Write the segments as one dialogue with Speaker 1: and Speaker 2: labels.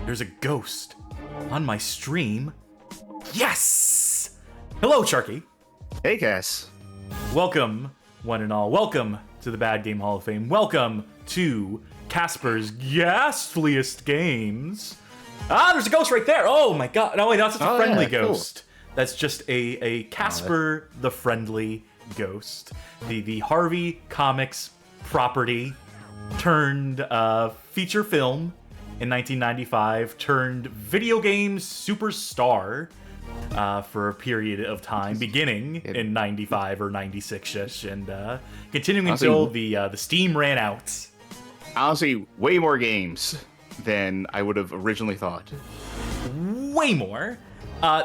Speaker 1: There's a ghost on my stream. Yes! Hello, Sharky.
Speaker 2: Hey, Cass.
Speaker 1: Welcome, one and all. Welcome to the Bad Game Hall of Fame. Welcome to Casper's Ghastliest Games. Ah, there's a ghost right there. Oh my god. No, wait, that's just a friendly ghost. Cool. That's just a Casper the Friendly Ghost. The Harvey Comics property turned feature film in 1995, turned video game superstar for a period of time, beginning in 95 or 96-ish, and continuing until the steam ran out.
Speaker 2: Honestly, way more games than I would have originally thought.
Speaker 1: Way more.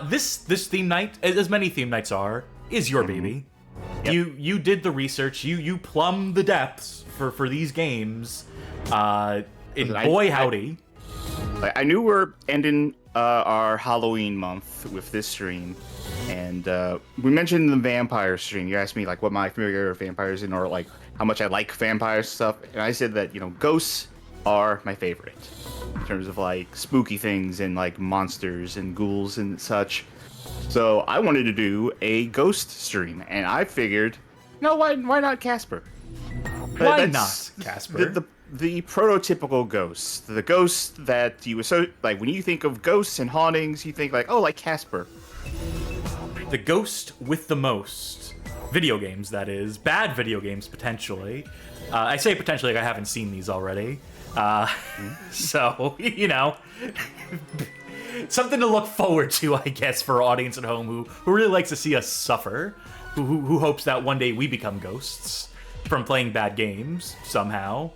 Speaker 1: This theme night, as many theme nights are, is your baby. Yep. You did the research. You plumbed the depths for these games. Boy howdy.
Speaker 2: I knew we're ending our Halloween month with this stream, and we mentioned the vampire stream. You asked me like what my familiar with vampires and or like how much I like vampire stuff, and I said that ghosts are my favorite in terms of like spooky things and like monsters and ghouls and such. So I wanted to do a ghost stream, and I figured, why not Casper?
Speaker 1: Why not Casper?
Speaker 2: The prototypical ghost, the ghost that you like when you think of ghosts and hauntings, you think like, oh, like Casper.
Speaker 1: The ghost with the most video games, that is. Bad video games, potentially. I say potentially like I haven't seen these already. So, something to look forward to, I guess, for our audience at home who really likes to see us suffer, who hopes that one day we become ghosts from playing bad games somehow.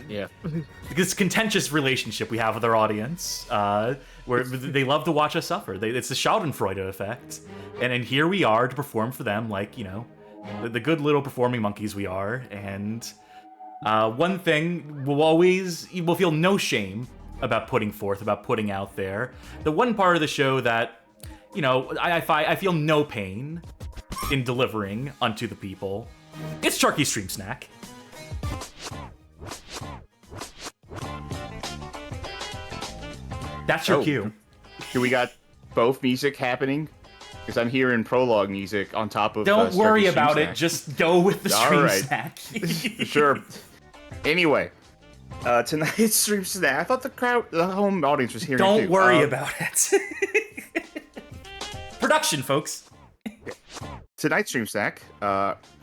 Speaker 2: Yeah.
Speaker 1: This contentious relationship we have with our audience, where they love to watch us suffer. It's the Schadenfreude effect, and here we are to perform for them, like the good little performing monkeys we are. And one thing we'll feel no shame about putting forth, about putting out there. The one part of the show that I feel no pain in delivering unto the people. It's Sharky's Stream Snack. That's your cue.
Speaker 2: Do we got both music happening? Because I'm hearing prologue music on top of.
Speaker 1: Don't worry about it. Just go with the stream snack.
Speaker 2: Sure. Anyway, tonight's stream snack. I thought the home audience was hearing.
Speaker 1: Don't worry about it. Production, folks.
Speaker 2: Tonight's stream snack.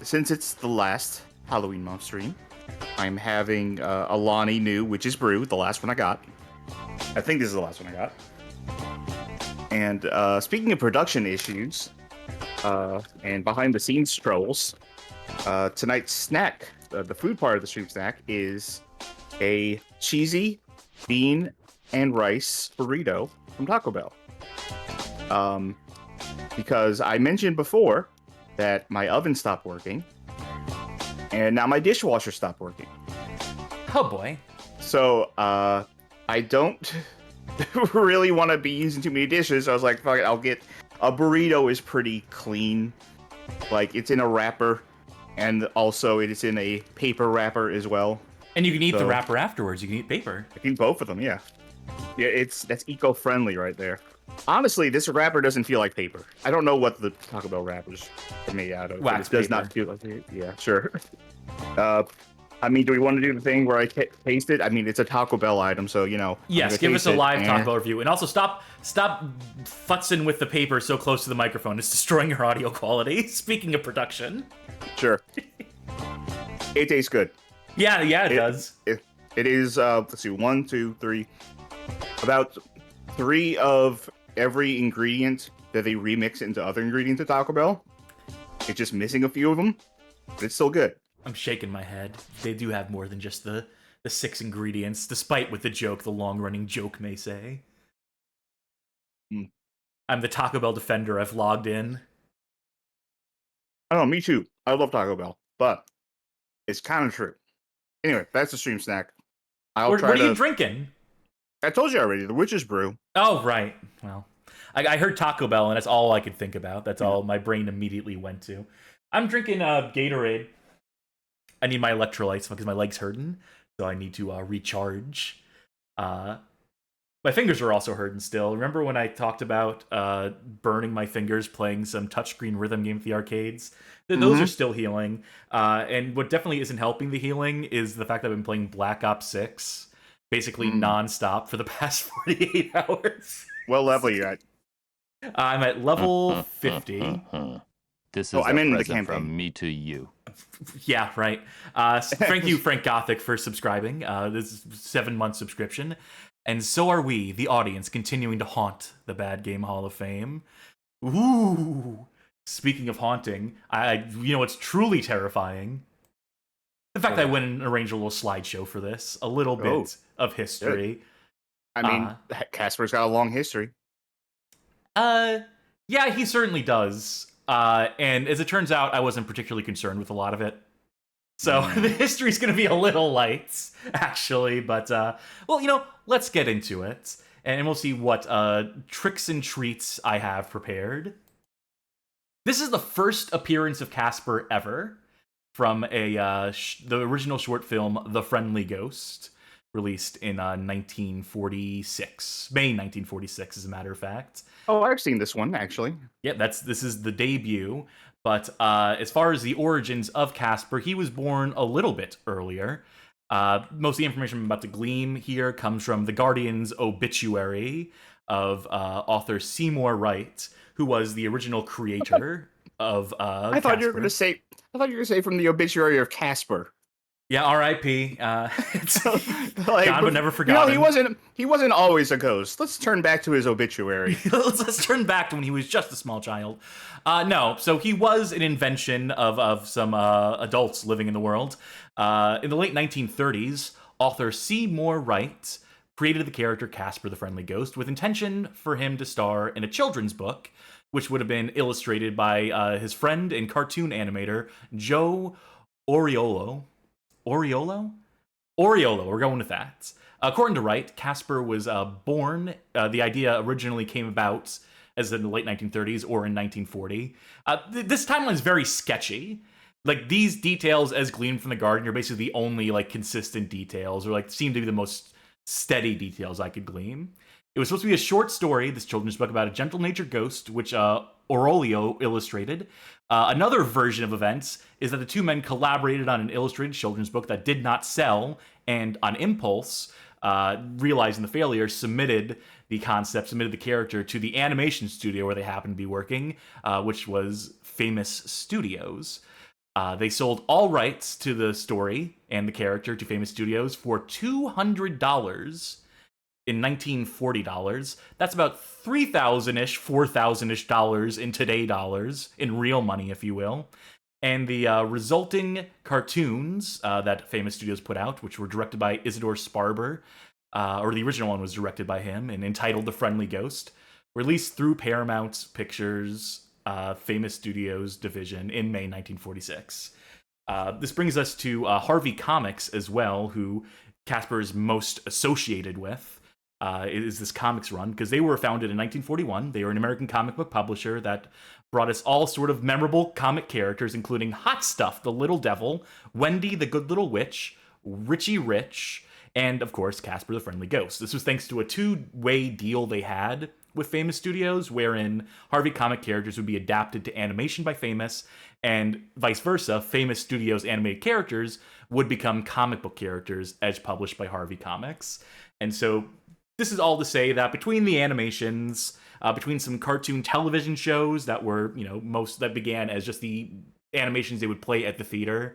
Speaker 2: Since it's the last Halloween month stream, I'm having a Lonnie New Witch's Brew, the last one I got. I think this is the last one I got. And speaking of production issues and behind the scenes trolls, tonight's snack, the food part of the stream snack, is a cheesy bean and rice burrito from Taco Bell. Because I mentioned before that my oven stopped working, and now my dishwasher stopped working.
Speaker 1: Oh boy.
Speaker 2: So, I don't really want to be using too many dishes. So I was like, fuck it, I'll get a burrito. Is pretty clean. Like, it's in a wrapper, and also it is in a paper wrapper as well.
Speaker 1: And you can eat the wrapper afterwards. You can eat paper.
Speaker 2: I can eat both of them, yeah. Yeah, that's eco-friendly right there. Honestly, this wrapper doesn't feel like paper. I don't know what the Taco Bell wrappers are made out of.
Speaker 1: Wax
Speaker 2: it does not feel like it. Yeah, sure. I mean, do we want to do the thing where I taste it? I mean, it's a Taco Bell item, so,
Speaker 1: Yes, give us a live Taco Bell review. And also, stop futzing with the paper so close to the microphone. It's destroying your audio quality. Speaking of production.
Speaker 2: Sure. It tastes good.
Speaker 1: Yeah, it does.
Speaker 2: It is, let's see, 1, 2, 3. About 3 of every ingredient that they remix into other ingredients at Taco Bell. It's just missing a few of them, but it's still good.
Speaker 1: I'm shaking my head. They do have more than just the 6 ingredients, despite what the long-running joke may say. I'm the Taco Bell defender. I've logged in.
Speaker 2: I don't know, me too. I love Taco Bell, but it's kind of true. Anyway, that's the stream snack.
Speaker 1: What are you drinking?
Speaker 2: I told you already, the Witch's Brew.
Speaker 1: Oh, right. Well, I heard Taco Bell, and that's all I could think about. That's all my brain immediately went to. I'm drinking Gatorade. I need my electrolytes because my leg's hurting, so I need to recharge. My fingers are also hurting still. Remember when I talked about burning my fingers playing some touchscreen rhythm game at the arcades? Those are
Speaker 2: Mm-hmm.
Speaker 1: still healing. And what definitely isn't helping the healing is the fact that I've been playing Black Ops 6 basically
Speaker 2: Mm.
Speaker 1: nonstop for the past 48 hours.
Speaker 2: What level you at?
Speaker 1: I'm at level 50.
Speaker 3: This
Speaker 2: Oh,
Speaker 3: is
Speaker 2: I'm
Speaker 3: a
Speaker 2: in the
Speaker 3: present
Speaker 2: campaign.
Speaker 3: from me to you.
Speaker 1: Yeah, right. Thank you, Frank Gothic, for subscribing. This is a 7-month subscription. And so are we, the audience, continuing to haunt the Bad Game Hall of Fame. Ooh. Speaking of haunting, you know what's truly terrifying? The fact that I went and arranged a little slideshow for this, a little bit of history.
Speaker 2: I mean, Casper's got a long history.
Speaker 1: Yeah, he certainly does. And as it turns out, I wasn't particularly concerned with a lot of it. So the history's going to be a little light, actually. But, well, you know, let's get into it. And we'll see what tricks and treats I have prepared. This is the first appearance of Casper ever from the original short film, The Friendly Ghost, released in 1946. May 1946, as a matter of fact.
Speaker 2: Oh, I've seen this one, actually.
Speaker 1: Yeah, this is the debut. But as far as the origins of Casper, he was born a little bit earlier. Most of the information I'm about to glean here comes from The Guardian's obituary of author Seymour Wright, who was the original creator of
Speaker 2: I thought you were going to say. I thought you were going to say from the obituary of Casper.
Speaker 1: Yeah, R.I.P. It's
Speaker 2: Like,
Speaker 1: gone but never forgotten.
Speaker 2: You know, he wasn't always a ghost. Let's turn back to his obituary.
Speaker 1: Let's turn back to when he was just a small child. No, so he was an invention of some adults living in the world. In the late 1930s, author Seymour Wright created the character Casper the Friendly Ghost with intention for him to star in a children's book, which would have been illustrated by his friend and cartoon animator, Joe Oriolo. Oriolo, we're going with that. According to Wright, Casper was born. The idea originally came about as in the late 1930s or in 1940. This timeline is very sketchy. Like, these details, as gleaned from The Guardian, are basically the only, like, consistent details, or, like, seem to be the most steady details I could glean. It was supposed to be a short story, this children's book, about a gentle-natured ghost, which Orolio illustrated. Another version of events is that the two men collaborated on an illustrated children's book that did not sell, and on impulse, realizing the failure, submitted the character to the animation studio where they happened to be working, which was Famous Studios. They sold all rights to the story and the character to Famous Studios for $200 in 1940 dollars. That's about $3,000-ish, $4,000-ish dollars in today dollars, in real money, if you will. And the resulting cartoons that Famous Studios put out, which were directed by Isidore Sparber, or the original one was directed by him and entitled The Friendly Ghost, released through Paramount Pictures Famous Studios division in May 1946. This brings us to Harvey Comics as well, who Casper is most associated with. Is this comics run, because they were founded in 1941. They were an American comic book publisher that brought us all sort of memorable comic characters, including Hot Stuff, the Little Devil, Wendy, the Good Little Witch, Richie Rich, and, of course, Casper the Friendly Ghost. This was thanks to a two-way deal they had with Famous Studios, wherein Harvey comic characters would be adapted to animation by Famous, and vice versa, Famous Studios animated characters would become comic book characters as published by Harvey Comics. And so this is all to say that between the animations, between some cartoon television shows that were, most that began as just the animations they would play at the theater,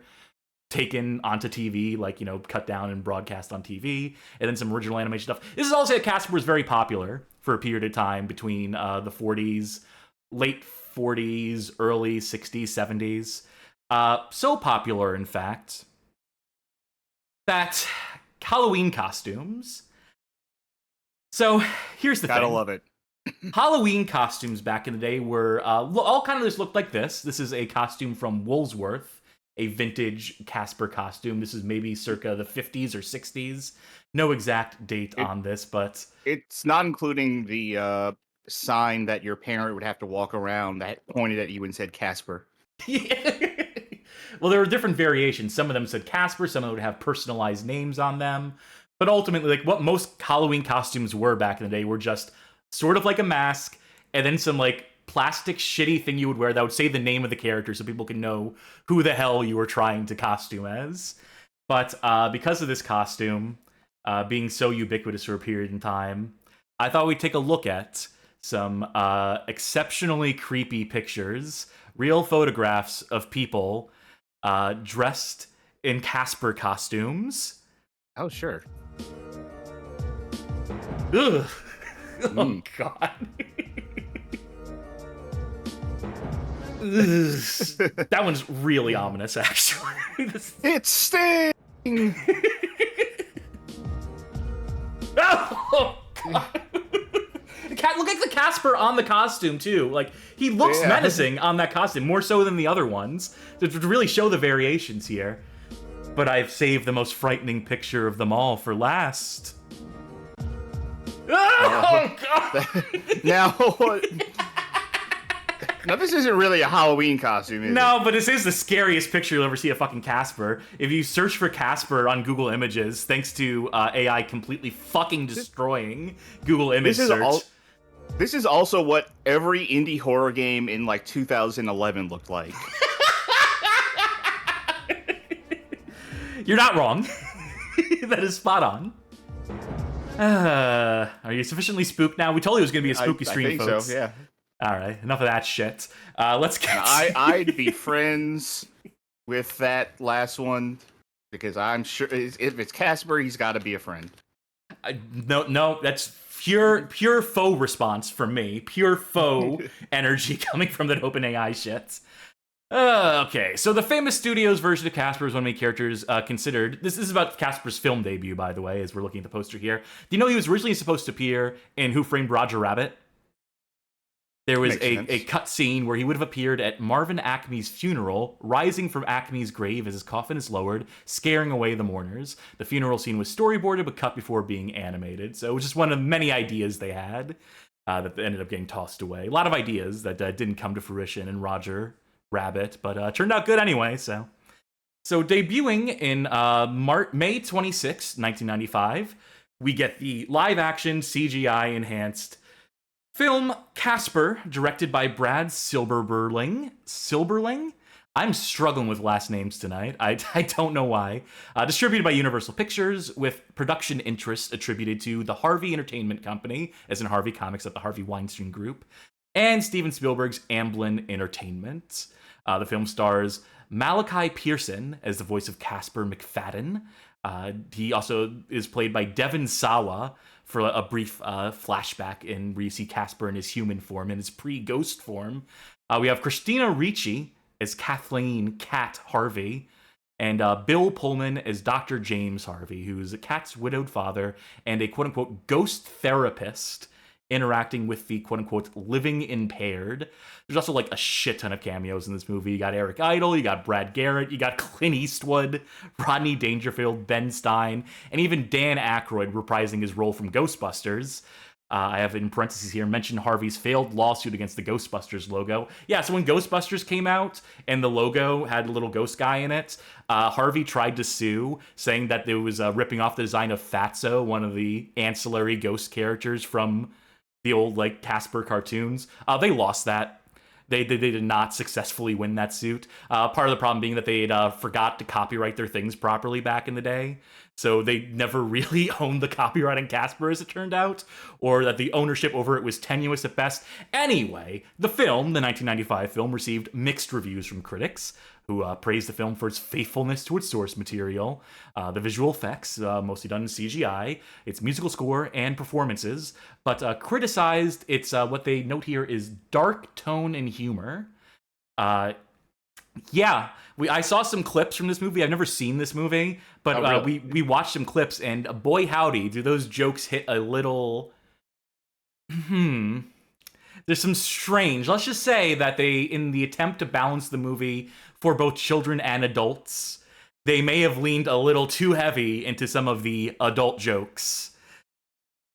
Speaker 1: taken onto TV, like, cut down and broadcast on TV, and then some original animation stuff. This is all to say that Casper was very popular for a period of time between the 40s, late 40s, early 60s, 70s. So popular, in fact, that Halloween costumes. So here's the thing.
Speaker 2: Gotta love it.
Speaker 1: Halloween costumes back in the day were all kind of just looked like this. This is a costume from Woolsworth, a vintage Casper costume. This is maybe circa the 50s or 60s. No exact date on this, but
Speaker 2: It's not including the sign that your parent would have to walk around that pointed at you and said Casper.
Speaker 1: Well, there were different variations. Some of them said Casper, some of them would have personalized names on them. But ultimately, like what most Halloween costumes were back in the day were just sort of like a mask and then some like plastic shitty thing you would wear that would say the name of the character so people can know who the hell you were trying to costume as. But because of this costume being so ubiquitous for a period in time, I thought we'd take a look at some exceptionally creepy pictures, real photographs of people dressed in Casper costumes.
Speaker 2: Oh, sure.
Speaker 1: Ugh. Oh, God. That one's really ominous, actually.
Speaker 2: It's Sting!
Speaker 1: Oh, God. Look at the Casper on the costume, too. Like, he looks menacing on that costume, more so than the other ones, to really show the variations here. But I've saved the most frightening picture of them all for last. Oh, God!
Speaker 2: Now, this isn't really a Halloween costume, is it?
Speaker 1: No, but this is the scariest picture you'll ever see of fucking Casper. If you search for Casper on Google Images, thanks to AI completely fucking destroying Google Image search.
Speaker 2: This is also what every indie horror game in, like, 2011 looked like.
Speaker 1: You're not wrong. That is spot on. Are you sufficiently spooked now? We told you it was going to be a spooky stream,
Speaker 2: I think
Speaker 1: folks.
Speaker 2: so, yeah.
Speaker 1: All right, enough of that shit. Let's get.
Speaker 2: I'd be friends with that last one because I'm sure if it's Casper, he's got to be a friend.
Speaker 1: No, that's pure faux response from me. Pure faux energy coming from that OpenAI shit. Okay, so the famous studio's version of Casper is one of many characters considered. This is about Casper's film debut, by the way, as we're looking at the poster here. Do you know he was originally supposed to appear in Who Framed Roger Rabbit? There was a cut scene where he would have appeared at Marvin Acme's funeral, rising from Acme's grave as his coffin is lowered, scaring away the mourners. The funeral scene was storyboarded but cut before being animated, so it was just one of many ideas they had that ended up getting tossed away. A lot of ideas that didn't come to fruition in Roger Rabbit, but turned out good anyway, so. So debuting in May 26, 1995, we get the live-action CGI-enhanced film Casper, directed by Brad Silberling? I'm struggling with last names tonight. I don't know why. Distributed by Universal Pictures, with production interests attributed to the Harvey Entertainment Company, as in Harvey Comics at the Harvey Weinstein Group, and Steven Spielberg's Amblin Entertainment. The film stars Malachi Pearson as the voice of Casper McFadden. He also is played by Devon Sawa for a brief flashback where you see Casper in his human form, in his pre-ghost form. We have Christina Ricci as Kathleen Cat Harvey, and Bill Pullman as Dr. James Harvey, who's a Cat's widowed father and a quote-unquote ghost therapist interacting with the quote-unquote living impaired. There's also like a shit ton of cameos in this movie. You got Eric Idle, you got Brad Garrett, you got Clint Eastwood, Rodney Dangerfield, Ben Stein, and even Dan Aykroyd reprising his role from Ghostbusters. I have in parentheses here mentioned Harvey's failed lawsuit against the Ghostbusters logo. Yeah, so when Ghostbusters came out and the logo had a little ghost guy in it, Harvey tried to sue, saying that it was ripping off the design of Fatso, one of the ancillary ghost characters from the old like Casper cartoons. They lost that. They did not successfully win that suit. Part of the problem being that they forgot to copyright their things properly back in the day. So they never really owned the copyright on Casper, as it turned out, or that the ownership over it was tenuous at best. Anyway, the 1995 film, received mixed reviews from critics, who praised the film for its faithfulness to its source material, the visual effects, mostly done in CGI, its musical score and performances, but criticized its, what they note here is dark tone and humor. Yeah, I saw some clips from this movie. I've never seen this movie, but
Speaker 2: really?
Speaker 1: we watched some clips, and boy howdy, do those jokes hit a little... There's some strange... Let's just say that they, in the attempt to balance the movie for both children and adults, they may have leaned a little too heavy into some of the adult jokes.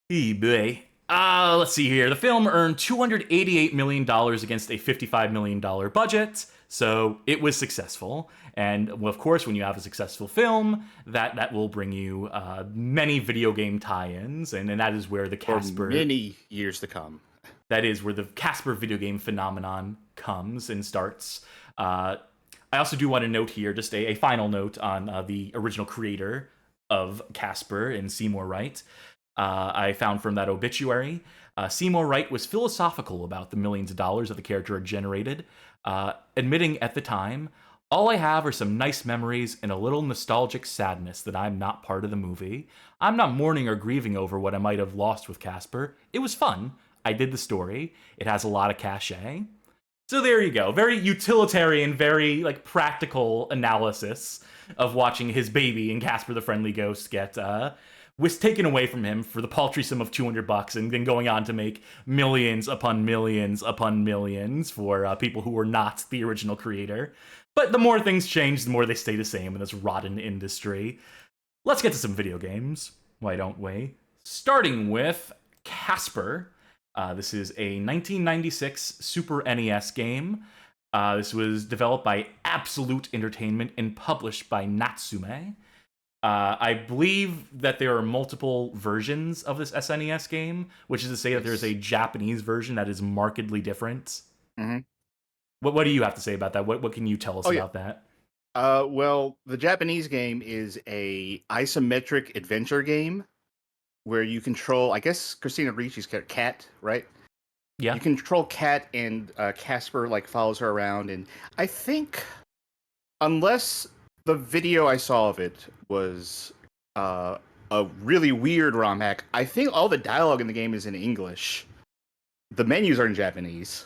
Speaker 1: Boy. Let's see here. The film earned $288 million against a $55 million budget. So it was successful. And well, of course, when you have a successful film, that will bring you many video game tie-ins. And that is where the Casper...
Speaker 2: For many years to come.
Speaker 1: That is where the Casper video game phenomenon comes and starts. I also do want to note here, just a final note on the original creator of Casper and Seymour Wright. I found from that obituary, Seymour Wright was philosophical about the millions of dollars that the character had generated, admitting at the time, "All I have are some nice memories and a little nostalgic sadness that I'm not part of the movie. I'm not mourning or grieving over what I might have lost with Casper. It was fun. I did the story. It has a lot of cachet." So there you go. Very utilitarian, very practical analysis of watching his baby in Casper the Friendly Ghost get was taken away from him for the paltry sum of $200 and then going on to make millions upon millions upon millions for people who were not the original creator. But the more things change, the more they stay the same in this rotten industry. Let's get to some video games. Why don't we? Starting with Casper. This is a 1996 Super NES game. This was developed by Absolute Entertainment and published by Natsume. I believe that there are multiple versions of this SNES game, which is to say that there's a Japanese version that is markedly different.
Speaker 2: Mm-hmm.
Speaker 1: What do you have to say about that? What can you tell us about that?
Speaker 2: Well, the Japanese game is a isometric adventure game where you control, I guess, Christina Ricci's character, Cat, right?
Speaker 1: Yeah.
Speaker 2: You control Cat, and Casper follows her around, and I think, unless the video I saw of it was a really weird ROM hack, I think all the dialogue in the game is in English. The menus are in Japanese.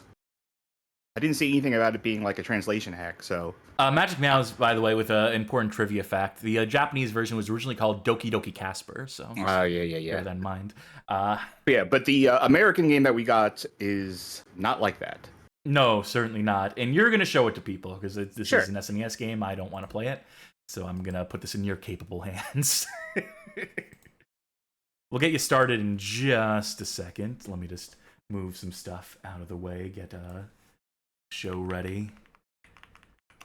Speaker 2: I didn't see anything about it being a translation hack, so...
Speaker 1: Magic Mouse, by the way, with an important trivia fact, the Japanese version was originally called Doki Doki Casper, so...
Speaker 2: yeah.
Speaker 1: Bear that in mind.
Speaker 2: Yeah, but the American game that we got is not like that.
Speaker 1: No, certainly not. And you're going to show it to people, because this
Speaker 2: Sure.
Speaker 1: is an SNES game. I don't want to play it, so I'm going to put this in your capable hands. We'll get you started in just a second. Let me just move some stuff out of the way, get show ready.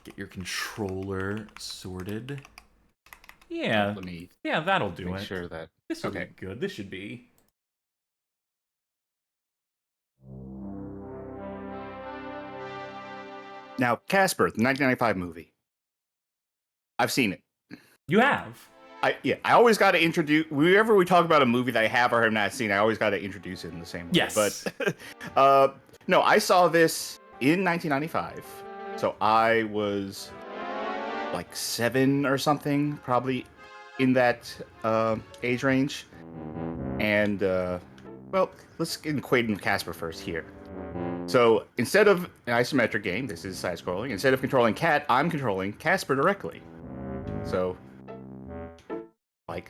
Speaker 1: Get your controller sorted. Yeah.
Speaker 2: Let me
Speaker 1: that'll do
Speaker 2: make
Speaker 1: it.
Speaker 2: sure that...
Speaker 1: This will be good. This should be.
Speaker 2: Now, Casper, the 1995 movie. I've seen it.
Speaker 1: You have?
Speaker 2: I always got to introduce... Whenever we talk about a movie that I have or have not seen, I always got to introduce it in the same way.
Speaker 1: Yes.
Speaker 2: But, no, I saw this in 1995. So I was 7 or something, probably in that age range. And, well, let's get acquainted with Casper first here. So instead of an isometric game, this is side-scrolling. Instead of controlling Cat, I'm controlling Casper directly. So,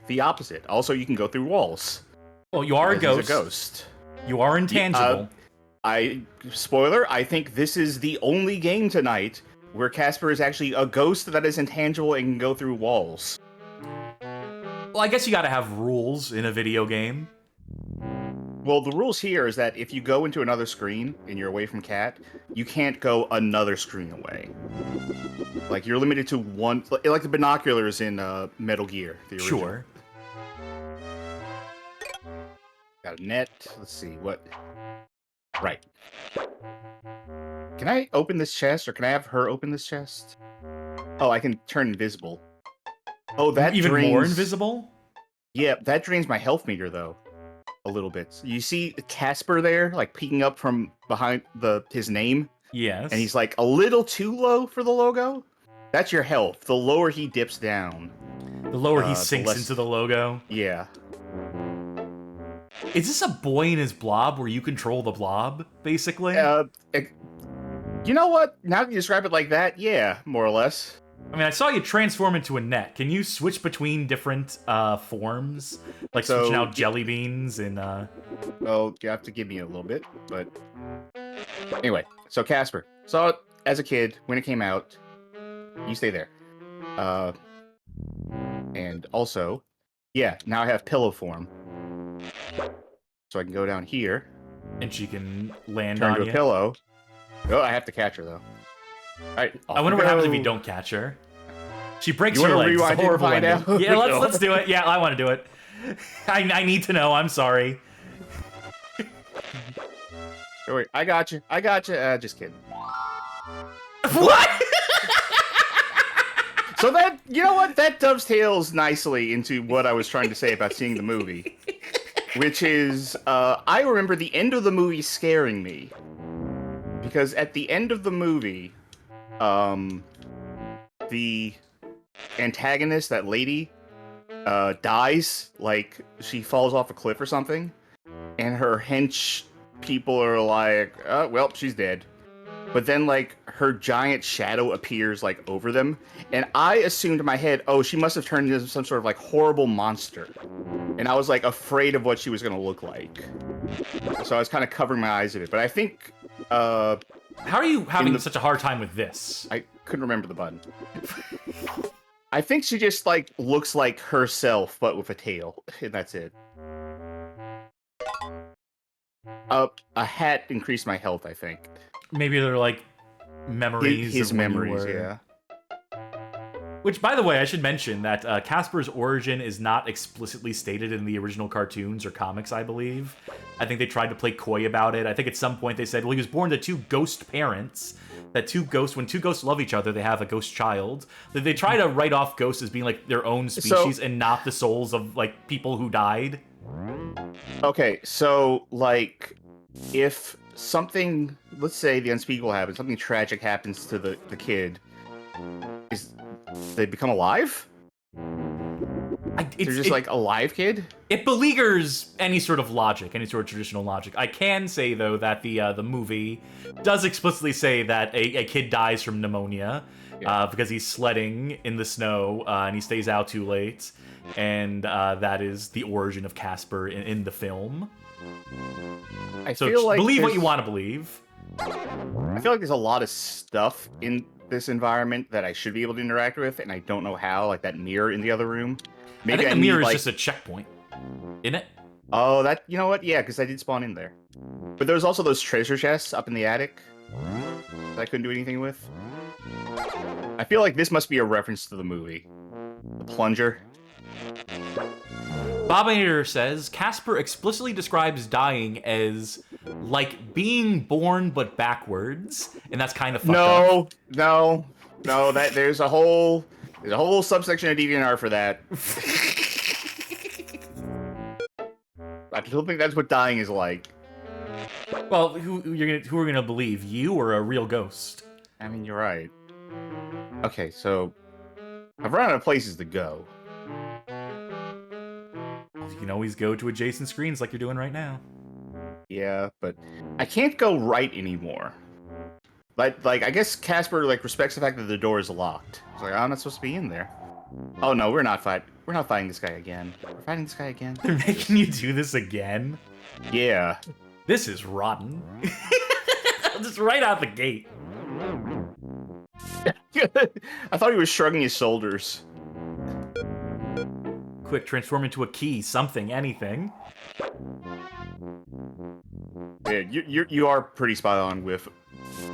Speaker 2: the opposite. Also, you can go through walls.
Speaker 1: Well, you are a ghost.
Speaker 2: He's a ghost.
Speaker 1: You are intangible.
Speaker 2: Spoiler, I think this is the only game tonight where Casper is actually a ghost that is intangible and can go through walls.
Speaker 1: Well, I guess you gotta have rules in a video game.
Speaker 2: Well, the rules here is that if you go into another screen and you're away from Cat, you can't go another screen away. You're limited to one, like the binoculars in Metal Gear, the original.
Speaker 1: Sure.
Speaker 2: Got a net. Let's see, what... Right. Can I open this chest, or can I have her open this chest? Oh, I can turn invisible. Oh, that
Speaker 1: even
Speaker 2: drains...
Speaker 1: more invisible?
Speaker 2: Yeah, that drains my health meter, though. A little bit. You see Casper there, peeking up from behind his name?
Speaker 1: Yes.
Speaker 2: And he's, a little too low for the logo? That's your health. The lower he dips down.
Speaker 1: The lower he sinks
Speaker 2: less...
Speaker 1: into the logo?
Speaker 2: Yeah.
Speaker 1: Is this a boy and his blob where you control the blob, basically?
Speaker 2: You know what? Now that you describe it like that, yeah, more or less.
Speaker 1: I mean, I saw you transform into a net. Can you switch between different forms? Switching out jelly beans and...
Speaker 2: Well, you have to give me a little bit, but... Anyway, so Casper. Saw it as a kid when it came out. You stay there. And also... Yeah, now I have pillow form. So I can go down here.
Speaker 1: And she can land
Speaker 2: turn
Speaker 1: on
Speaker 2: to
Speaker 1: you.
Speaker 2: A pillow. Oh, I have to catch her, though. All right.
Speaker 1: I wonder what happens if you don't catch her. She breaks
Speaker 2: You
Speaker 1: her
Speaker 2: wanna
Speaker 1: legs. It's a
Speaker 2: rewind and
Speaker 1: horrible
Speaker 2: find
Speaker 1: ending.
Speaker 2: out?
Speaker 1: Yeah, let's do it. Yeah, I want to do it. I need to know. I'm sorry.
Speaker 2: Oh, wait, I got you. I got you. Just kidding.
Speaker 1: What?
Speaker 2: So that, you know what? That dovetails nicely into what I was trying to say about seeing the movie. Which is, I remember the end of the movie scaring me. Because at the end of the movie, the antagonist, that lady, dies. Like, she falls off a cliff or something. And her hench people are like, oh, well, she's dead. But then, like, her giant shadow appears, like, over them. And I assumed in my head, oh, she must have turned into some sort of, like, horrible monster. And I was, like, afraid of what she was going to look like. So I was kind of covering my eyes a bit. But I think,
Speaker 1: How are you having such a hard time with this?
Speaker 2: I couldn't remember the button. I think she just, like, looks like herself, but with a tail. And that's it. A hat increased my health, I think.
Speaker 1: Maybe they're like memories.
Speaker 2: His
Speaker 1: of when you
Speaker 2: memories,
Speaker 1: were-
Speaker 2: yeah.
Speaker 1: Which, by the way, I should mention that Casper's origin is not explicitly stated in the original cartoons or comics, I believe. I think they tried to play coy about it. I think at some point they said, well, he was born to two ghost parents. That when two ghosts love each other, they have a ghost child. That they try to write off ghosts as being like their own species and not the souls of like people who died.
Speaker 2: Okay, so, like, if something, let's say the unspeakable happens, something tragic happens to the kid, they become alive? They're just like a live kid?
Speaker 1: It beleaguers any sort of logic, any sort of traditional logic. I can say though that the movie does explicitly say that a kid dies from pneumonia because he's sledding in the snow and he stays out too late, and that is the origin of Casper in the film.
Speaker 2: I
Speaker 1: So
Speaker 2: feel like
Speaker 1: believe what you want to believe.
Speaker 2: I feel like there's a lot of stuff in this environment that I should be able to interact with, and I don't know how. Like that mirror in the other room. Maybe
Speaker 1: I think the mirror
Speaker 2: need,
Speaker 1: is just a checkpoint, isn't it?
Speaker 2: Oh, that, you know what? Yeah, because I did spawn in there. But there's also those treasure chests up in the attic that I couldn't do anything with. I feel like this must be a reference to the movie. The plunger.
Speaker 1: Bobator says, Casper explicitly describes dying as like being born but backwards, and that's kind of fucked up.
Speaker 2: No, that there's a whole subsection of DeviantArt for that. I don't think that's what dying is like.
Speaker 1: Well, who are gonna believe, you or a real ghost?
Speaker 2: I mean, you're right. Okay, so I've run out of places to go.
Speaker 1: You can always go to adjacent screens like you're doing right now.
Speaker 2: Yeah, but I can't go right anymore. Like I guess Casper respects the fact that the door is locked. He's like, I'm not supposed to be in there. Oh no, we're not fighting this guy again. We're fighting this guy again.
Speaker 1: They're making you do this again?
Speaker 2: Yeah.
Speaker 1: This is rotten. Just right out the gate.
Speaker 2: I thought he was shrugging his shoulders.
Speaker 1: Quick, transform into a key, something, anything.
Speaker 2: Yeah, you are pretty spot on with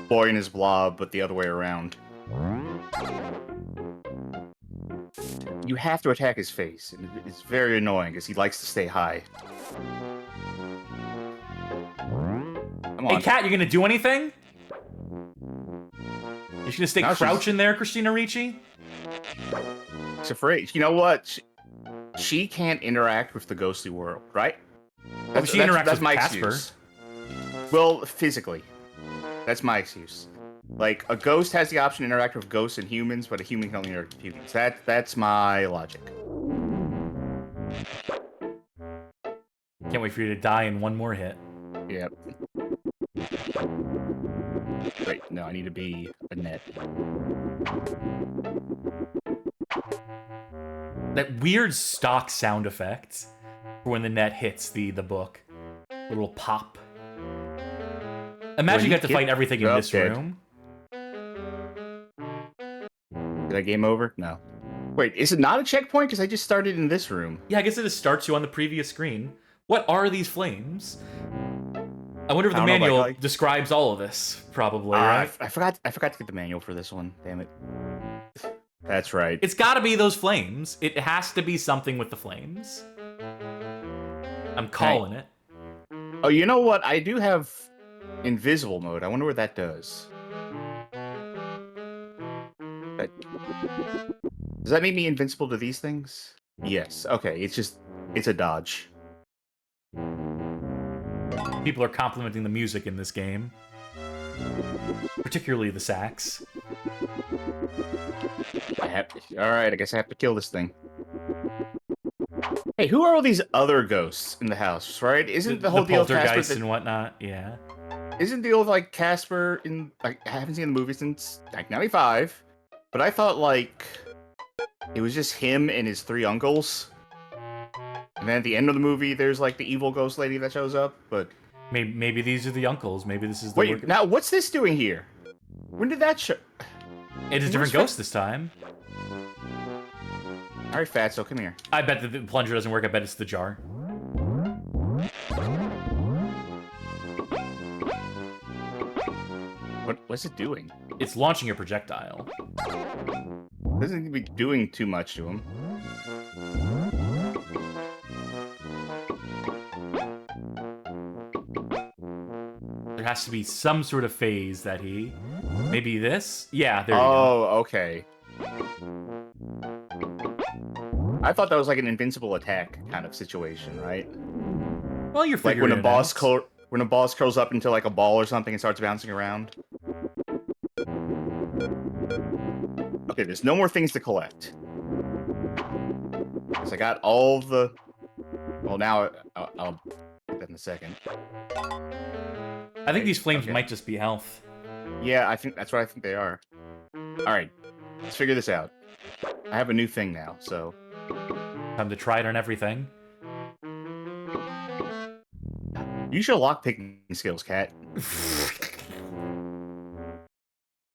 Speaker 2: boy and his blob, but the other way around. You have to attack his face, and it's very annoying because he likes to stay high. Come on.
Speaker 1: Hey, Cat, you gonna do anything? You're just gonna stay
Speaker 2: Now
Speaker 1: crouching there, Christina Ricci?
Speaker 2: She's afraid. You know what? She can't interact with the ghostly world, right?
Speaker 1: But she interacts with
Speaker 2: my
Speaker 1: Casper.
Speaker 2: excuse. Well, physically. That's my excuse. Like, a ghost has the option to interact with ghosts and humans, but a human can only interact with humans. That's my logic.
Speaker 1: Can't wait for you to die in one more hit.
Speaker 2: Yep. Wait, no, I need to be a net.
Speaker 1: That weird stock sound effect for when the net hits the book. A little pop. Imagine you got to fight everything in this room.
Speaker 2: Did I game over? No. Wait, is it not a checkpoint? Because I just started in this room.
Speaker 1: Yeah, I guess it just starts you on the previous screen. What are these flames? I wonder if the
Speaker 2: I don't know,
Speaker 1: manual
Speaker 2: like-
Speaker 1: describes all of this. Probably, right?
Speaker 2: I forgot to get the manual for this one. Damn it. That's right.
Speaker 1: It's got to be those flames. It has to be something with the flames. I'm calling it.
Speaker 2: Oh, you know what? I do have invisible mode. I wonder what that does. Does that make me invincible to these things? Yes. Okay. It's a dodge.
Speaker 1: People are complimenting the music in this game, particularly the sax.
Speaker 2: All right. I guess I have to kill this thing. Hey, who are all these other ghosts in the house? Right? Isn't the whole deal of Casper
Speaker 1: poltergeist and whatnot? Yeah.
Speaker 2: Isn't the old like Casper in like I haven't seen the movie since like '95, but I thought like it was just him and his 3 uncles. And then at the end of the movie, there's like the evil ghost lady that shows up. But
Speaker 1: Maybe these are the uncles. Maybe this is the
Speaker 2: wait, now what's this doing here? When did that show?
Speaker 1: It is a different ghost this time.
Speaker 2: All right, Fatso, come here.
Speaker 1: I bet that the plunger doesn't work. I bet it's the jar.
Speaker 2: What's it doing?
Speaker 1: It's launching a projectile.
Speaker 2: Doesn't seem to be doing too much to him.
Speaker 1: There has to be some sort of phase that he... Maybe this? Yeah, there you go.
Speaker 2: Oh, okay. I thought that was like an invincible attack kind of situation, right?
Speaker 1: Well, you're
Speaker 2: Like
Speaker 1: figuring
Speaker 2: when a
Speaker 1: it
Speaker 2: boss
Speaker 1: out.
Speaker 2: when a boss curls up into like a ball or something and starts bouncing around. Okay, there's no more things to collect. 'Cause I got all the. Well, now I'll get that in a second.
Speaker 1: I think these flames
Speaker 2: okay.
Speaker 1: might just be health.
Speaker 2: Yeah, I think that's what I think they are. All right, let's figure this out. I have a new thing now, so.
Speaker 1: Time to try it on everything.
Speaker 2: Use your lockpicking skills, Cat.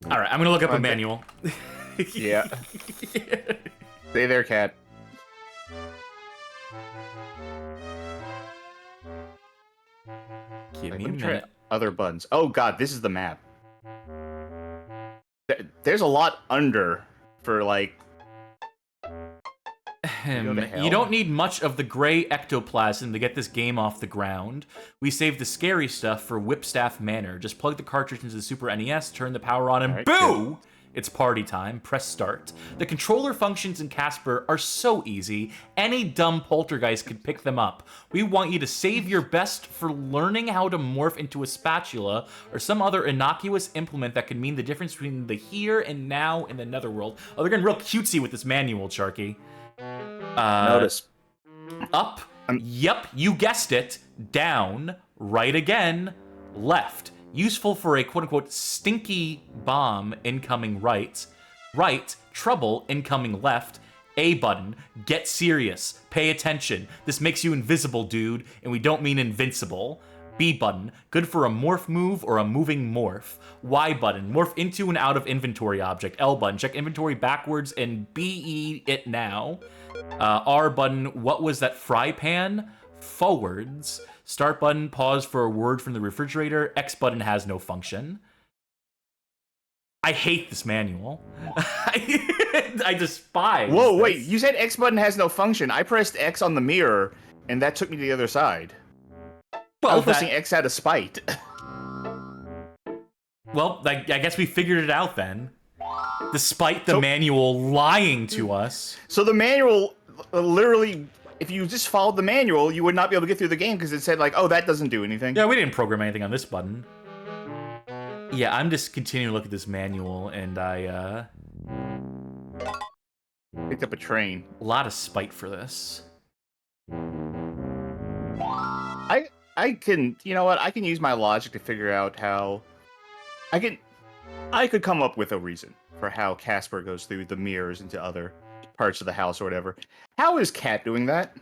Speaker 1: All right, I'm gonna look up a manual.
Speaker 2: Yeah. Stay there, Cat.
Speaker 1: Give me a
Speaker 2: Let me try
Speaker 1: minute.
Speaker 2: other buttons. Oh god, this is the map. There's a lot under for like. Go to hell.
Speaker 1: You don't need much of the gray ectoplasm to get this game off the ground. We saved the scary stuff for Whipstaff Manor. Just plug the cartridge into the Super NES, turn the power on, and
Speaker 2: Alright,
Speaker 1: boo! It's party time. Press start. The controller functions in Casper are so easy, any dumb poltergeist could pick them up. We want you to save your best for learning how to morph into a spatula or some other innocuous implement that could mean the difference between the here and now in the netherworld. Oh, they're getting real cutesy with this manual, Charky.
Speaker 2: Notice.
Speaker 1: Up. Yep, you guessed it. Down. Right again. Left. Useful for a quote-unquote stinky bomb incoming right. Right. Trouble incoming left. A button. Get serious. Pay attention. This makes you invisible, dude, and we don't mean invincible. B button. Good for a morph move or a moving morph. Y button. Morph into and out of inventory object. L button. Check inventory backwards and BE it now. R button. What was that fry pan? Forwards. Start button. Pause for a word from the refrigerator. X button has no function. I hate this manual. I despise
Speaker 2: Whoa,
Speaker 1: this.
Speaker 2: wait! You said X button has no function. I pressed X on the mirror, and that took me to the other side. I
Speaker 1: Well,
Speaker 2: was pressing X out of spite.
Speaker 1: Well, I guess we figured it out then. Despite the manual lying to us.
Speaker 2: So the manual, literally, if you just followed the manual, you would not be able to get through the game because it said like, "Oh, that doesn't do anything."
Speaker 1: Yeah, we didn't program anything on this button. Yeah, I'm just continuing to look at this manual, and I,
Speaker 2: Picked up a train.
Speaker 1: a lot of spite for this.
Speaker 2: I can, you know what? I can use my logic to figure out how. I could come up with a reason for how Casper goes through the mirrors into other parts of the house or whatever. How is Cat doing that?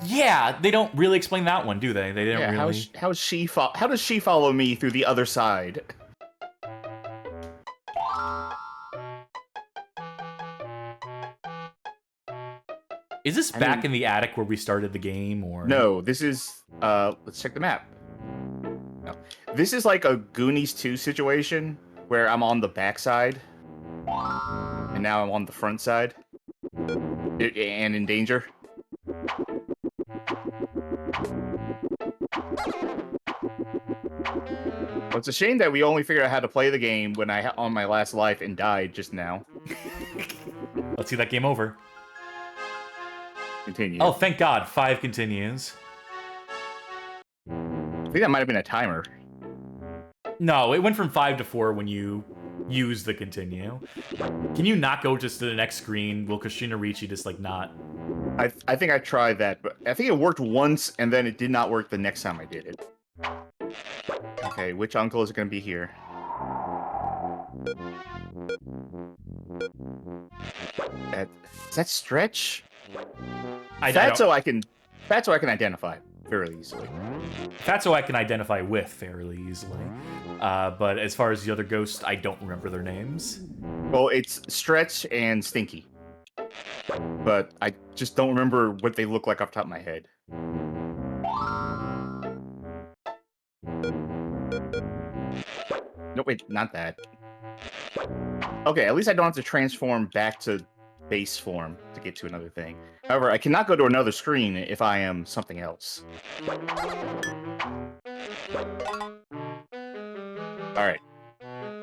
Speaker 1: Yeah, they don't really explain that one, do they? They didn't
Speaker 2: Yeah,
Speaker 1: really.
Speaker 2: how does she follow me through the other side?
Speaker 1: Is this back in the attic where we started the game, or?
Speaker 2: No, this is let's check the map. No. This is like a Goonies 2 situation where I'm on the backside, and now I'm on the front side, and in danger. Well, it's a shame that we only figured out how to play the game when I on my last life and died just now.
Speaker 1: Let's see that game over.
Speaker 2: Continue.
Speaker 1: Oh, thank God. 5 continues.
Speaker 2: I think that might have been a timer.
Speaker 1: No, it went from 5 to 4 when you use the continue. Can you not go just to the next screen? Will Kushina Ricci just, like, not?
Speaker 2: I think I tried that, but I think it worked once, and then it did not work the next time I did it. Okay, which uncle is going to be here? Is that Stretch? Fatso I can identify fairly easily.
Speaker 1: Fatso I can identify with fairly easily. But as far as the other ghosts, I don't remember their names.
Speaker 2: Well, it's Stretch and Stinky. But I just don't remember what they look like off the top of my head. No, wait, not that. Okay, at least I don't have to transform back to base form to get to another thing. However, I cannot go to another screen if I am something else. Alright.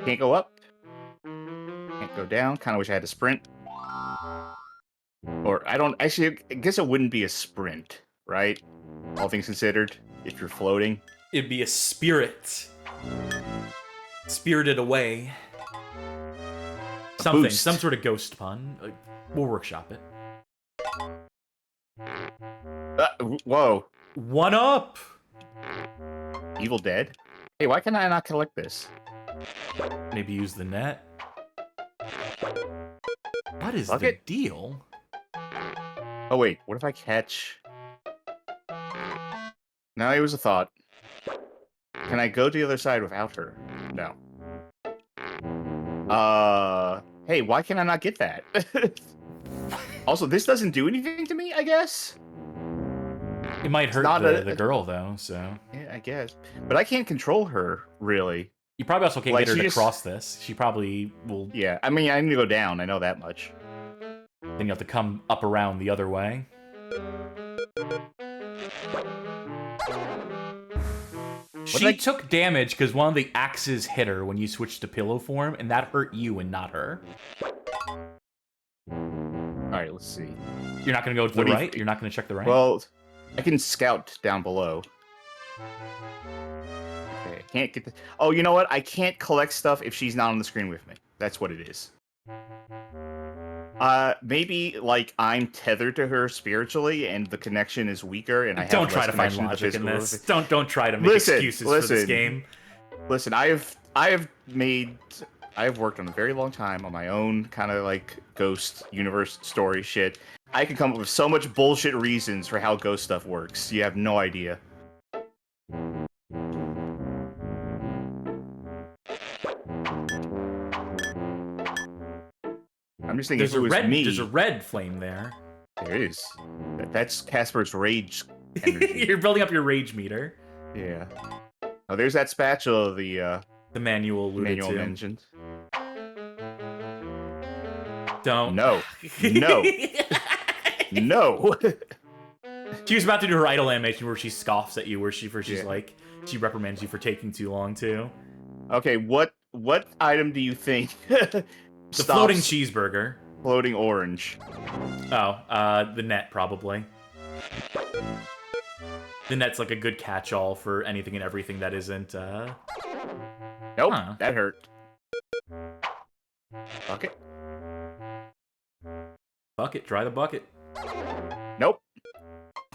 Speaker 2: Can't go up. Can't go down. Kind of wish I had a sprint. Or, I don't... Actually, I guess it wouldn't be a sprint, right? All things considered, if you're floating.
Speaker 1: It'd be a spirit. Spirited away. Something.
Speaker 2: Boost.
Speaker 1: Some sort of ghost pun. We'll workshop it.
Speaker 2: Whoa.
Speaker 1: 1 up!
Speaker 2: Evil Dead? Hey, why can I not collect this?
Speaker 1: Maybe use the net. What is
Speaker 2: Bucket?
Speaker 1: the deal?
Speaker 2: Oh, wait. What if I catch... No, it was a thought. Can I go to the other side without her? No. Hey, why can I not get that? Also, this doesn't do anything to me, I guess?
Speaker 1: It might hurt the girl, though, so...
Speaker 2: Yeah, I guess. But I can't control her, really.
Speaker 1: You probably also can't
Speaker 2: Like,
Speaker 1: get her
Speaker 2: she
Speaker 1: to
Speaker 2: just-
Speaker 1: cross this. She probably will...
Speaker 2: Yeah, I mean, I need to go down. I know that much.
Speaker 1: Then you have to come up around the other way. She took damage because one of the axes hit her when you switched to pillow form, and that hurt you and not her.
Speaker 2: Alright, let's see.
Speaker 1: You're not going to go to the right? You're not going to check the right?
Speaker 2: Well, I can scout down below. Okay, I can't get the... Oh, you know what? I can't collect stuff if she's not on the screen with me. That's what it is. Maybe, like, I'm tethered to her spiritually, and the connection is weaker, and I have
Speaker 1: Don't try
Speaker 2: less
Speaker 1: to find
Speaker 2: connection to the
Speaker 1: logic in
Speaker 2: physical
Speaker 1: this. Don't try to make excuses for this game.
Speaker 2: Listen, I have worked on a very long time on my own kind of like ghost universe story shit. I can come up with so much bullshit reasons for how ghost stuff works. You have no idea. I'm just thinking if it was me.
Speaker 1: There's a red flame there.
Speaker 2: There is. That's Casper's rage energy.
Speaker 1: You're building up your rage meter.
Speaker 2: Yeah. Oh, there's that spatula the
Speaker 1: manual
Speaker 2: mentioned.
Speaker 1: Don't.
Speaker 2: No. No. No.
Speaker 1: She was about to do her idle animation where she scoffs at you, where she's like, she reprimands you for taking too long too.
Speaker 2: Okay, what item do you think
Speaker 1: The floating cheeseburger.
Speaker 2: Floating orange.
Speaker 1: Oh, the net probably. The net's like a good catch-all for anything and everything that isn't,
Speaker 2: Nope, that hurt. Bucket?
Speaker 1: Bucket, try the bucket.
Speaker 2: Nope.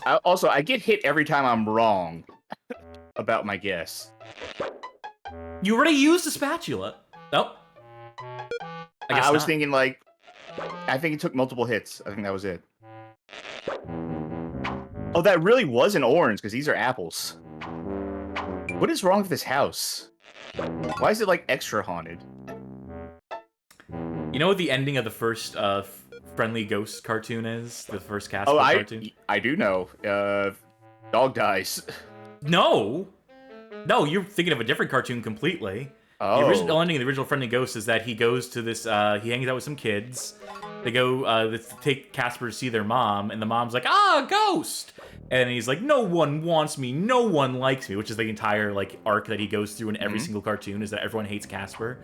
Speaker 2: I get hit every time I'm wrong about my guess.
Speaker 1: You already used the spatula. Nope.
Speaker 2: I was thinking, like, I think it took multiple hits. I think that was it. Oh, that really was an orange, because these are apples. What is wrong with this house? Why is it, like, extra haunted?
Speaker 1: You know what the ending of the first Friendly Ghost cartoon is? The first Casper cartoon?
Speaker 2: I do know. Dog dies.
Speaker 1: No, you're thinking of a different cartoon completely.
Speaker 2: Oh.
Speaker 1: The original ending of the original Friendly Ghost is that he goes to this, he hangs out with some kids. They go, take Casper to see their mom, and the mom's like, ghost! And he's like, no one wants me, no one likes me, which is the entire, like, arc that he goes through in every single cartoon, is that everyone hates Casper.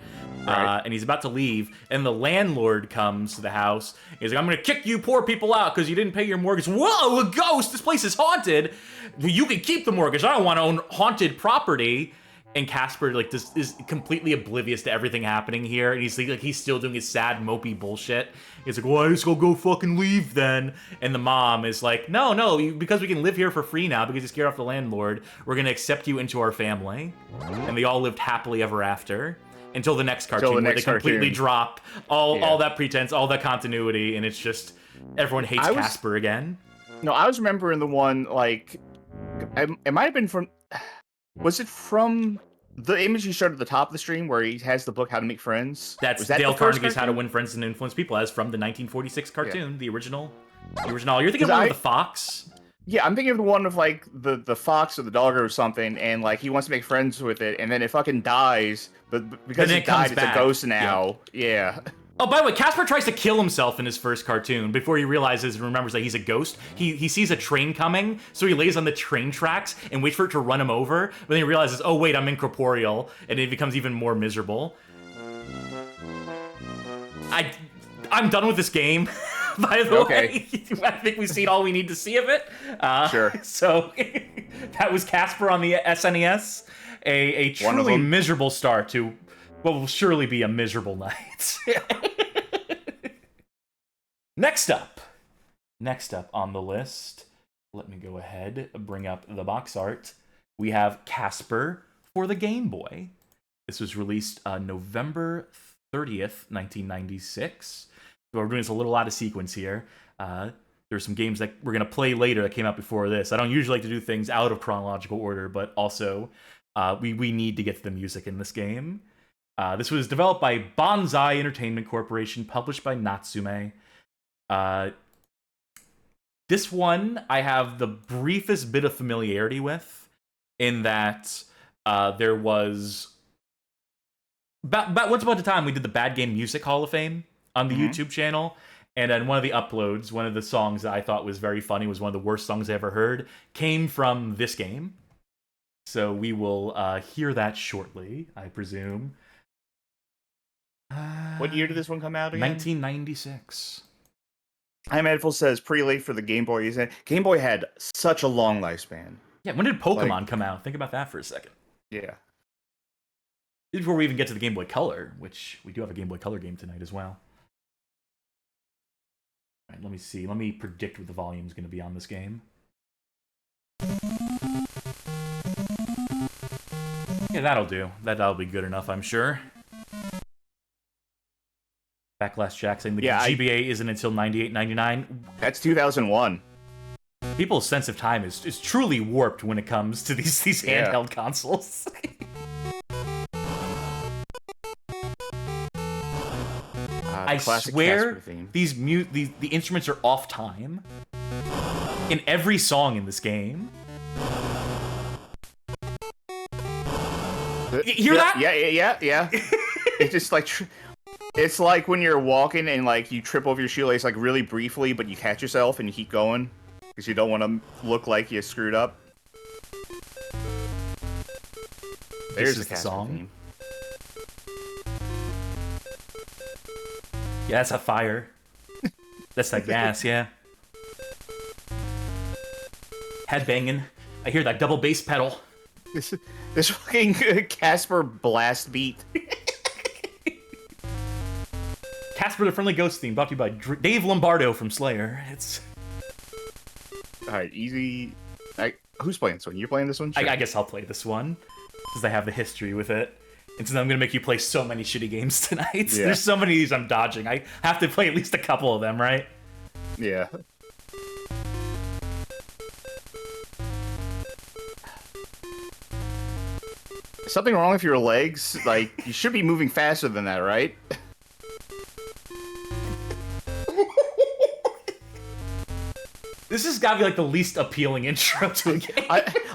Speaker 2: Right.
Speaker 1: And he's about to leave, and the landlord comes to the house. He's like, I'm gonna kick you poor people out because you didn't pay your mortgage. Whoa, a ghost! This place is haunted! You can keep the mortgage, I don't want to own haunted property. And Casper, like, just is completely oblivious to everything happening here, and he's still doing his sad, mopey bullshit. He's like, well, I just go fucking leave then. And the mom is like, no, because we can live here for free now, because you scared off the landlord, we're gonna accept you into our family. And they all lived happily ever after. Until the next cartoon, where they completely drop all that pretense, all that continuity, and it's just, everyone hates Casper again.
Speaker 2: No, I was remembering the one, like, it might have been from... Was it from the image you showed at the top of the stream where he has the book How to Make Friends?
Speaker 1: That's Dale Carnegie's How to Win Friends and Influence People, as from the 1946 cartoon, the original. You're thinking of one with the fox?
Speaker 2: Yeah, I'm thinking of the one with, like, the fox or the dog or something, and, like, he wants to make friends with it, and then it fucking dies, but because it died, it's a ghost now. Yeah.
Speaker 1: Oh, by the way, Casper tries to kill himself in his first cartoon before he realizes and remembers that he's a ghost. He sees a train coming, so he lays on the train tracks and waits for it to run him over. But then he realizes, oh wait, I'm incorporeal, and it becomes even more miserable. I'm done with this game, by the way. I think we've seen all we need to see of it.
Speaker 2: Sure.
Speaker 1: So that was Casper on the SNES. A truly miserable start to what will surely be a miserable night. Next up on the list, let me go ahead, bring up the box art. We have Casper for the Game Boy. This was released November 30th, 1996. So we're doing this a little out of sequence here. There's some games that we're going to play later that came out before this. I don't usually like to do things out of chronological order, but also we need to get to the music in this game. This was developed by Banzai Entertainment Corporation, published by Natsume. This one I have the briefest bit of familiarity with, in that there was... Once upon a time, we did the Bad Game Music Hall of Fame on the YouTube channel, and then one of the uploads, one of the songs that I thought was very funny, was one of the worst songs I ever heard, came from this game. So we will hear that shortly, I presume.
Speaker 2: What year did this one come out again?
Speaker 1: 1996.
Speaker 2: iMadful says pretty late for the Game Boy. Game Boy had such a long lifespan.
Speaker 1: Yeah, when did Pokemon come out? Think about that for a second.
Speaker 2: Yeah.
Speaker 1: Before we even get to the Game Boy Color, which we do have a Game Boy Color game tonight as well. All right, let me see. Let me predict what the volume is going to be on this game. Yeah, that'll do. That'll be good enough, I'm sure. Backlash Jack saying the GBA isn't until 98, 99.
Speaker 2: That's 2001.
Speaker 1: People's sense of time is truly warped when it comes to these handheld consoles. I swear the instruments are off time in every song in this game. You hear that?
Speaker 2: Yeah. It's just like... It's like when you're walking and like you trip over your shoelace like really briefly, but you catch yourself and you keep going because you don't want to look like you screwed up. There's the song. Theme.
Speaker 1: Yeah, that's a fire. That's that gas, yeah. Head banging. I hear that double bass pedal.
Speaker 2: This fucking Casper blast beat.
Speaker 1: Casper the Friendly Ghost theme, brought to you by Dave Lombardo from Slayer. It's...
Speaker 2: Alright, easy... Who's playing this one? You're playing this one? Sure.
Speaker 1: I guess I'll play this one, since I have the history with it. And since I'm going to make you play so many shitty games tonight. Yeah. There's so many of these I'm dodging. I have to play at least a couple of them, right?
Speaker 2: Yeah. Something wrong with your legs? Like, you should be moving faster than that, right?
Speaker 1: This has got to be like the least appealing intro to a game.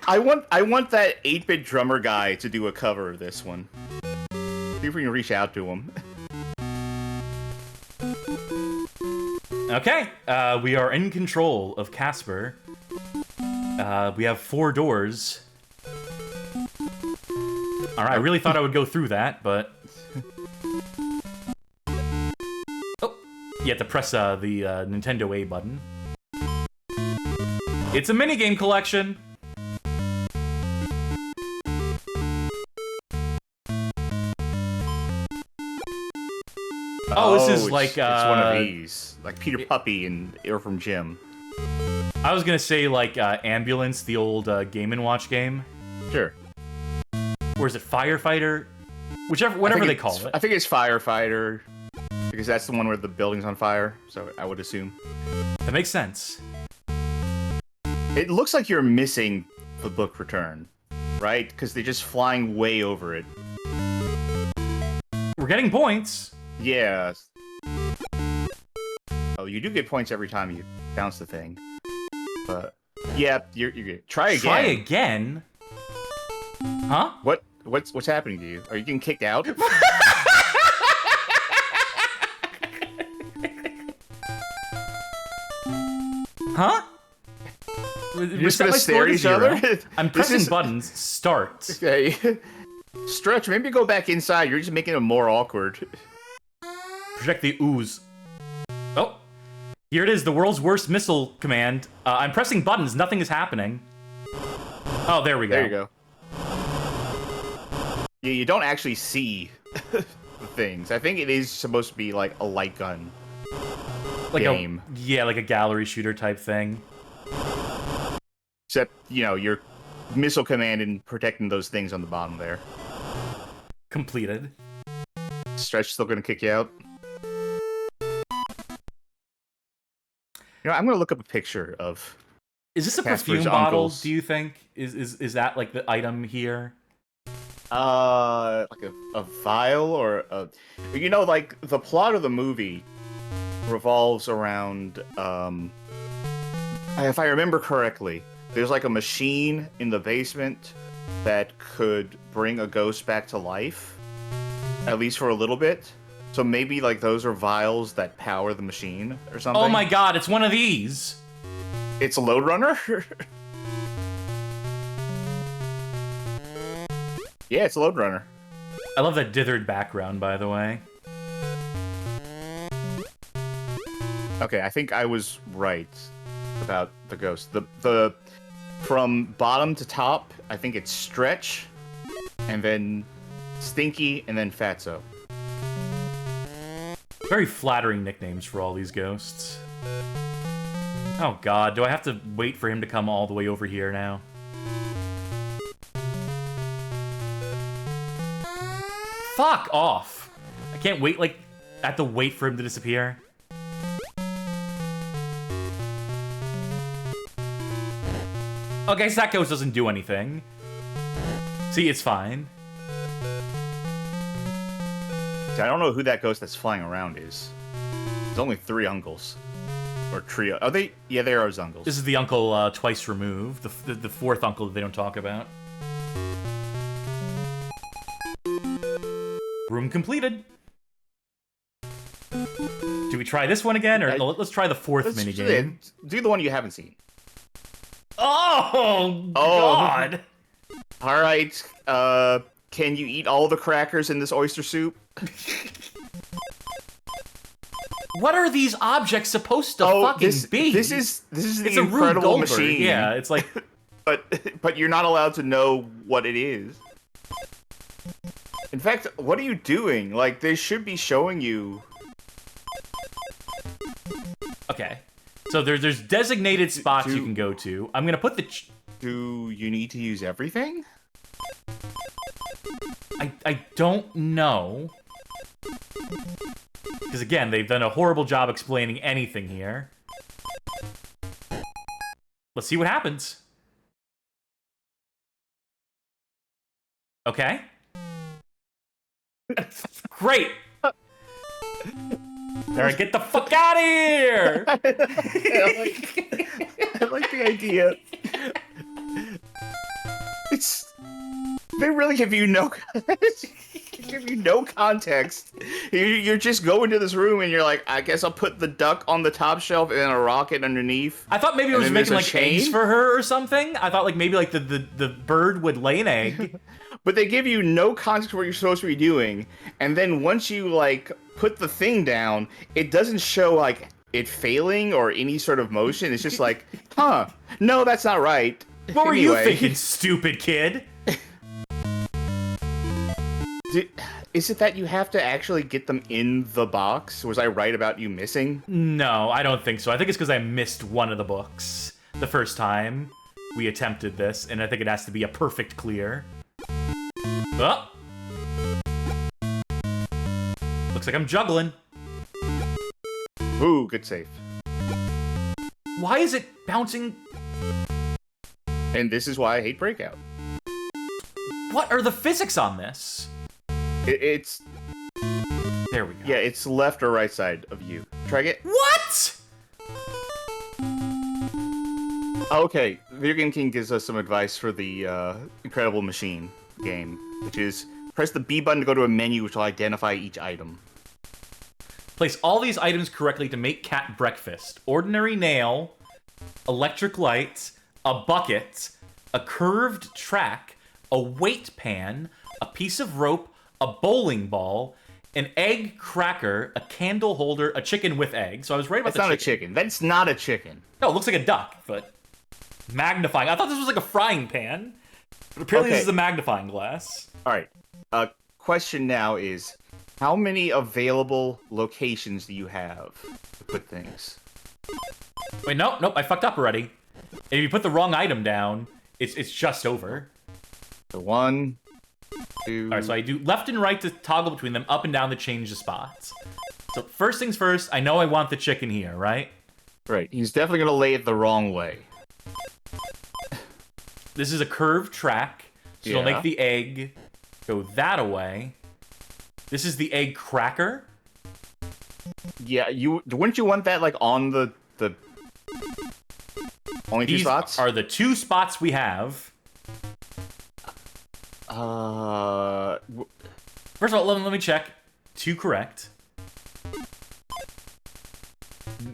Speaker 2: I want that 8-bit drummer guy to do a cover of this one. See if we can reach out to him.
Speaker 1: Okay, we are in control of Casper. We have 4 doors. Alright, I really thought I would go through that, but... Oh, you have to press the Nintendo A button. It's a minigame collection! Oh, this is like,
Speaker 2: it's one of these. Like Peter Puppy and Air from Jim.
Speaker 1: I was gonna say, like, Ambulance, the old Game & Watch game.
Speaker 2: Sure.
Speaker 1: Or is it Firefighter? Whatever they call it.
Speaker 2: I think it's Firefighter, because that's the one where the building's on fire, so I would assume.
Speaker 1: That makes sense.
Speaker 2: It looks like you're missing the book return, right? Because they're just flying way over it.
Speaker 1: We're getting points.
Speaker 2: Yeah. Oh, you do get points every time you bounce the thing. But yeah, you're good. Try again.
Speaker 1: Try again? Huh?
Speaker 2: What's happening to you? Are you getting kicked out?
Speaker 1: Huh?
Speaker 2: You're just gonna stare at each other?
Speaker 1: I'm pressing buttons. Start.
Speaker 2: Okay. Stretch, maybe go back inside. You're just making it more awkward.
Speaker 1: Project the ooze. Oh. Here it is, the world's worst missile command. I'm pressing buttons, nothing is happening. Oh, there we go.
Speaker 2: There you go. Yeah, you don't actually see the things. I think it is supposed to be like a light gun game.
Speaker 1: Like a gallery shooter type thing.
Speaker 2: Except, you know, you're missile command and protecting those things on the bottom there.
Speaker 1: Completed.
Speaker 2: Stretch still gonna kick you out. You know, I'm gonna look up a picture of.
Speaker 1: Is this a
Speaker 2: Casper's
Speaker 1: perfume bottle?
Speaker 2: uncles.
Speaker 1: Do you think is that like the item here?
Speaker 2: Like a vial or a. You know, like the plot of the movie revolves around. If I remember correctly, there's like a machine in the basement that could bring a ghost back to life, at least for a little bit. So maybe like those are vials that power the machine or something.
Speaker 1: Oh my god, it's one of these!
Speaker 2: It's a load runner? Yeah, it's a load runner.
Speaker 1: I love that dithered background, by the way.
Speaker 2: Okay, I think I was right about the ghost. The from bottom to top, I think it's Stretch, and then Stinky, and then Fatso.
Speaker 1: Very flattering nicknames for all these ghosts. Oh god, do I have to wait for him to come all the way over here now? Fuck off! I can't wait, like, I have to wait for him to disappear. Okay, so that ghost doesn't do anything. See, it's fine.
Speaker 2: I don't know who that ghost that's flying around is. There's only 3 uncles. Or trio. Are they? Yeah, they are his uncles.
Speaker 1: This is the uncle twice removed, the 4th uncle that they don't talk about. Room completed. Do we try this one again, or let's try the 4th minigame?
Speaker 2: Do the one you haven't seen.
Speaker 1: Oh God!
Speaker 2: All right. Can you eat all the crackers in this oyster soup?
Speaker 1: What are these objects supposed to fucking be?
Speaker 2: This is the
Speaker 1: it's a Rube
Speaker 2: incredible
Speaker 1: Goldberg.
Speaker 2: machine.
Speaker 1: Yeah, it's like.
Speaker 2: but you're not allowed to know what it is. In fact, what are you doing? Like, they should be showing you.
Speaker 1: Okay, so there's designated spots you can go to. I'm gonna put the.
Speaker 2: Do you need to use everything?
Speaker 1: I don't know. Because again, they've done a horrible job explaining anything here. Let's see what happens. Okay. Great! Alright, get the fuck out of here!
Speaker 2: like the idea. They really give you no context. You're just going to this room and you're like, I guess I'll put the duck on the top shelf and a rocket underneath.
Speaker 1: I thought maybe it was making like eggs for her or something. I thought like maybe like the bird would lay an egg.
Speaker 2: But they give you no context for what you're supposed to be doing, and then once you like put the thing down, it doesn't show like it failing or any sort of motion. It's just like, huh? No, that's not right.
Speaker 1: What were you thinking, stupid kid?
Speaker 2: Is it that you have to actually get them in the box? Was I right about you missing?
Speaker 1: No, I don't think so. I think it's because I missed one of the books the first time we attempted this, and I think it has to be a perfect clear. Oh! Looks like I'm juggling.
Speaker 2: Ooh, good save.
Speaker 1: Why is it bouncing?
Speaker 2: And this is why I hate Breakout.
Speaker 1: What are the physics on this?
Speaker 2: It's...
Speaker 1: There we go.
Speaker 2: Yeah, it's left or right side of you. Try it.
Speaker 1: What?
Speaker 2: Okay, Video Game King gives us some advice for the Incredible Machine game, which is press the B button to go to a menu which will identify each item.
Speaker 1: Place all these items correctly to make cat breakfast. Ordinary nail, electric light, a bucket, a curved track, a weight pan, a piece of rope, a bowling ball, an egg cracker, a candle holder, a chicken with eggs. So I was right about
Speaker 2: That's not a chicken. That's not a chicken.
Speaker 1: No, it looks like a duck, but magnifying. I thought this was like a frying pan, but apparently this is a magnifying glass.
Speaker 2: All right. Question now is, how many available locations do you have to put things?
Speaker 1: Wait, nope, I fucked up already. If you put the wrong item down, it's just over.
Speaker 2: So 1, 2...
Speaker 1: Alright, so I do left and right to toggle between them, up and down to change the spots. So first things first, I know I want the chicken here, right?
Speaker 2: Right, he's definitely gonna lay it the wrong way.
Speaker 1: This is a curved track, so it'll make the egg go that away. This is the egg cracker.
Speaker 2: Yeah, wouldn't you want that like on the only two spots?
Speaker 1: These are the two spots we have. First of all, let me check. 2 correct.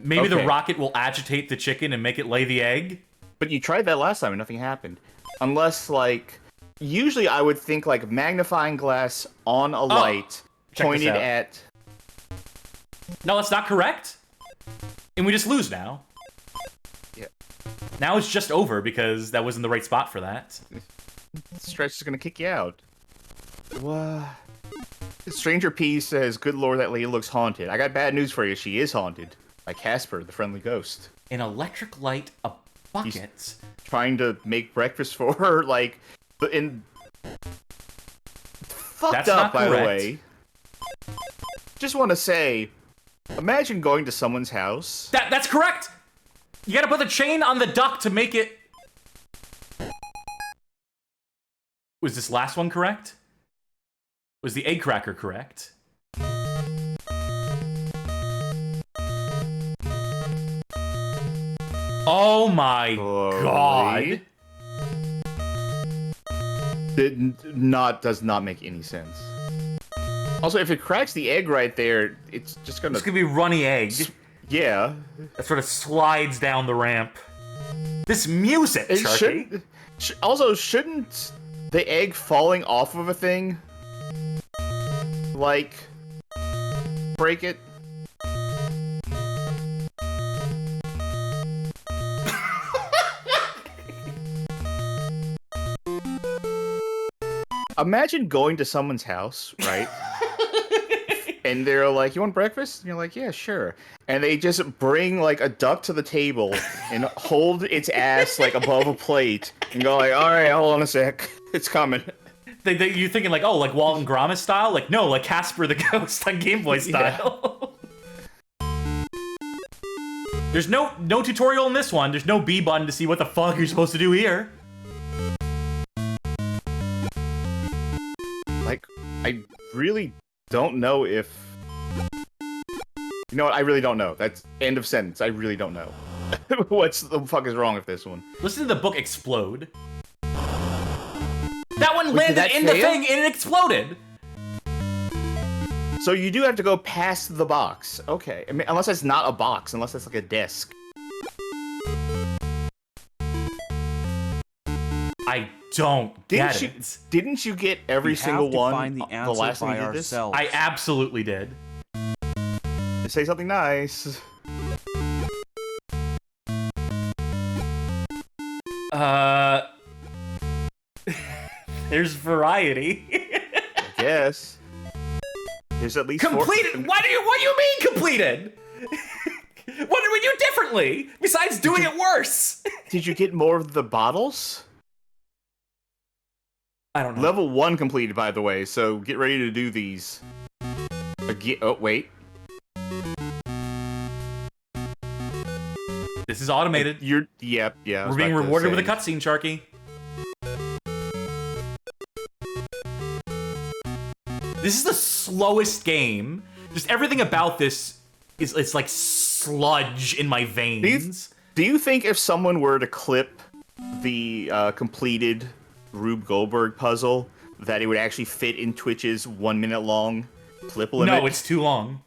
Speaker 1: Maybe the rocket will agitate the chicken and make it lay the egg.
Speaker 2: But you tried that last time and nothing happened. Unless, like, usually I would think, like, magnifying glass on a light pointed at...
Speaker 1: No, that's not correct. And we just lose now.
Speaker 2: Yeah.
Speaker 1: Now it's just over because that wasn't the right spot for that.
Speaker 2: Stretch is gonna kick you out. What? Stranger P says, good lord, that lady looks haunted. I got bad news for you. She is haunted. By Casper, the Friendly Ghost.
Speaker 1: An electric light, a bucket.
Speaker 2: He's trying to make breakfast for her, like, fucked
Speaker 1: That's
Speaker 2: up,
Speaker 1: not
Speaker 2: by
Speaker 1: correct.
Speaker 2: the way. Just want to say, imagine going to someone's house.
Speaker 1: That's correct! You gotta put the chain on the duck to make it... Was this last one correct? Was the egg cracker correct? Oh my god!
Speaker 2: Does not make any sense. Also, if it cracks the egg right there, it's just gonna...
Speaker 1: It's gonna be runny egg.
Speaker 2: Yeah.
Speaker 1: That sort of slides down the ramp. This music, Sharky.
Speaker 2: Also, shouldn't the egg falling off of a thing, like, break it? Imagine going to someone's house, right? And they're like, you want breakfast? And you're like, yeah, sure. And they just bring, like, a duck to the table and hold its ass, like, above a plate and go like, all right, hold on a sec. It's coming.
Speaker 1: You're thinking, like, oh, like Walton Gromit style? Like, no, like Casper the Ghost on Game Boy style. Yeah. There's no tutorial in this one. There's no B button to see what the fuck you're supposed to do here.
Speaker 2: Like, I really don't know if... You know what? I really don't know. That's end of sentence. I really don't know. What's the fuck is wrong with this one?
Speaker 1: Listen to the book explode. That one
Speaker 2: Wait,
Speaker 1: landed
Speaker 2: did that
Speaker 1: in the
Speaker 2: fail?
Speaker 1: thing and it exploded.
Speaker 2: So you do have to go past the box. Okay. I mean, unless it's not a box, unless it's like a disc.
Speaker 1: I don't get it.
Speaker 2: Didn't you get every
Speaker 3: We
Speaker 2: single
Speaker 3: have to
Speaker 2: one
Speaker 3: find the answer
Speaker 2: last time
Speaker 3: by
Speaker 2: you did this?
Speaker 3: ourselves.
Speaker 1: I absolutely did.
Speaker 2: Say something nice.
Speaker 1: There's variety.
Speaker 2: Yes. There's at least
Speaker 1: Completed? What do you mean completed? What did we do differently besides doing it worse?
Speaker 2: Did you get more of the bottles?
Speaker 1: I don't know.
Speaker 2: Level 1 completed, by the way, so get ready to do these. Again, oh, wait.
Speaker 1: This is automated.
Speaker 2: Yep, yeah. I was
Speaker 1: We're being
Speaker 2: about to
Speaker 1: rewarded with a
Speaker 2: say.
Speaker 1: cutscene, Sharky. This is the slowest game. Just everything about this is it's like sludge in my veins.
Speaker 2: Do you think if someone were to clip the completed Rube Goldberg puzzle, that it would actually fit in Twitch's 1 minute long clip limit?
Speaker 1: No, it's too long.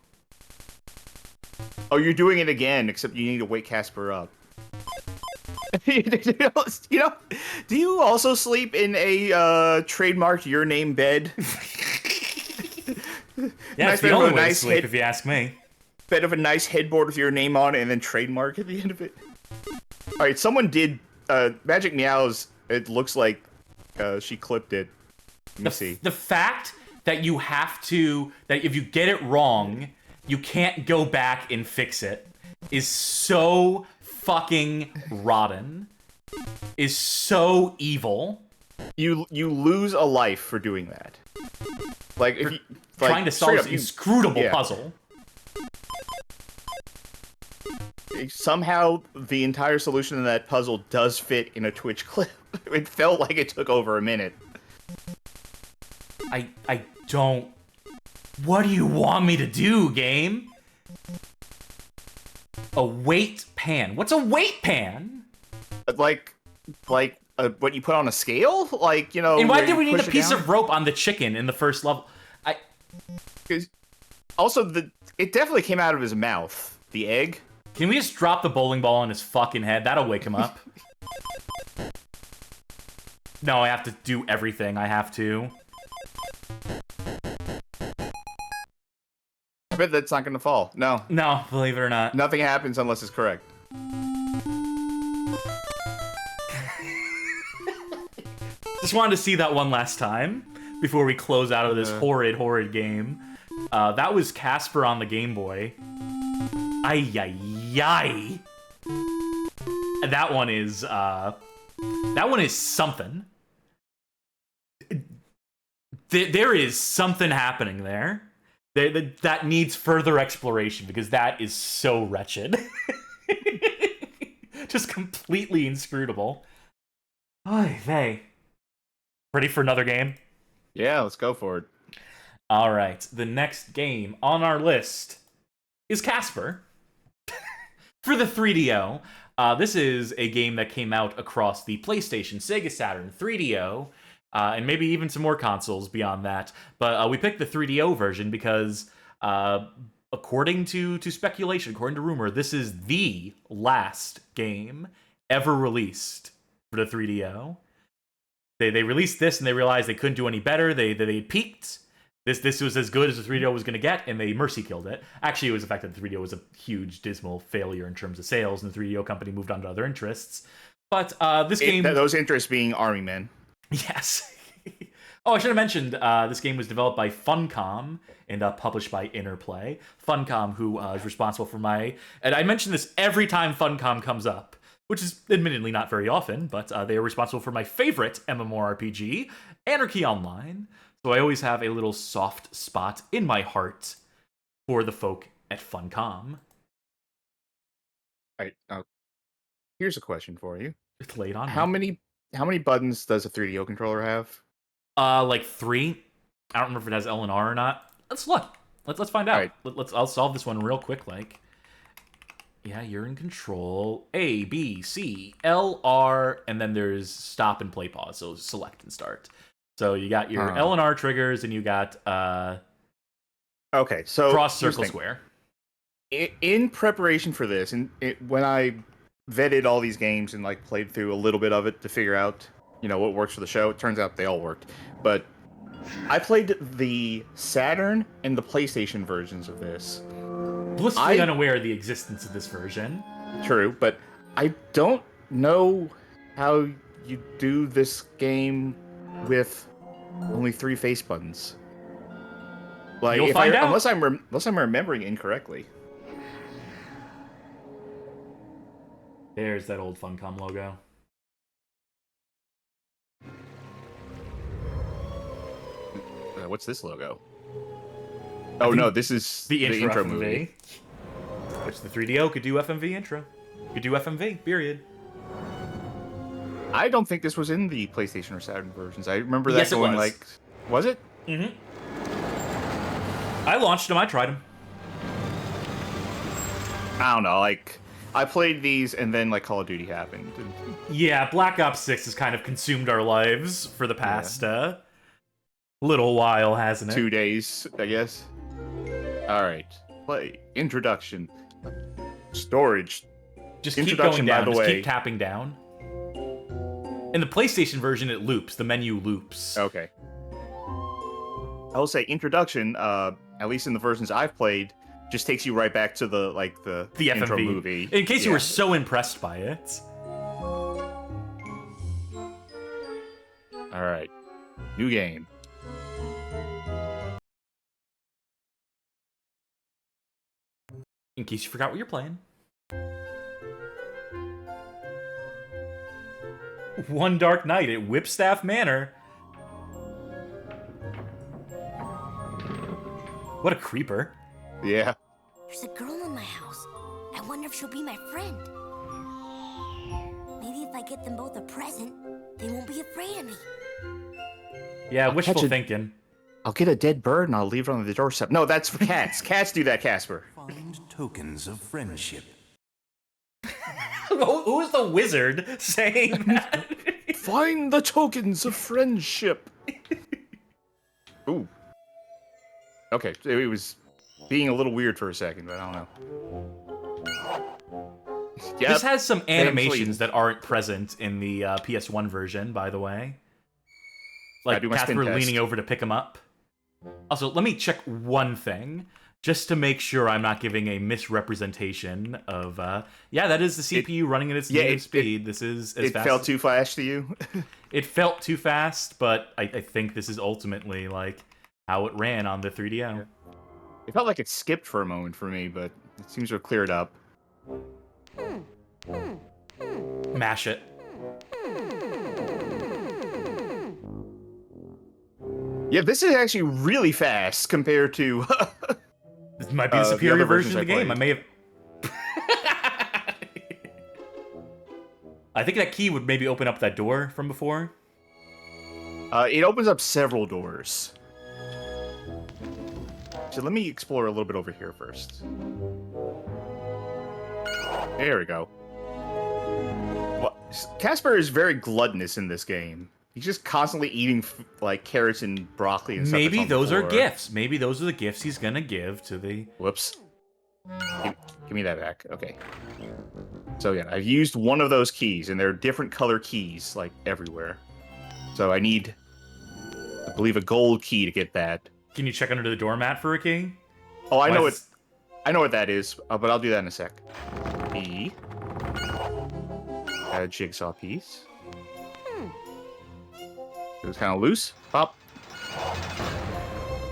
Speaker 2: Oh, you're doing it again, except you need to wake Casper up. You know, do you also sleep in a trademarked your name bed?
Speaker 1: Yeah, it's the only way to sleep, if you ask me.
Speaker 2: Bed of a nice headboard with your name on it, and then trademark at the end of it. All right, someone did Magic Meows. It looks like she clipped it. Let me see.
Speaker 1: The fact that you have to, that if you get it wrong, you can't go back and fix it is so fucking rotten. Is so evil.
Speaker 2: You lose a life for doing that. Like if you
Speaker 1: Trying to solve this inscrutable puzzle.
Speaker 2: Somehow the entire solution to that puzzle does fit in a Twitch clip. It felt like it took over a minute.
Speaker 1: I don't... What do you want me to do, game? A weight pan. What's a weight pan?
Speaker 2: Like what you put on a scale? Like, you know...
Speaker 1: And why
Speaker 2: where
Speaker 1: did
Speaker 2: you
Speaker 1: we need a
Speaker 2: push it
Speaker 1: piece
Speaker 2: down?
Speaker 1: of rope on the chicken in the first level?
Speaker 2: Also, it definitely came out of his mouth. The egg.
Speaker 1: Can we just drop the bowling ball on his fucking head? That'll wake him up. No, I have to do everything. I have to.
Speaker 2: I bet that's not gonna fall. No.
Speaker 1: No, believe it or not.
Speaker 2: Nothing happens unless it's correct.
Speaker 1: Just wanted to see that one last time before we close out of this horrid game. That was Casper on the Game Boy. Ay, ay, ay. That one is something. There is something happening there. That needs further exploration because that is so wretched. Just completely inscrutable. Ay, vey. Ready for another game?
Speaker 2: Yeah, let's go for it.
Speaker 1: All right, the next game on our list is Casper. For the 3DO, this is a game that came out across the PlayStation, Sega Saturn, 3DO, and maybe even some more consoles beyond that. But we picked the 3DO version because, according to speculation, according to rumor, this is the last game ever released for the 3DO. They released this and they realized they couldn't do any better. They peaked. This was as good as the 3DO was going to get, and they mercy killed it. Actually, it was the fact that the 3DO was a huge, dismal failure in terms of sales, and the 3DO company moved on to other interests. But this game...
Speaker 2: Those interests being Army Men.
Speaker 1: Yes. Oh, I should have mentioned, this game was developed by Funcom and published by Interplay. Funcom, who is responsible for my... And I mention this every time Funcom comes up, which is admittedly not very often, but they are responsible for my favorite MMORPG, Anarchy Online. So I always have a little soft spot in my heart for the folk at Funcom.
Speaker 2: All right, here's a question for you.
Speaker 1: It's late on.
Speaker 2: How many buttons does a 3DO controller have?
Speaker 1: Like 3. I don't remember if it has L and R or not. Let's look. Let's find out.
Speaker 2: Right.
Speaker 1: I'll solve this one real quick. Like, Yeah, you're in control. A, B, C, L, R, and then there's stop and play pause. So select and start. So you got your L and R triggers, and you got
Speaker 2: okay, so
Speaker 1: cross,
Speaker 2: here's the
Speaker 1: circle,
Speaker 2: thing.
Speaker 1: square.
Speaker 2: In preparation for this, and when I vetted all these games and like played through a little bit of it to figure out, what works for the show, it turns out they all worked. But I played the Saturn and the PlayStation versions of this.
Speaker 1: Blissfully unaware of the existence of this version.
Speaker 2: True, but I don't know how you do this game with only 3 face buttons. Like,
Speaker 1: You'll find out.
Speaker 2: Unless I'm remembering incorrectly.
Speaker 1: There's that old Funcom logo.
Speaker 2: What's this logo? Oh no, this is
Speaker 1: the intro
Speaker 2: movie.
Speaker 1: Which the 3DO could do FMV intro. Could do FMV, period.
Speaker 2: I don't think this was in the PlayStation or Saturn versions. I remember that
Speaker 1: Yes,
Speaker 2: going
Speaker 1: it was.
Speaker 2: like... Was it?
Speaker 1: Mm-hmm. I launched them, I tried them.
Speaker 2: I don't know, like... I played these, and then, like, Call of Duty happened.
Speaker 1: Yeah, Black Ops 6 has kind of consumed our lives for the past, little while, hasn't it?
Speaker 2: 2 days, I guess. Alright. Play. Introduction. Storage.
Speaker 1: Just keep
Speaker 2: Introduction,
Speaker 1: going down,
Speaker 2: by the
Speaker 1: just
Speaker 2: way.
Speaker 1: keep tapping down. In the PlayStation version, it loops. The menu loops.
Speaker 2: Okay. I will say, introduction, at least in the versions I've played, just takes you right back to the intro
Speaker 1: FMV
Speaker 2: movie.
Speaker 1: In case you were so impressed by it.
Speaker 2: Alright. New game.
Speaker 1: In case you forgot what you're playing. One Dark Night at Whipstaff Manor. What a creeper.
Speaker 2: Yeah.
Speaker 4: There's a girl in my house. I wonder if she'll be my friend. Maybe if I get them both a present, they won't be afraid of me.
Speaker 1: Yeah, wishful
Speaker 2: catch it.
Speaker 1: thinking.
Speaker 2: I'll get a dead bird and I'll leave it on the doorstep. No, that's for cats. Cats do that, Casper.
Speaker 5: Find tokens of friendship.
Speaker 1: Who is the wizard saying that?
Speaker 2: Find the tokens of friendship. Ooh. Okay, it was being a little weird for a second, but I don't know. Yep.
Speaker 1: This has some animations that aren't present in the PS1 version, by the way. Like
Speaker 2: do my spin
Speaker 1: Casper
Speaker 2: test.
Speaker 1: leaning over to pick him up. Also, let me check one thing, just to make sure I'm not giving a misrepresentation of... yeah, that is the CPU running at its native speed. This is as fast.
Speaker 2: It felt too fast to you?
Speaker 1: It felt too fast, but I think this is ultimately like how it ran on the 3DO.
Speaker 2: It felt like it skipped for a moment for me, but it seems to have cleared up.
Speaker 1: Mash it.
Speaker 2: Yeah, this is actually really fast compared to...
Speaker 1: This might be the
Speaker 2: the
Speaker 1: superior
Speaker 2: other
Speaker 1: version of the
Speaker 2: versions I
Speaker 1: game. I may have... I think that key would maybe open up that door from before.
Speaker 2: It opens up several doors. So let me explore a little bit over here first. There we go. Well, Casper is very gluttonous in this game. He's just constantly eating like carrots and broccoli and stuff.
Speaker 1: Maybe
Speaker 2: that's on the
Speaker 1: those are
Speaker 2: floor.
Speaker 1: gifts. Maybe those are the gifts he's gonna give to the...
Speaker 2: Whoops. Give me that back. Okay. So yeah, I've used one of those keys, and there are different color keys, like, everywhere. So I need, I believe, a gold key to get that.
Speaker 1: Can you check under the doormat for a key?
Speaker 2: Oh, I know
Speaker 1: Why
Speaker 2: it. I know what that is, but I'll do that in a sec. B. Add a jigsaw piece. It was kind of loose. Pop.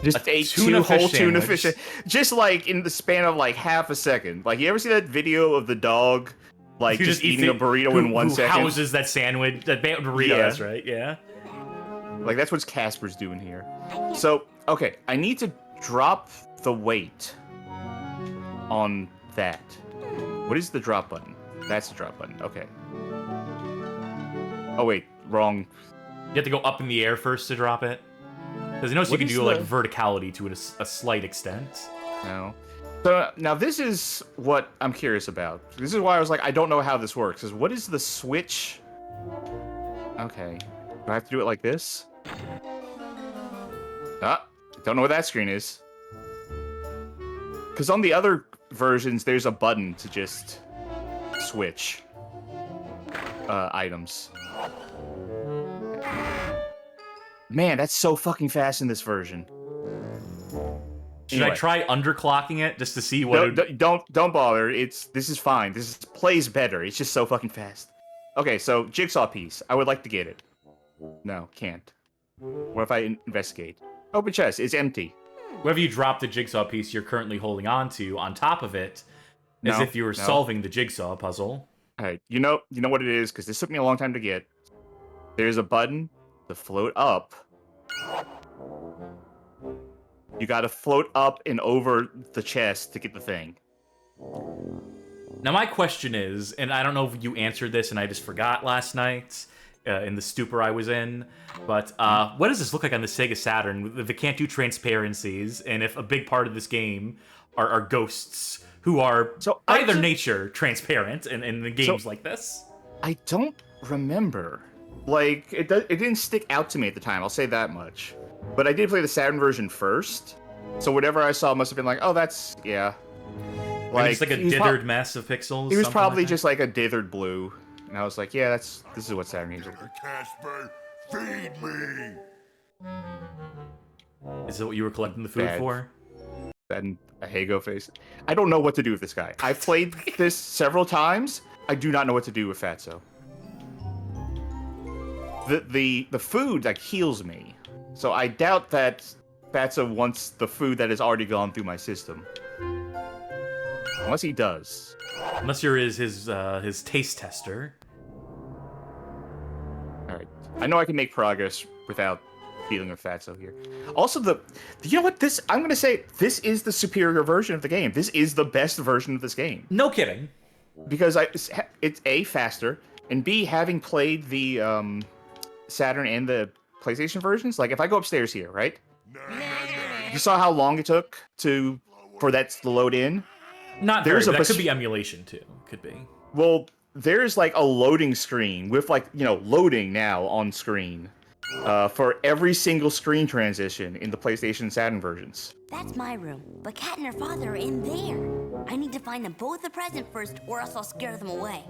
Speaker 2: Just ate
Speaker 1: tuna
Speaker 2: two whole
Speaker 1: fish
Speaker 2: tuna
Speaker 1: sandwich.
Speaker 2: fish, just like in the span of like half a second. Like, you ever see that video of the dog, like,
Speaker 1: Who
Speaker 2: just
Speaker 1: eats
Speaker 2: eating a
Speaker 1: it-
Speaker 2: burrito
Speaker 1: who-
Speaker 2: in 1
Speaker 1: who
Speaker 2: second?
Speaker 1: houses that sandwich, that burrito,
Speaker 2: Yeah.
Speaker 1: that's right, yeah.
Speaker 2: Like, that's what Casper's doing here. So, okay, I need to drop the weight on that. What is the drop button? That's the drop button. Okay. Oh, wait. Wrong.
Speaker 1: You have to go up in the air first to drop it. Because I notice you
Speaker 2: What
Speaker 1: can
Speaker 2: is
Speaker 1: do, like,
Speaker 2: the-
Speaker 1: verticality to it a slight extent.
Speaker 2: No. So now this is what I'm curious about. This is why I was like, I don't know how this works. Is what is the switch? Okay. Do I have to do it like this? Ah, don't know what that screen is. Because on the other versions, there's a button to just switch items. Man, that's so fucking fast in this version.
Speaker 1: Should I try underclocking it just to see what?
Speaker 2: Don't bother. This is fine. This plays better. It's just so fucking fast. Okay, so jigsaw piece. I would like to get it. No, can't. What if I investigate? Open chest. It's empty.
Speaker 1: Whenever you drop the jigsaw piece you're currently holding on to on top of it, as if you were solving the jigsaw puzzle.
Speaker 2: All right, you know what it is, because this took me a long time to get. There's a button to float up. You gotta float up and over the chest to get the thing.
Speaker 1: Now my question is, and I don't know if you answered this and I just forgot last night in the stupor I was in, but what does this look like on the Sega Saturn if it can't do transparencies and if a big part of this game are ghosts who are by their nature transparent in the games like this?
Speaker 2: I don't remember. Like, it didn't stick out to me at the time, I'll say that much. But I did play the Saturn version first, so whatever I saw must have been like, oh, that's, yeah.
Speaker 1: Like, it's like a dithered mess of pixels?
Speaker 2: It was probably just like a dithered blue. And I was like, yeah, this is what Saturn games are.
Speaker 6: Casper, feed me!
Speaker 1: Is that what you were collecting the food for?
Speaker 2: And a Hago face. I don't know what to do with this guy. I've played this several times. I do not know what to do with Fatso. The food, like, heals me. So I doubt that Fatso wants the food that has already gone through my system. Unless he does.
Speaker 1: Unless you're his taste tester.
Speaker 2: Alright. I know I can make progress without dealing with Fatso here. Also, you know what? I'm gonna say, this is the superior version of the game. This is the best version of this game.
Speaker 1: No kidding. Because
Speaker 2: it's A, faster, and B, having played the Saturn and the PlayStation versions, like if I go upstairs here, right? You saw how long it took for that to load in?
Speaker 1: Not very, but that could be emulation too. Could be.
Speaker 2: Well, there's like a loading screen with like, loading now on screen for every single screen transition in the PlayStation Saturn versions.
Speaker 4: That's my room, but Kat and her father are in there. I need to find them both a present first, or else I'll scare them away.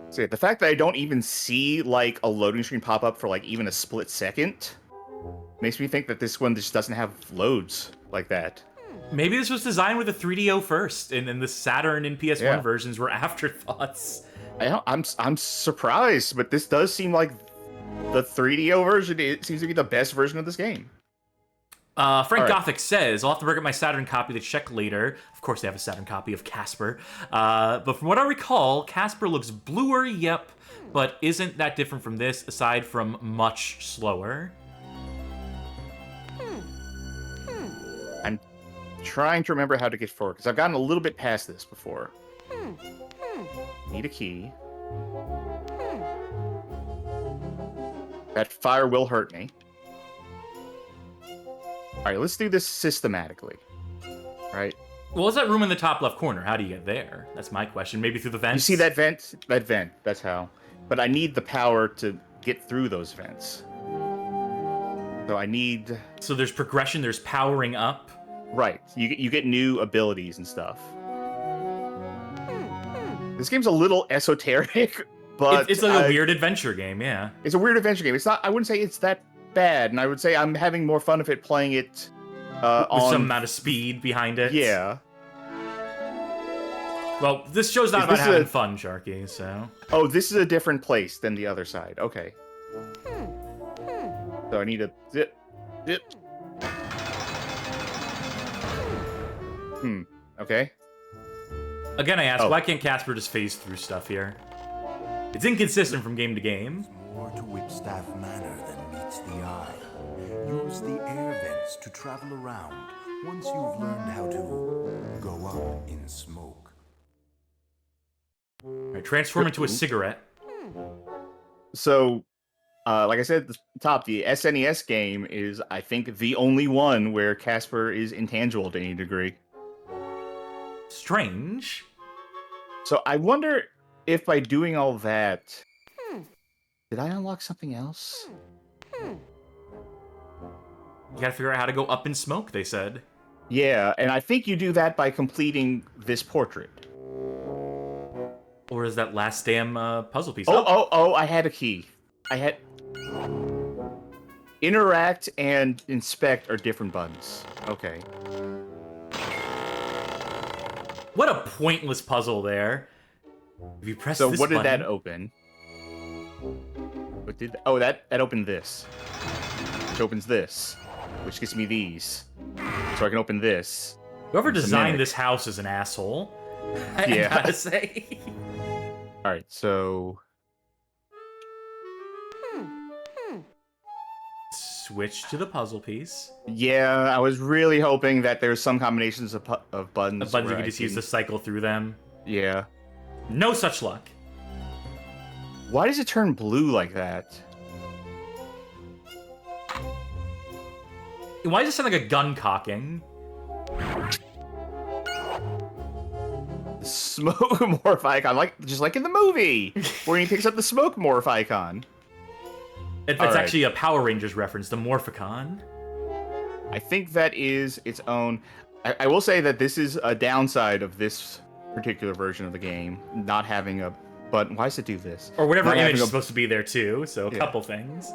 Speaker 2: So the fact that I don't even see like a loading screen pop up for like even a split second makes me think that this one just doesn't have loads like that.
Speaker 1: Maybe this was designed with a 3DO first, and the Saturn and PS1 versions were afterthoughts.
Speaker 2: I'm surprised, but this does seem like the 3DO version. It seems to be the best version of this game.
Speaker 1: Frank Gothic says, I'll have to bring up my Saturn copy to check later. Of course, they have a Saturn copy of Casper. But from what I recall, Casper looks bluer, yep, but isn't that different from this, aside from much slower.
Speaker 2: I'm trying to remember how to get forward, because I've gotten a little bit past this before. Need a key. That fire will hurt me. Alright, let's do this systematically. Right?
Speaker 1: Well, what's that room in the top left corner? How do you get there? That's my question. Maybe through the vents?
Speaker 2: You see that vent? That vent, that's how. But I need the power to get through those vents. So I need...
Speaker 1: So there's progression, there's powering up?
Speaker 2: Right. You get new abilities and stuff. This game's a little esoteric, but...
Speaker 1: It's like a weird adventure game, yeah.
Speaker 2: It's a weird adventure game. It's not... I wouldn't say it's that bad, and I would say I'm having more fun of it playing it
Speaker 1: with some amount of speed behind it.
Speaker 2: Yeah.
Speaker 1: Well, this show's not about having fun, Sharky, so...
Speaker 2: Oh, this is a different place than the other side. Okay. So I need to... Zip. Okay.
Speaker 1: Again, I ask, why can't Casper just phase through stuff here? It's inconsistent from game to game.
Speaker 5: More to Whipstaff Manor than meets the eye. Use the air vents to travel around once you've learned how to go up in smoke.
Speaker 1: All right, transform into a cigarette.
Speaker 2: So, like I said at the top, the SNES game is, I think, the only one where Casper is intangible to any degree.
Speaker 1: Strange.
Speaker 2: So I wonder if by doing all that, did I unlock something else?
Speaker 1: You gotta figure out how to go up in smoke, they said.
Speaker 2: Yeah, and I think you do that by completing this portrait.
Speaker 1: Or is that last damn puzzle piece?
Speaker 2: Oh, I had a key. I had... Interact and inspect are different buttons. Okay.
Speaker 1: What a pointless puzzle there. If you press
Speaker 2: So
Speaker 1: this
Speaker 2: what did
Speaker 1: button,
Speaker 2: that open? What did... Oh, that opened this. Which opens this. Which gives me these. So I can open this.
Speaker 1: Whoever
Speaker 2: It's a
Speaker 1: designed
Speaker 2: mimic.
Speaker 1: this house is an asshole. I
Speaker 2: Yeah.
Speaker 1: gotta say.
Speaker 2: Alright, so...
Speaker 1: Switch to the puzzle piece.
Speaker 2: Yeah, I was really hoping that there's some combinations of buttons.
Speaker 1: The buttons you
Speaker 2: where
Speaker 1: can
Speaker 2: I
Speaker 1: just use to cycle through them.
Speaker 2: Yeah.
Speaker 1: No such luck.
Speaker 2: Why does it turn blue like that?
Speaker 1: Why does it sound like a gun cocking?
Speaker 2: Smoke morph icon, just like in the movie, where he picks up the smoke morph icon.
Speaker 1: It's
Speaker 2: All right.
Speaker 1: actually a Power Rangers reference, the Morphicon.
Speaker 2: I think that is its own. I will say that this is a downside of this particular version of the game, not having a button. Why does it do this?
Speaker 1: Or whatever
Speaker 2: Not
Speaker 1: image
Speaker 2: having
Speaker 1: is
Speaker 2: a-
Speaker 1: supposed to be there too, so a
Speaker 2: Yeah.
Speaker 1: couple things.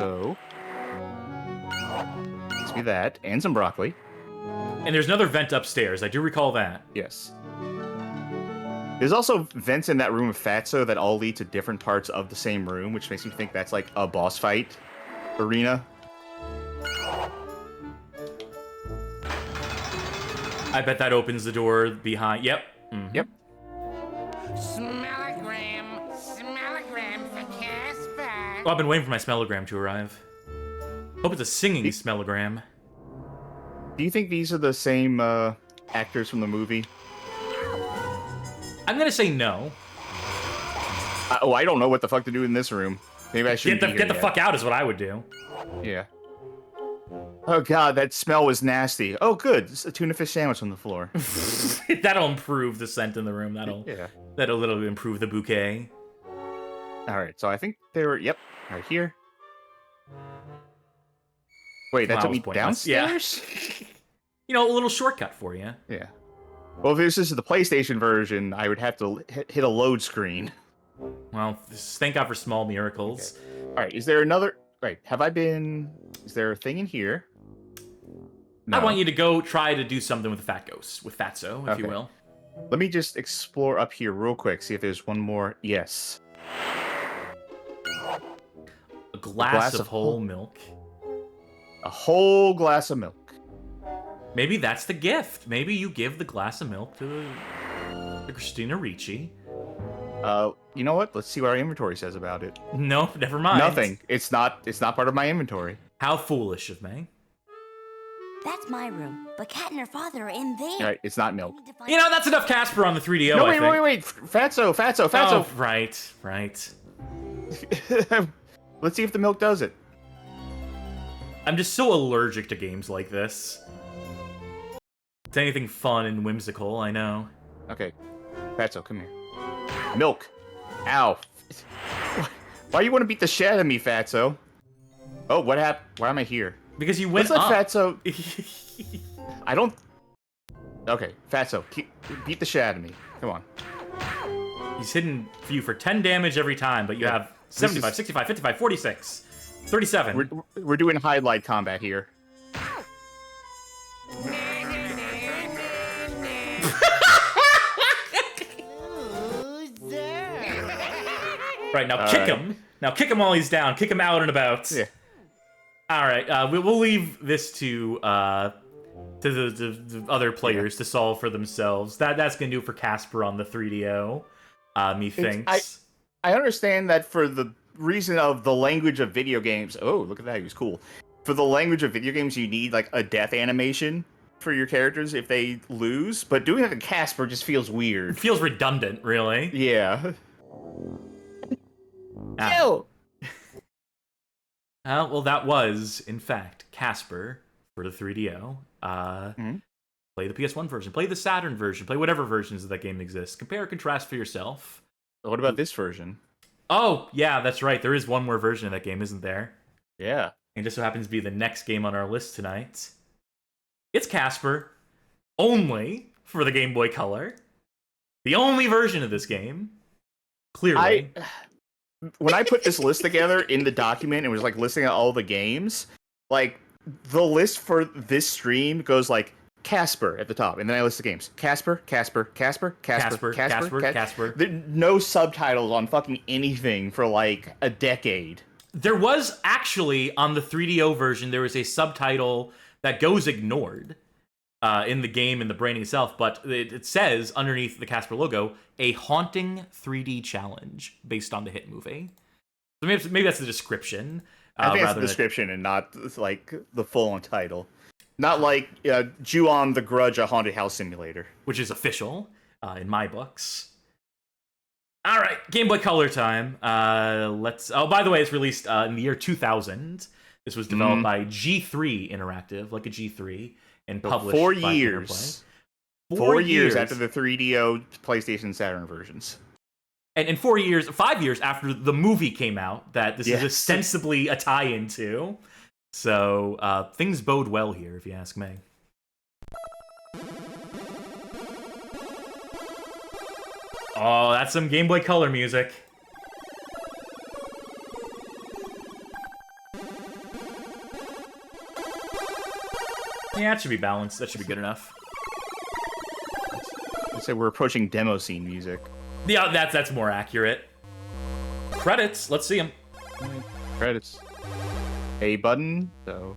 Speaker 2: So, let's be that, and some broccoli.
Speaker 1: And there's another vent upstairs, I do recall that.
Speaker 2: Yes. There's also vents in that room of Fatso that all lead to different parts of the same room, which makes me think that's like a boss fight arena.
Speaker 1: I bet that opens the door behind. Yep. Mhm.
Speaker 2: Yep.
Speaker 7: Smellogram for Casper.
Speaker 1: Oh, I've been waiting for my smellogram to arrive. Hope it's a singing smellogram.
Speaker 2: Do you think these are the same actors from the movie?
Speaker 1: I'm gonna say no.
Speaker 2: Oh, I don't know what the fuck to do in this room. Maybe I shouldn't
Speaker 1: Get the fuck out is what I would do.
Speaker 2: Yeah. Oh god, that smell was nasty. Oh good, it's a tuna fish sandwich on the floor.
Speaker 1: That'll improve the scent in the room.
Speaker 2: Yeah.
Speaker 1: That'll little improve the bouquet.
Speaker 2: Alright, so I think they were, yep, right here. Wait, that
Speaker 1: Wow,
Speaker 2: took
Speaker 1: was
Speaker 2: me
Speaker 1: pointless. Yeah.
Speaker 2: downstairs?
Speaker 1: You know, a little shortcut for you.
Speaker 2: Yeah. Well, if this is the PlayStation version, I would have to hit a load screen.
Speaker 1: Well, thank God for small miracles.
Speaker 2: Alright, is there another... Right, have I been... Is there a thing in here? No.
Speaker 1: I want you to go try to do something with the Fat Ghost, with Fatso, if you
Speaker 2: Okay.
Speaker 1: will.
Speaker 2: Let me just explore up here real quick, see if there's one more. Yes.
Speaker 1: A glass of whole milk.
Speaker 2: A whole glass of milk.
Speaker 1: Maybe that's the gift. Maybe you give the glass of milk to Christina Ricci.
Speaker 2: You know what? Let's see what our inventory says about it.
Speaker 1: No, never mind.
Speaker 2: Nothing. It's not part of my inventory.
Speaker 1: How foolish of me.
Speaker 4: That's my room, but Cat and her father are in there.
Speaker 2: Alright, it's not milk.
Speaker 4: I need to find
Speaker 1: You know, that's enough Casper on the 3DO,
Speaker 2: No,
Speaker 1: I think.
Speaker 2: wait. Fatso.
Speaker 1: Oh, right.
Speaker 2: Let's see if the milk does it.
Speaker 1: I'm just so allergic to games like this. It's anything fun and whimsical, I know.
Speaker 2: Okay. Fatso, come here. Milk. Ow. Why you want to beat the shit out of me, Fatso? Oh, what happened? Why am I here?
Speaker 1: Because you went
Speaker 2: Let's let
Speaker 1: up.
Speaker 2: Fatso... I don't... Okay, Fatso, beat the shit out of me. Come on.
Speaker 1: He's hitting you for 10 damage every time, but you have 75, 65, 55, 46, 37.
Speaker 2: We're doing highlight combat here.
Speaker 1: Right, now kick him. Now kick him while he's down. Kick him out and about.
Speaker 2: Yeah.
Speaker 1: All right, we'll leave this to the other players to solve for themselves. That's gonna do it for Casper on the 3DO. Methinks.
Speaker 2: I understand that for the reason of the language of video games. Oh, look at that, he was cool. For the language of video games, you need like a death animation for your characters if they lose, but doing that to Casper just feels weird.
Speaker 1: It feels redundant, really.
Speaker 2: Yeah. Ew.
Speaker 1: Well, that was, in fact, Casper for the 3DO. Play the PS1 version, play the Saturn version, play whatever versions of that game exist. Compare and contrast for yourself.
Speaker 2: What about this version?
Speaker 1: Oh, yeah, that's right. There is one more version of that game, isn't there?
Speaker 2: Yeah.
Speaker 1: And just so happens to be the next game on our list tonight. It's Casper, only for the Game Boy Color. The only version of this game. Clearly.
Speaker 2: When I put this list together in the document and was like listing out all the games, like the list for this stream goes like Casper at the top, and then I list the games. Casper. No subtitles on fucking anything for like a decade.
Speaker 1: There was actually, on the 3DO version, there was a subtitle that goes ignored in the game, in the branding itself, but it says underneath the Casper logo, a haunting 3D challenge based on the hit movie. So maybe that's the description.
Speaker 2: I think it's the description and not like the full-on title. Not like Ju-on the Grudge, a haunted house simulator.
Speaker 1: Which is official in my books. All right, Game Boy Color time. Oh, by the way, it's released in the year 2000. This was developed by G3 Interactive, like a G3, and published
Speaker 2: 4
Speaker 1: by
Speaker 2: years.
Speaker 1: Interplay.
Speaker 2: 4 years after the 3DO, PlayStation, Saturn versions.
Speaker 1: And in 5 years after the movie came out, that this is ostensibly a tie-in to. So things bode well here, if you ask me. Oh, that's some Game Boy Color music. Yeah, it should be balanced. That should be good enough.
Speaker 2: I'd say we're approaching demo scene music.
Speaker 1: Yeah, that's more accurate. Credits. Let's see them.
Speaker 2: Credits. A button. So.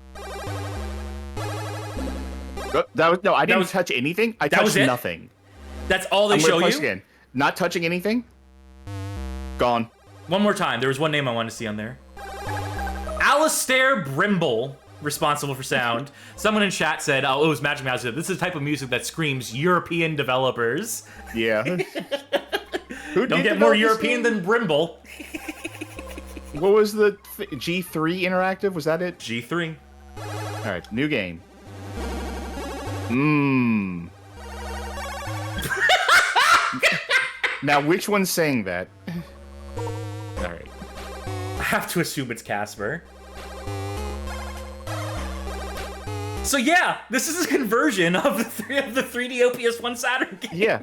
Speaker 2: Oh, I didn't touch anything. I touched nothing.
Speaker 1: That's all they show you?
Speaker 2: Again. Not touching anything. Gone.
Speaker 1: One more time. There was one name I wanted to see on there. Alistair Brimble, responsible for sound. Someone in chat said, oh, it was Magic Mouse. This is the type of music that screams European developers.
Speaker 2: Yeah. Who
Speaker 1: don't get more European than Brimble.
Speaker 2: What was the G3 Interactive? Was that it?
Speaker 1: G3.
Speaker 2: All right, new game. Now, which one's saying that? All right.
Speaker 1: I have to assume it's Casper. So yeah, this is a conversion of the 3DO PS1 Saturn game.
Speaker 2: Yeah.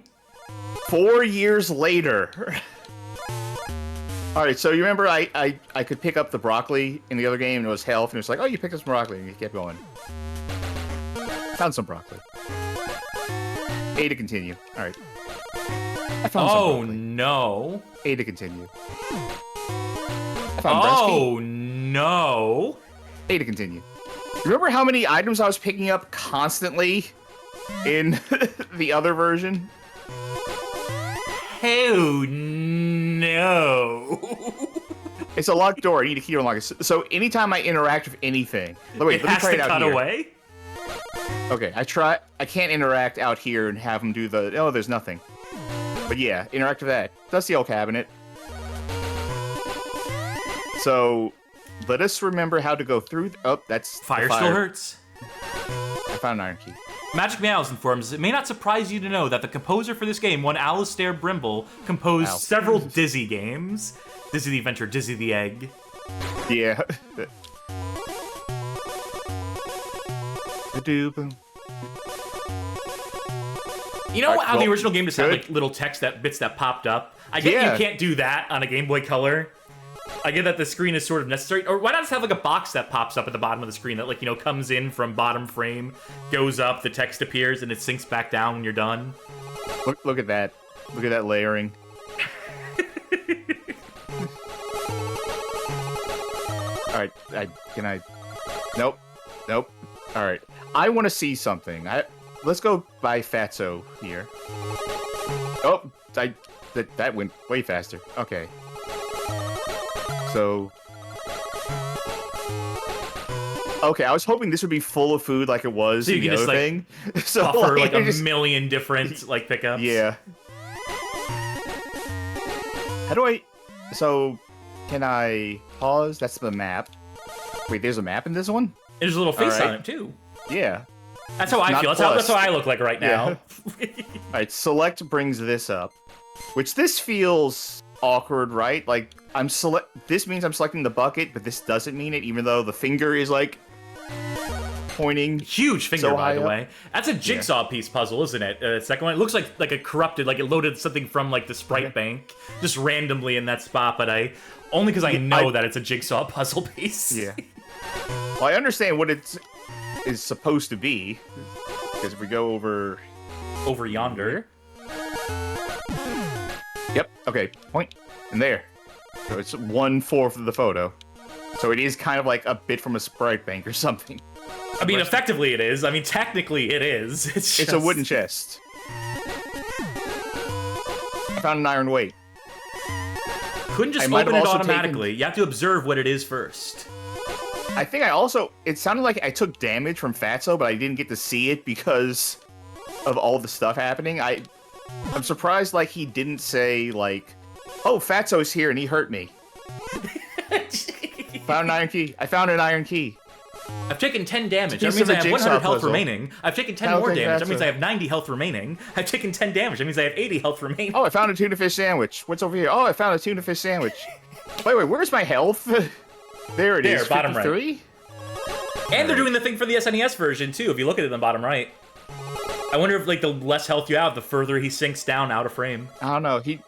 Speaker 2: 4 years later. All right, so you remember I could pick up the broccoli in the other game and it was health, and it was like, oh, you picked up some broccoli, and you kept going. Found some broccoli. A to continue. All right. I found some broccoli.
Speaker 1: No.
Speaker 2: A to continue. I found recipe.
Speaker 1: No.
Speaker 2: A to continue. Remember how many items I was picking up constantly in the other version?
Speaker 1: Oh, no.
Speaker 2: It's a locked door. I need a key to unlock it. So anytime I interact with anything... Wait, let me try it out here.
Speaker 1: Away?
Speaker 2: Okay, I can't interact out here and have them do the... Oh, there's nothing. But yeah, interact with that. That's the old cabinet. So... Let us remember how to go through... Oh, that's...
Speaker 1: Fire still hurts.
Speaker 2: I found an iron key.
Speaker 1: Magic Meows informs, it may not surprise you to know that the composer for this game, one Alistair Brimble, composed several Dizzy games. Dizzy the Adventure, Dizzy the Egg.
Speaker 2: Yeah.
Speaker 1: You know how the original game just had like little text bits that popped up? I get you can't do that on a Game Boy Color. I get that the screen is sort of necessary. Or why not just have like a box that pops up at the bottom of the screen that like, you know, comes in from bottom frame, goes up, the text appears, and it sinks back down when you're done.
Speaker 2: Look at that. Look at that layering. Alright, can I... Nope. All right. I want to see something. Let's go by Fatso here. Oh, that went way faster. Okay. So... Okay, I was hoping this would be full of food like it was
Speaker 1: so
Speaker 2: in the other thing.
Speaker 1: So offer like a million different like pickups.
Speaker 2: Yeah. How do I... So, Can I pause? That's the map. Wait, there's a map in this one?
Speaker 1: There's a little face
Speaker 2: Alright.
Speaker 1: on it too.
Speaker 2: Yeah.
Speaker 1: That's how I
Speaker 2: Not
Speaker 1: feel. That's
Speaker 2: plus.
Speaker 1: how I look like right now.
Speaker 2: Yeah. Alright, select brings this up. Which this feels awkward, right? Like, this means I'm selecting the bucket, but this doesn't mean it, even though the finger is, like, pointing.
Speaker 1: Huge finger,
Speaker 2: So
Speaker 1: by
Speaker 2: high
Speaker 1: the
Speaker 2: up.
Speaker 1: way. That's a jigsaw piece puzzle, isn't it? Second one. It looks like a corrupted, like it loaded something from like the Sprite Bank just randomly in that spot, but only because I know that it's a jigsaw puzzle piece.
Speaker 2: Yeah. Well, I understand what it is supposed to be, because if we go over
Speaker 1: Yonder.
Speaker 2: Yep. Okay. Point. And there. So it's 1/4 of the photo. So it is kind of like a bit from a Sprite Bank or something.
Speaker 1: I mean, effectively it is. I mean, technically it is. It's
Speaker 2: a wooden chest. I found an iron weight.
Speaker 1: Couldn't just
Speaker 2: I might
Speaker 1: open
Speaker 2: have
Speaker 1: it
Speaker 2: also
Speaker 1: automatically. You have to observe what it is first.
Speaker 2: I think it sounded like I took damage from Fatso, but I didn't get to see it because of all the stuff happening. I'm surprised, like, he didn't say, like, oh, Fatso's here and he hurt me. Found an iron key. I found an iron key.
Speaker 1: I've taken 10 damage. That
Speaker 2: piece
Speaker 1: means
Speaker 2: of
Speaker 1: I
Speaker 2: a
Speaker 1: have 100
Speaker 2: jigsaw
Speaker 1: health
Speaker 2: puzzle.
Speaker 1: remaining. I've taken 10
Speaker 2: I'll
Speaker 1: more
Speaker 2: take
Speaker 1: damage.
Speaker 2: that,
Speaker 1: That means
Speaker 2: so-
Speaker 1: I have 90 health remaining. I've taken 10 damage. That means I have 80 health remaining.
Speaker 2: Oh, I found a tuna fish sandwich. What's over here? Oh, I found a tuna fish sandwich. Wait, where's my health? There it is.
Speaker 1: Bottom right.
Speaker 2: 53?
Speaker 1: And they're doing the thing for the SNES version, too, if you look at it in the bottom right. I wonder if, like, the less health you have, the further he sinks down out of frame.
Speaker 2: I don't know. He...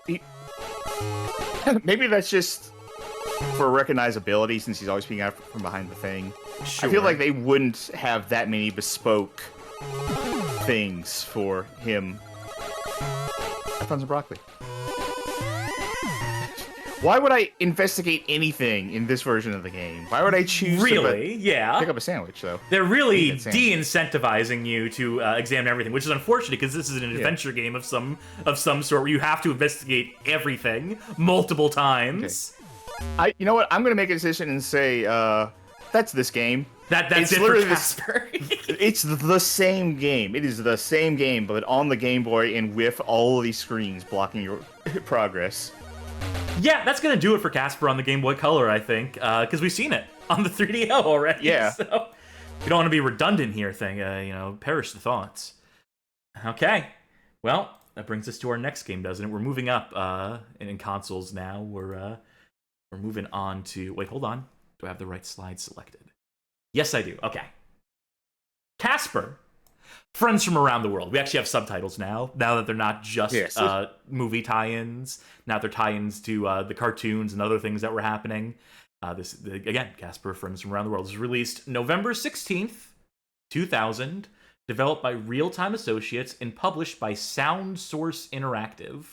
Speaker 2: Maybe that's just for recognizability, since he's always peeking out from behind the thing.
Speaker 1: Sure.
Speaker 2: I feel like they wouldn't have that many bespoke things for him. I found some broccoli. Why would I investigate anything in this version of the game? Why would I choose
Speaker 1: Really?
Speaker 2: to
Speaker 1: Yeah.
Speaker 2: pick up a sandwich, though?
Speaker 1: They're really
Speaker 2: Eat that sandwich.
Speaker 1: de-incentivizing you to examine everything, which is unfortunate because this is an adventure game of some sort where you have to investigate everything multiple times.
Speaker 2: You know what? I'm gonna make a decision and say, that's this game.
Speaker 1: That's
Speaker 2: It's
Speaker 1: it for
Speaker 2: literally
Speaker 1: Casper.
Speaker 2: It's the same game. It is the same game, but on the Game Boy and with all of these screens blocking your progress.
Speaker 1: Yeah, that's gonna do it for Casper on the Game Boy Color, I think, because we've seen it on the 3DO already.
Speaker 2: Yeah.
Speaker 1: So we don't want to be redundant here. Perish the thoughts. Okay, well, that brings us to our next game, doesn't it? We're moving up in consoles now. We're moving on to. Wait, hold on. Do I have the right slide selected? Yes, I do. Okay. Casper. Friends from Around the World. We actually have subtitles now that they're not just
Speaker 2: Yes.
Speaker 1: movie tie-ins. Now they're tie-ins to the cartoons and other things that were happening. Again, Casper, Friends from Around the World is released November 16th, 2000, developed by Real-Time Associates and published by Sound Source Interactive,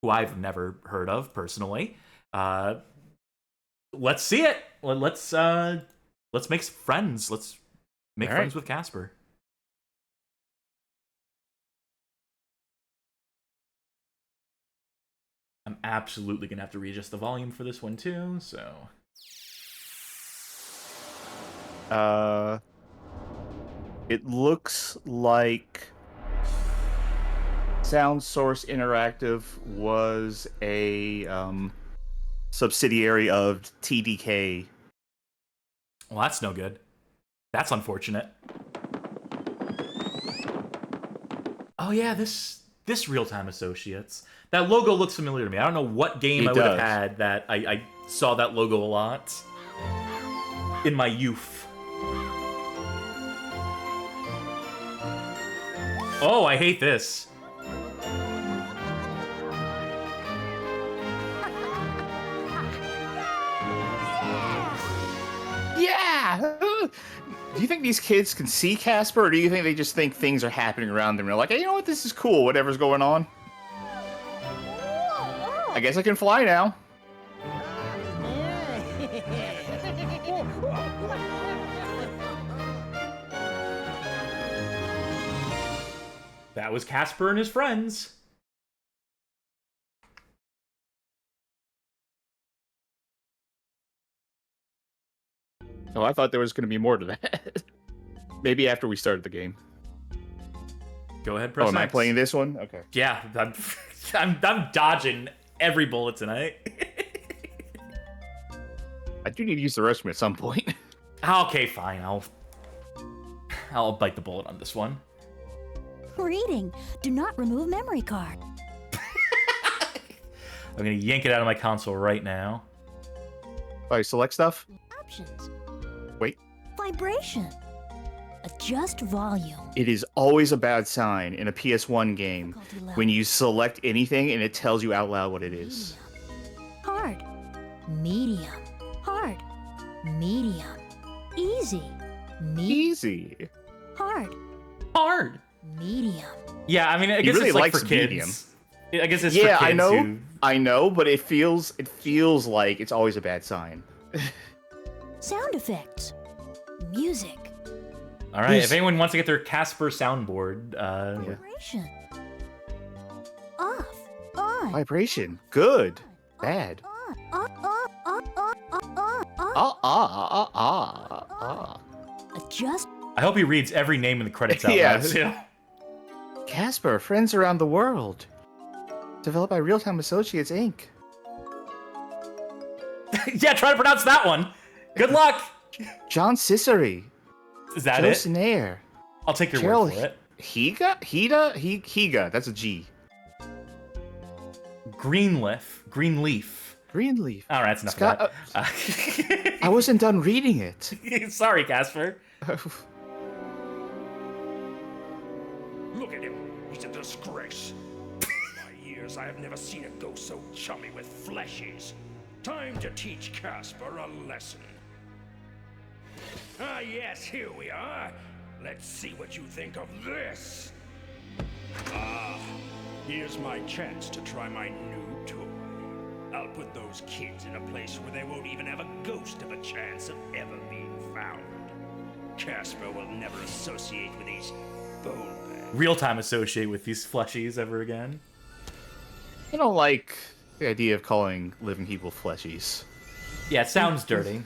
Speaker 1: who I've never heard of personally. Let's see it. Let's make friends. Let's make
Speaker 2: All
Speaker 1: friends
Speaker 2: right.
Speaker 1: with Casper. I'm absolutely gonna have to readjust the volume for this one too, so.
Speaker 2: It looks like Sound Source Interactive was a subsidiary of TDK.
Speaker 1: Well, that's no good. That's unfortunate. Oh yeah, this Real-Time Associates. That logo looks familiar to me. I don't know what game
Speaker 2: It
Speaker 1: I would have
Speaker 2: does.
Speaker 1: had that I saw that logo a lot in my youth. Oh, I hate this.
Speaker 2: Yeah! Do you think these kids can see Casper, or do you think they just think things are happening around them? They're like, hey, you know what? This is cool. Whatever's going on. I guess I can fly now.
Speaker 1: That was Casper and his friends.
Speaker 2: Oh, I thought there was going to be more to that. Maybe after we started the game.
Speaker 1: Go ahead, press
Speaker 2: Am I
Speaker 1: next.
Speaker 2: playing this one? Okay.
Speaker 1: Yeah, I'm dodging every bullet tonight.
Speaker 2: I do need to use the restroom at some point.
Speaker 1: Okay, fine. I'll bite the bullet on this one.
Speaker 8: Reading. Do not remove memory card.
Speaker 1: I'm gonna yank it out of my console right now.
Speaker 2: Oh, you select stuff?
Speaker 8: Options.
Speaker 2: Wait.
Speaker 8: Vibration. Adjust volume.
Speaker 2: It is always a bad sign in a PS1 game
Speaker 8: Difficulty level.
Speaker 2: when you select anything and it tells you out loud what it is.
Speaker 8: Hard. Medium. Hard. Medium. Easy.
Speaker 2: Easy.
Speaker 8: Hard.
Speaker 1: Hard.
Speaker 8: Medium.
Speaker 1: Yeah, I mean, I
Speaker 2: He
Speaker 1: guess
Speaker 2: really
Speaker 1: it's like
Speaker 2: likes
Speaker 1: for kids.
Speaker 2: medium.
Speaker 1: I guess it's
Speaker 2: Yeah,
Speaker 1: for kids who...
Speaker 2: I know, but it feels like it's always a bad sign.
Speaker 8: Sound effects. Music.
Speaker 1: All right, if anyone wants to get their Casper soundboard,
Speaker 8: Vibration. Off. On.
Speaker 2: Vibration. Good. Bad.
Speaker 8: Adjust.
Speaker 1: I hope he reads every name in the credits out
Speaker 2: Yeah.
Speaker 1: loud, too.
Speaker 2: Casper, Friends Around the World. Developed by Real Time Associates, Inc.
Speaker 1: Yeah, try to pronounce that one. Good luck.
Speaker 2: John Ciceri.
Speaker 1: Is that
Speaker 2: Joe
Speaker 1: it?
Speaker 2: Sinaire.
Speaker 1: I'll take your
Speaker 2: Cheryl
Speaker 1: word for it.
Speaker 2: Higa? That's a G.
Speaker 1: Greenleaf.
Speaker 2: Greenleaf.
Speaker 1: All right, that's enough
Speaker 2: Scott,
Speaker 1: of that.
Speaker 2: I wasn't done reading it.
Speaker 1: Sorry, Casper.
Speaker 6: Look at him. He's a disgrace. In my years, I have never seen a ghost so chummy with fleshies. Time to teach Casper a lesson. Ah, yes, here we are. Let's see what you think of this. Ah, here's my chance to try my new toy. I'll put those kids in a place where they won't even have a ghost of a chance of ever being found. Casper will never associate with these bone bags.
Speaker 1: Real-time associate with these fleshies ever again.
Speaker 2: I don't like the idea of calling living people fleshies.
Speaker 1: Yeah, it sounds dirty.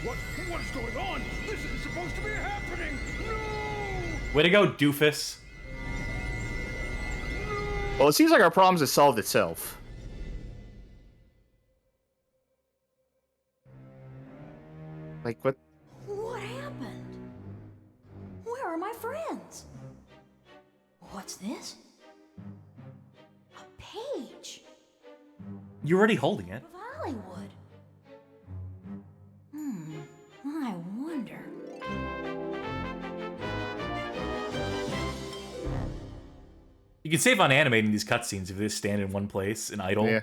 Speaker 6: What is going on? This isn't supposed to be happening! No!
Speaker 1: Way to go, doofus.
Speaker 2: Well, it seems like our problems have solved itself. Like, what?
Speaker 8: What happened? Where are my friends? What's this? A page
Speaker 1: You're already holding it.
Speaker 8: of Hollywood. I wonder.
Speaker 1: You can save on animating these cutscenes if you just stand in one place and idle.
Speaker 2: Yeah.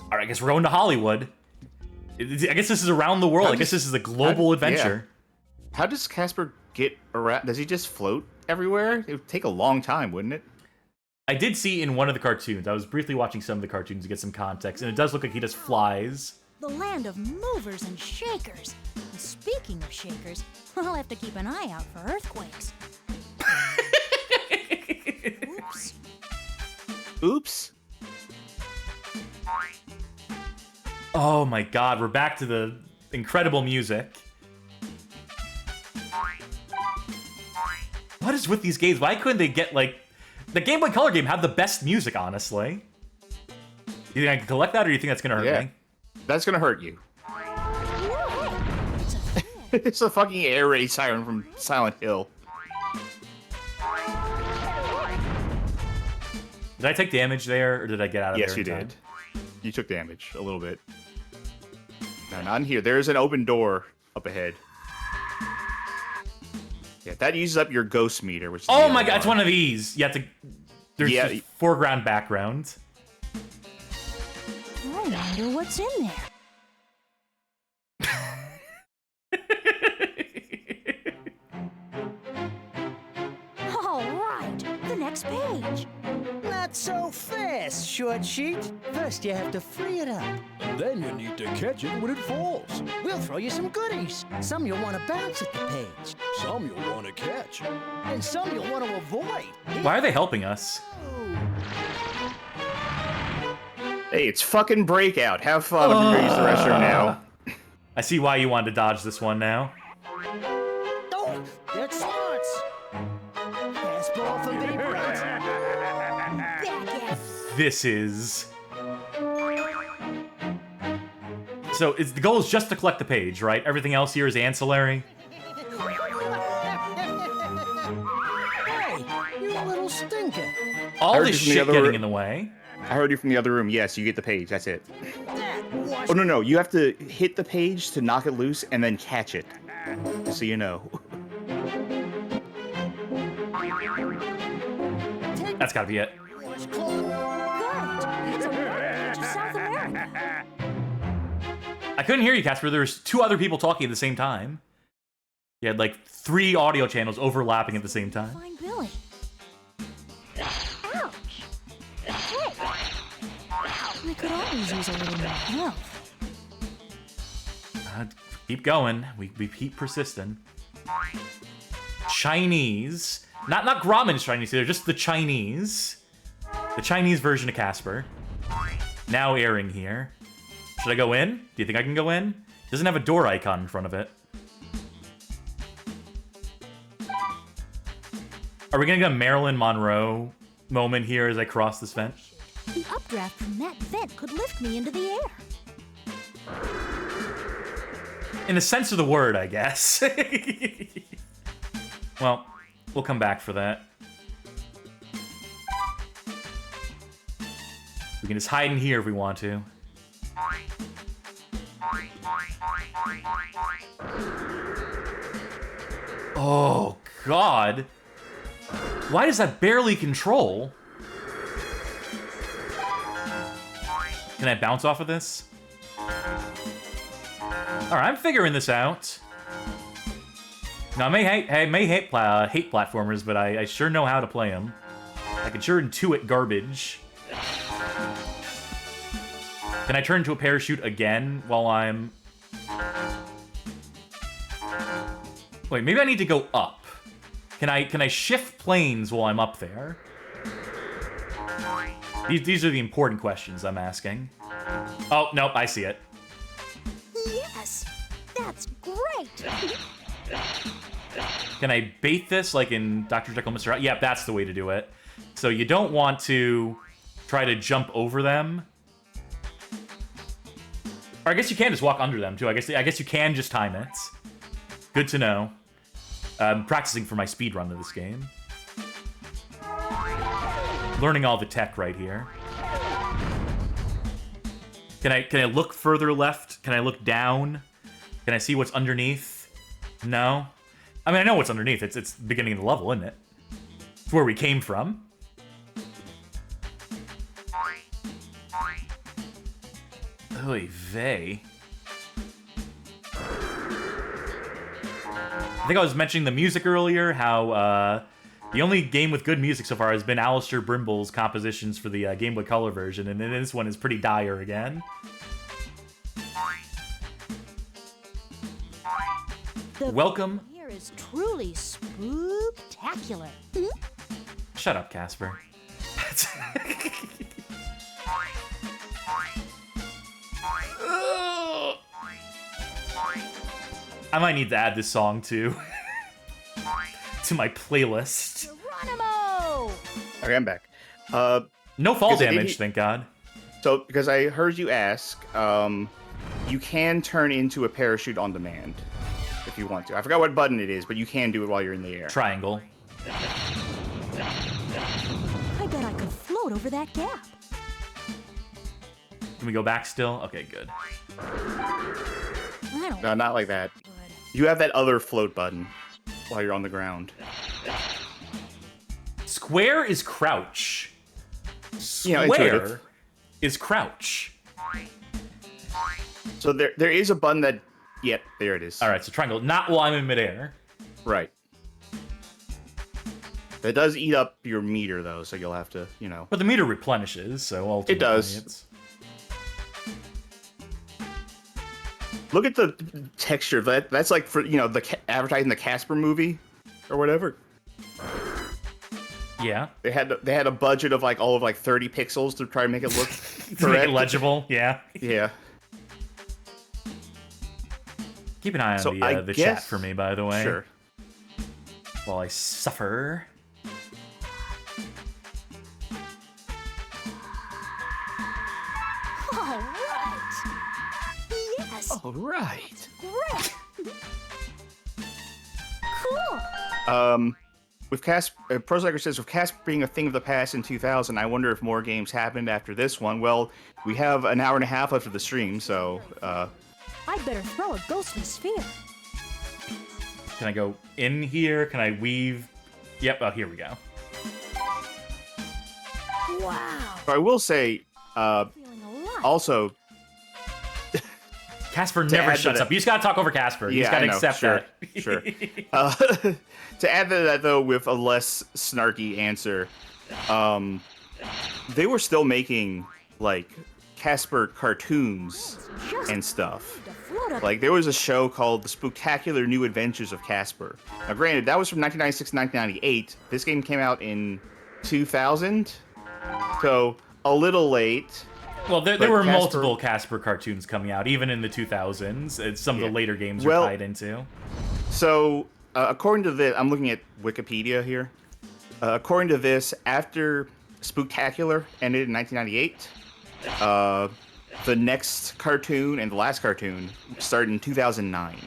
Speaker 1: All right, I guess we're going to Hollywood. I guess this is around the world. I guess this is a global adventure.
Speaker 2: How does Casper get around? Does he just float everywhere? It would take a long time, wouldn't it?
Speaker 1: I did see in one of the cartoons, I was briefly watching some of the cartoons to get some context, and it does look like he just flies.
Speaker 8: The land of movers and shakers. And speaking of shakers, I'll have to keep an eye out for earthquakes. Oops.
Speaker 2: Oops.
Speaker 1: Oh my god, we're back to the incredible music. What is with these games? Why couldn't they get, like... The Game Boy Color game had the best music, honestly. You think I can collect that, or do you think that's gonna hurt me?
Speaker 2: That's gonna hurt you.
Speaker 8: It's a thread.
Speaker 2: It's a fucking air raid siren from Silent Hill.
Speaker 1: Did I take damage there, or did I get out of there
Speaker 2: Yes,
Speaker 1: in
Speaker 2: you
Speaker 1: time?
Speaker 2: did. You took damage a little bit. No, not in here. There's an open door up ahead. Yeah, that uses up your ghost meter, which is
Speaker 1: Oh
Speaker 2: the
Speaker 1: my
Speaker 2: other
Speaker 1: god, it's one of these. You have to... There's
Speaker 2: Yeah.
Speaker 1: just foreground, background.
Speaker 8: I wonder what's in there. All right, the next page.
Speaker 9: Not so fast, short sheet. First you have to free it up.
Speaker 6: And then you need to catch it when it falls.
Speaker 9: We'll throw you some goodies. Some you'll want to bounce at the page.
Speaker 6: Some you'll want to catch.
Speaker 9: And some you'll want to avoid.
Speaker 1: Why are they helping us?
Speaker 2: Hey, it's fucking Breakout. Have fun. I'm gonna use the restroom now.
Speaker 1: I see why you wanted to dodge this one now.
Speaker 9: Oh, it starts. Fast ball for Babe Ruth.
Speaker 8: Back at
Speaker 1: This is... So the goal is just to collect the page, right? Everything else here is ancillary.
Speaker 9: Hey, you little stinker.
Speaker 1: All
Speaker 2: heard
Speaker 1: this
Speaker 2: you from the
Speaker 1: shit
Speaker 2: other
Speaker 1: getting
Speaker 2: room.
Speaker 1: in the way.
Speaker 2: I heard you from the other room. Yes, you get the page. That's it.
Speaker 9: That was
Speaker 2: Oh, no. You have to hit the page to knock it loose and then catch it. Just so you know.
Speaker 1: That's gotta be it.
Speaker 9: was close.
Speaker 8: Good. It's a voyage to South America.
Speaker 1: I couldn't hear you, Casper. There was 2 other people talking at the same time. You had like 3 audio channels overlapping at the same time.
Speaker 8: Find Billy. Ouch. Hey. We could always use a little more help.
Speaker 1: Keep going. We keep persisting. Chinese. Not Grauman's Chinese here, just the Chinese. The Chinese version of Casper. Now airing here. Should I go in? Do you think I can go in? It doesn't have a door icon in front of it. Are we gonna get a Marilyn Monroe moment here as I cross this vent?
Speaker 8: The updraft from that vent could lift me into the air.
Speaker 1: In the sense of the word, I guess. Well, we'll come back for that. We can just hide in here if we want to. Oh, God. Why does that barely control? Can I bounce off of this? Alright, I'm figuring this out. Now, I may hate platformers, but I sure know how to play them. I can sure intuit garbage. Can I turn into a parachute again while I'm... Wait, maybe I need to go up. Can I shift planes while I'm up there? These are the important questions I'm asking. Oh, nope, I see it.
Speaker 8: Yes, that's great.
Speaker 1: Can I bait this like in Dr. Jekyll, Mr. Hyde? Yeah, that's the way to do it. So you don't want to try to jump over them. Or I guess you can just walk under them, too. I guess you can just time it. Good to know. I'm practicing for my speedrun of this game. Learning all the tech right here. Can I look further left? Can I look down? Can I see what's underneath? No? I mean, I know what's underneath. It's the beginning of the level, isn't it? It's where we came from. Oy vey. I think I was mentioning the music earlier, how the only game with good music so far has been Alistair Brimble's compositions for the Game Boy Color version, and then this one is pretty dire again.
Speaker 8: The
Speaker 1: Welcome.
Speaker 8: Here is truly spooktacular.
Speaker 1: Shut up, Casper. I might need to add this song to my playlist.
Speaker 8: Geronimo!
Speaker 2: Okay, I'm back.
Speaker 1: No fall
Speaker 2: Because I
Speaker 1: damage,
Speaker 2: didn't-
Speaker 1: thank God.
Speaker 2: So, because I heard you ask, you can turn into a parachute on demand if you want to. I forgot what button it is, but you can do it while you're in the air.
Speaker 1: Triangle.
Speaker 8: I bet I could float over that gap.
Speaker 1: Can we go back still? Okay, good.
Speaker 8: I don't
Speaker 2: No, not like that.
Speaker 8: good.
Speaker 2: You have that other float button while you're on the ground.
Speaker 1: Square is crouch.
Speaker 2: You know,
Speaker 1: Square
Speaker 2: intuitive.
Speaker 1: is crouch.
Speaker 2: So there is a button that... Yep, there it is.
Speaker 1: All right, so triangle. Not while I'm in midair.
Speaker 2: Right. That does eat up your meter, though, so you'll have to, you know...
Speaker 1: But the meter replenishes, so ultimately
Speaker 2: It does.
Speaker 1: it's...
Speaker 2: Look at the texture. That's like for, you know, advertising the Casper movie or whatever.
Speaker 1: Yeah.
Speaker 2: They had a budget of all of 30 pixels to try and make it look
Speaker 1: To make
Speaker 2: correct.
Speaker 1: it legible, yeah.
Speaker 2: Yeah.
Speaker 1: Keep an eye on
Speaker 2: So
Speaker 1: the
Speaker 2: I
Speaker 1: chat
Speaker 2: guess-
Speaker 1: for me, by the way.
Speaker 2: Sure.
Speaker 1: While I suffer.
Speaker 8: All right.
Speaker 2: All right.
Speaker 8: Great! Cool!
Speaker 2: With Casper, Procycler says, with Casper being a thing of the past in 2000, I wonder if more games happened after this one. Well, we have an hour and a half left of the stream, so,
Speaker 8: I'd better throw a ghostly sphere.
Speaker 1: Can I go in here? Can I weave? Yep, oh, here we go.
Speaker 8: Wow!
Speaker 2: I will say,
Speaker 8: Feeling alive.
Speaker 2: also,
Speaker 1: Casper never
Speaker 2: add to
Speaker 1: shuts
Speaker 2: that-
Speaker 1: up. You just gotta talk over Casper. You just gotta
Speaker 2: I know,
Speaker 1: accept
Speaker 2: sure,
Speaker 1: that.
Speaker 2: Sure. To add to that, though, with a less snarky answer, they were still making, like, Casper cartoons and stuff.
Speaker 8: To float up.
Speaker 2: Like, there was a show called The Spooktacular New Adventures of Casper. Now, granted, that was from 1996 to 1998. This game came out in 2000, so a little late.
Speaker 1: Well, there
Speaker 2: But
Speaker 1: were
Speaker 2: Casper-
Speaker 1: multiple Casper cartoons coming out, even in the 2000s. It's some of the later games
Speaker 2: Well-
Speaker 1: are tied into.
Speaker 2: So, according to this, I'm looking at Wikipedia here. According to this, after Spooktacular ended in 1998, the next cartoon and the last cartoon started in 2009.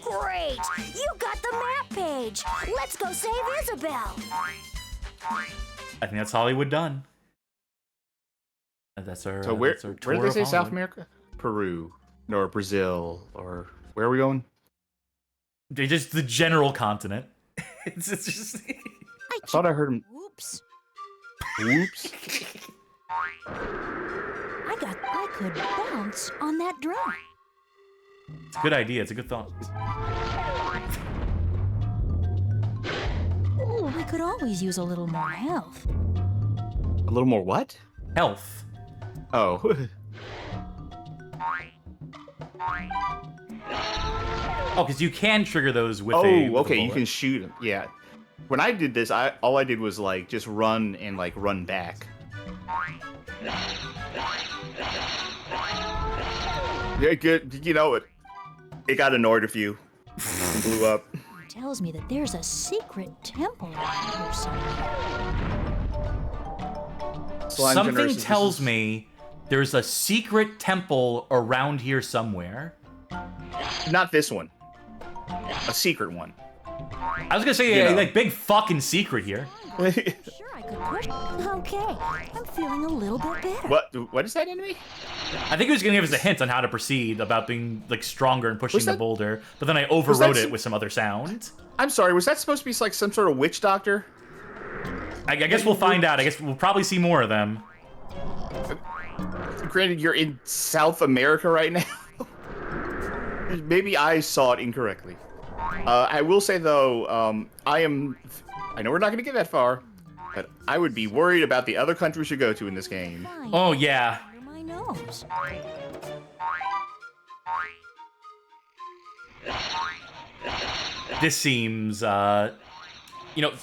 Speaker 4: Great! You got the map page! Let's go save Isabel!
Speaker 1: I think that's Hollywood done. That's our.
Speaker 2: So where
Speaker 1: that's our
Speaker 2: did
Speaker 1: tour
Speaker 2: they
Speaker 1: of
Speaker 2: say South
Speaker 1: Hollywood.
Speaker 2: America? Peru, or Brazil, or where are we going?
Speaker 1: They're just the general continent. it's just.
Speaker 2: I thought I heard him.
Speaker 8: Oops.
Speaker 2: Whoops.
Speaker 8: I could bounce on that drum.
Speaker 1: It's a good idea. It's a good thought.
Speaker 8: Ooh, we could always use a little more health.
Speaker 2: A little more what?
Speaker 1: Health.
Speaker 2: Oh.
Speaker 1: Oh, because you can trigger those with
Speaker 2: Oh,
Speaker 1: a. with a
Speaker 2: okay, you
Speaker 1: bullet.
Speaker 2: can shoot him. Yeah. When I did this, all I did was like just run and like run back. Yeah, good. You know, it got annoyed a few. And blew up.
Speaker 8: Tells me that there's a secret temple around here somewhere.
Speaker 2: Slime
Speaker 1: Something
Speaker 2: generations,
Speaker 1: tells
Speaker 2: this is-
Speaker 1: me there's a secret temple around here somewhere.
Speaker 2: Not this one. A secret one.
Speaker 1: I was gonna say,
Speaker 2: You know.
Speaker 1: like, big fucking secret here.
Speaker 8: Sure, I could push. Okay, I'm feeling a little bit better.
Speaker 2: What is that enemy?
Speaker 1: I think he was gonna give us a hint on how to proceed about being like stronger and pushing
Speaker 2: Was
Speaker 1: the
Speaker 2: that-
Speaker 1: boulder, but then I overrode
Speaker 2: that-
Speaker 1: it with some other sound.
Speaker 2: I'm sorry, was that supposed to be like some sort of witch doctor?
Speaker 1: I guess we'll find out. I guess we'll probably see more of them.
Speaker 2: Granted, you're in South America right now. Maybe I saw it incorrectly. I will say though, I know we're not going to get that far, but I would be worried about the other countries you go to in this game.
Speaker 8: Fine.
Speaker 1: Oh yeah.
Speaker 8: Under my nose.
Speaker 1: This seems, you know,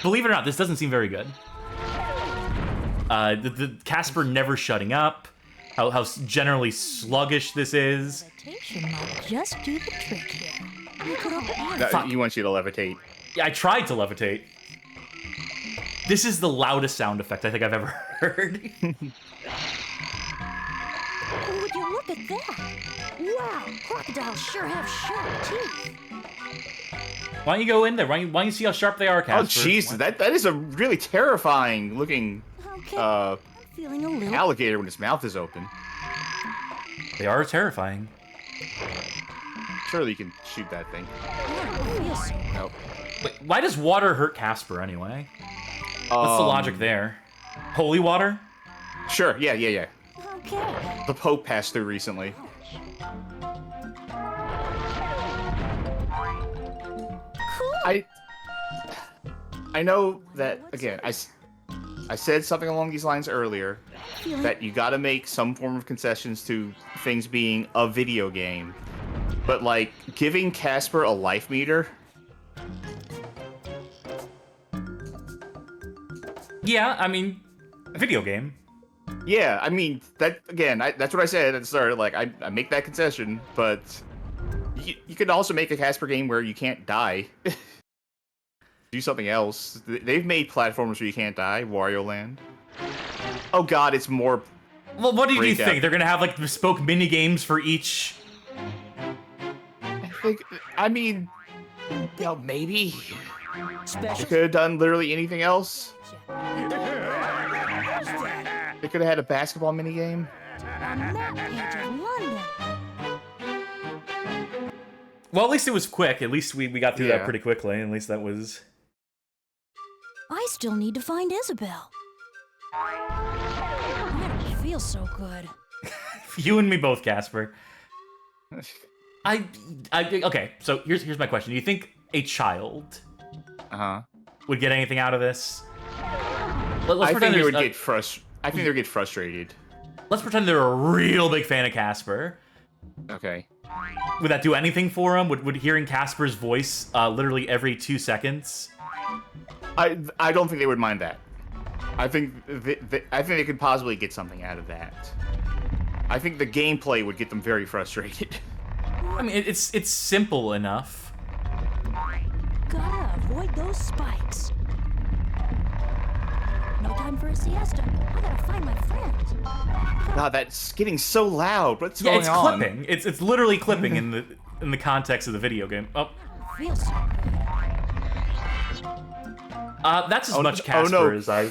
Speaker 1: believe it or not, this doesn't seem very good. The Casper never shutting up. How generally sluggish this is.
Speaker 8: Levitation might just do the trick here. You could open
Speaker 2: He wants you to levitate.
Speaker 1: Yeah, I tried to levitate. This is the loudest sound effect I think I've ever heard.
Speaker 8: Oh, would you look at that? Wow, crocodiles sure have sharp teeth.
Speaker 1: Why don't you go in there? Why don't you see how sharp they are,
Speaker 2: Oh,
Speaker 1: Casper?
Speaker 2: jeez, that is a really terrifying looking
Speaker 8: Okay, I'm feeling a little.
Speaker 2: alligator when its mouth is open.
Speaker 1: They are terrifying.
Speaker 2: Surely you can shoot that thing.
Speaker 8: Yes.
Speaker 2: Nope.
Speaker 1: Wait, why does water hurt Casper anyway? What's the logic there? Holy water?
Speaker 2: Sure, yeah.
Speaker 8: Okay.
Speaker 2: The Pope passed through recently.
Speaker 8: Cool.
Speaker 2: I know that, again, I said something along these lines earlier, that you gotta make some form of concessions to things being a video game. But, like, giving Casper a life meter?
Speaker 1: Yeah, I mean, a video game.
Speaker 2: Yeah, I mean, that, again, that's what I said at the start. Like, I make that concession, but you could also make a Casper game where you can't die. Do something else. They've made platformers where you can't die. Wario Land. Oh god, it's more
Speaker 1: Well, what do you
Speaker 2: break out.
Speaker 1: think? They're gonna have like bespoke mini games for each.
Speaker 2: I mean, maybe.
Speaker 9: Special.
Speaker 2: They could have done literally anything else. They could have had a basketball minigame.
Speaker 8: On that page of London.
Speaker 1: Well, at least it was quick. At least we got through that
Speaker 2: Yeah.
Speaker 1: pretty quickly. At least that was.
Speaker 8: I still need to find Isabel. I don't feel so good.
Speaker 1: You and me both, Casper. Okay. So here's my question. Do you think a child would get anything out of this?
Speaker 2: I think they would get frustrated. I think they would get frustrated.
Speaker 1: Let's pretend they're a real big fan of Casper.
Speaker 2: Okay.
Speaker 1: Would that do anything for them? Would hearing Casper's voice literally every 2 seconds?
Speaker 2: I don't think they would mind that. I think they could possibly get something out of that. I think the gameplay would get them very frustrated.
Speaker 1: I mean, it's simple enough.
Speaker 8: Gotta avoid those spikes. No time for a siesta. I gotta find my friends.
Speaker 2: God, that's getting so loud. What's
Speaker 1: Yeah,
Speaker 2: going
Speaker 1: it's
Speaker 2: on?
Speaker 1: clipping. It's literally clipping in the context of the video game. Oh,
Speaker 8: Feels so good.
Speaker 1: that's as much Casper as I.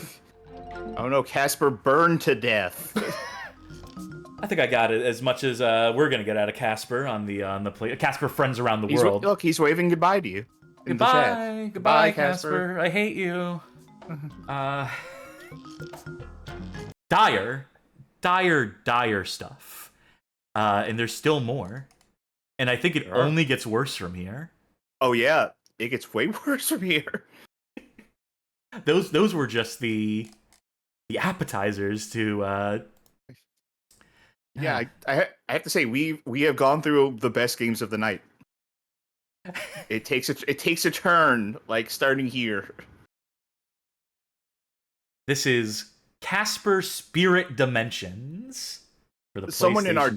Speaker 2: Oh no, Casper burned to death.
Speaker 1: I think I got it as much as we're gonna get out of Casper on the play. Casper friends around the world.
Speaker 2: Look, he's waving goodbye to you. In the chat.
Speaker 1: Goodbye, Casper. I hate you. Dire stuff. And there's still more. And I think it only gets worse from here.
Speaker 2: Oh yeah, it gets way worse from here.
Speaker 1: Those were just the appetizers to.
Speaker 2: Yeah, I have to say we have gone through the best games of the night. It takes a turn, like starting here.
Speaker 1: This is Casper Spirit Dimensions for the PlayStation
Speaker 2: Someone in our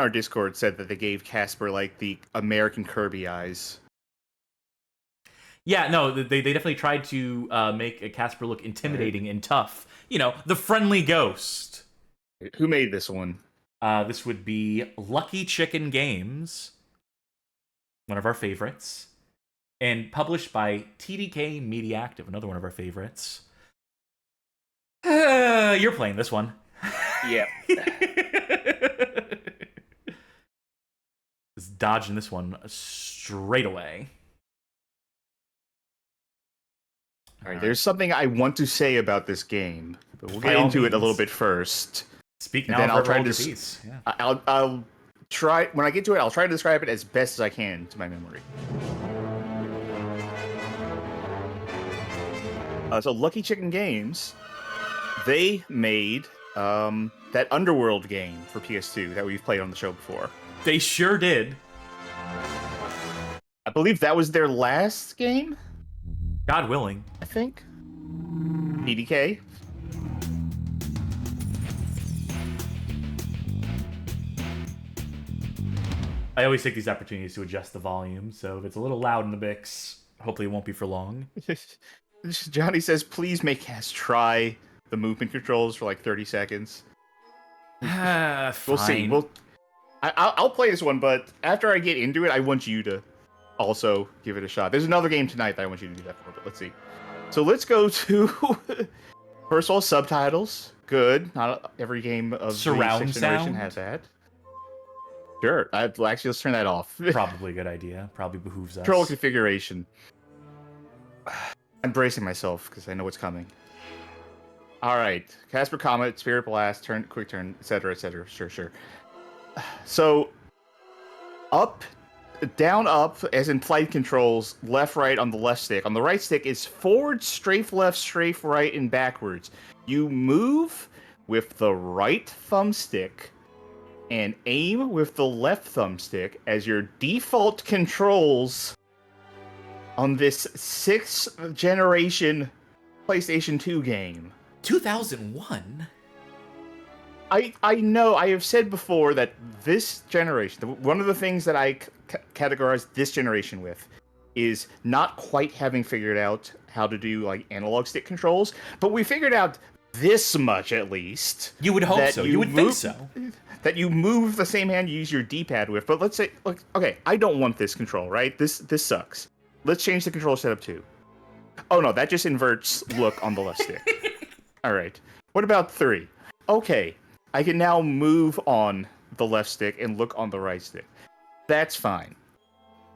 Speaker 1: 2.
Speaker 2: Discord said that they gave Casper like the American Kirby eyes.
Speaker 1: Yeah, no, they definitely tried to make a Casper look intimidating and tough. You know, the friendly ghost.
Speaker 2: Who made this one?
Speaker 1: This would be Lucky Chicken Games, one of our favorites, and published by TDK Media Active, another one of our favorites. You're playing this one.
Speaker 2: Yeah.
Speaker 1: Just dodging this one straight away.
Speaker 2: All right, there's something I want to say about this game, but we'll get into it a little bit first.
Speaker 1: Speak
Speaker 2: And
Speaker 1: now,
Speaker 2: then I'll
Speaker 1: forever
Speaker 2: try
Speaker 1: hold
Speaker 2: to
Speaker 1: your peace. Yeah.
Speaker 2: I'll try when I get to it. I'll try to describe it as best as I can to my memory. So Lucky Chicken Games, they made that Underworld game for PS2 that we've played on the show before.
Speaker 1: They sure did.
Speaker 2: I believe that was their last game.
Speaker 1: God willing.
Speaker 2: I think. PDK.
Speaker 1: I always take these opportunities to adjust the volume, so if it's a little loud in the mix, hopefully it won't be for long.
Speaker 2: Johnny says, please make Cass try the movement controls for like 30 seconds. We'll see. I'll play this one, but after I get into it, I want you to also give it a shot. There's another game tonight that I want you to do that for, but let's see. So let's go to, first of all, subtitles. Good. Not every game of
Speaker 1: Surround
Speaker 2: the sixth generation
Speaker 1: sound?
Speaker 2: has that. Sure. Actually, let's turn that off.
Speaker 1: Probably a good idea. Probably behooves us.
Speaker 2: Control configuration. I'm bracing myself because I know what's coming. All right. Casper Comet, Spirit Blast, Quick Turn, etc., etc. Sure. So, up, down, up, as in flight controls, left, right on the left stick. On the right stick is forward, strafe left, strafe right, and backwards. You move with the right thumbstick and aim with the left thumbstick as your default controls on this 6th generation PlayStation 2 game.
Speaker 1: 2001?
Speaker 2: I know, I have said before that this generation, one of the things that I categorize this generation with is not quite having figured out how to do like analog stick controls, but we figured out this much at least.
Speaker 1: You would hope so. You would think so.
Speaker 2: That you move the same hand you use your D-pad with. But let's say, like, okay, I don't want this control, right? This sucks. Let's change the control setup too. Oh no, that just inverts look on the left stick. All right. What about 3? Okay, I can now move on the left stick and look on the right stick. That's fine.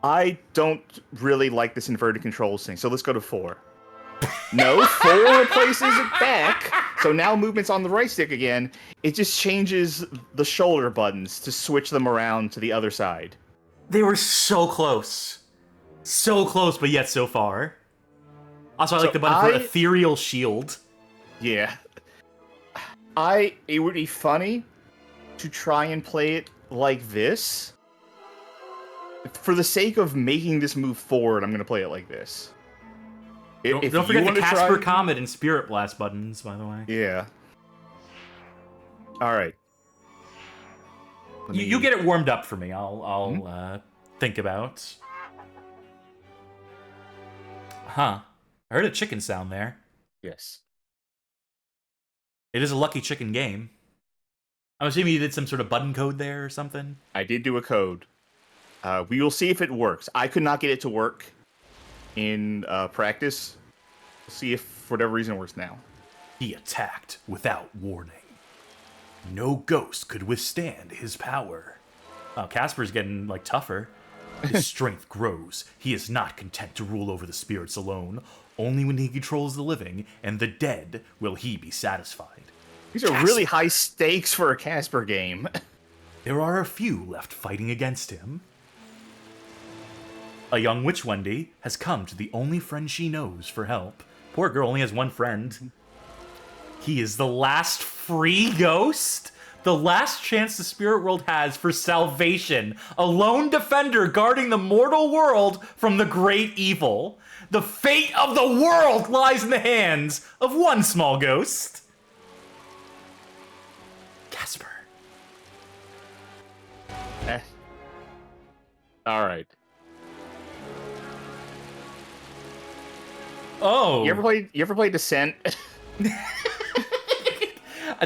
Speaker 2: I don't really like this inverted controls thing, so let's go to 4. No, 4 replaces it back. So now movement's on the right stick again. It just changes the shoulder buttons to switch them around to the other side.
Speaker 1: They were so close. So close, but yet so far. Also, I like the button for Ethereal Shield.
Speaker 2: Yeah. It would be funny to try and play it like this. For the sake of making this move forward, I'm going to play it like this.
Speaker 1: Don't forget the Casper Comet and Spirit Blast buttons, by the way.
Speaker 2: Yeah. All right.
Speaker 1: You get it warmed up for me. I'll think about. Huh. I heard a chicken sound there.
Speaker 2: Yes.
Speaker 1: It is a Lucky Chicken game. I'm assuming you did some sort of button code there or something?
Speaker 2: I did do a code. We will see if it works. I could not get it to work in practice. We'll see if, for whatever reason, it works now.
Speaker 1: He attacked without warning. No ghost could withstand his power. Oh, Casper's getting, like, tougher. His strength grows. He is not content to rule over the spirits alone. Only when he controls the living and the dead will he be satisfied.
Speaker 2: These are really high stakes for a Casper game.
Speaker 1: There are a few left fighting against him. A young witch Wendy has come to the only friend she knows for help. Poor girl only has one friend. He is the last free ghost? The last chance the spirit world has for salvation. A lone defender guarding the mortal world from the great evil. The fate of the world lies in the hands of one small ghost. Casper.
Speaker 2: All right.
Speaker 1: Oh.
Speaker 2: You ever played Descent?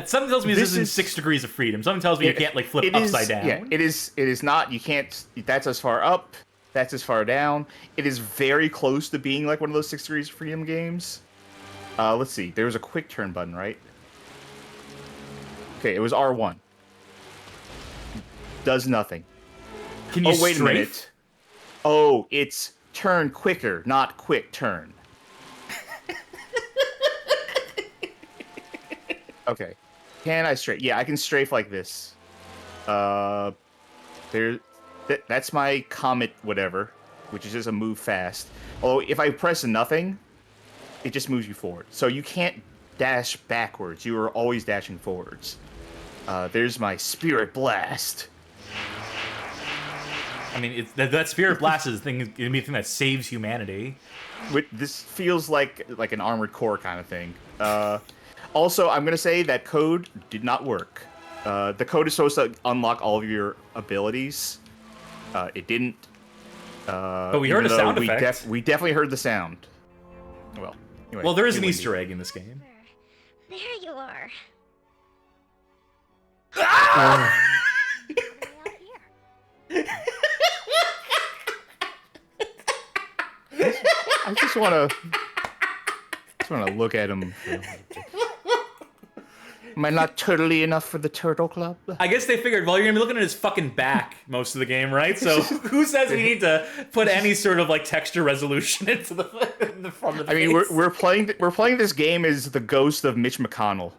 Speaker 1: Something tells me this is 6 degrees of freedom. Something tells me you can't like flip upside down.
Speaker 2: Yeah, it is not. You can't. That's as far up. That's as far down. It is very close to being like one of those 6 degrees of freedom games. Let's see. There was a quick turn button, right? Okay, it was R1. Does nothing.
Speaker 1: Can you
Speaker 2: wait
Speaker 1: strafe?
Speaker 2: a minute. Oh, it's turn quicker, not quick turn. Okay. Can I strafe? Yeah, I can strafe like this. That's my Comet whatever, which is just a move fast. Although if I press nothing, it just moves you forward. So you can't dash backwards. You are always dashing forwards. There's my Spirit Blast.
Speaker 1: I mean, that Spirit Blast is the thing that saves humanity.
Speaker 2: This feels like an Armored Core kind of thing. Also, I'm going to say that code did not work. The code is supposed to unlock all of your abilities. It didn't.
Speaker 1: But we heard a sound effect.
Speaker 2: We definitely heard the sound. Well, anyway.
Speaker 1: Well, there is an Easter egg in this game.
Speaker 4: There you are.
Speaker 2: I just want to look at him. Am I not turtly enough for the Turtle Club?
Speaker 1: I guess they figured, well, you're gonna be looking at his fucking back most of the game, right? So who says we need to put any sort of like texture resolution into the front of the face?
Speaker 2: I mean, we're playing this game as the ghost of Mitch McConnell.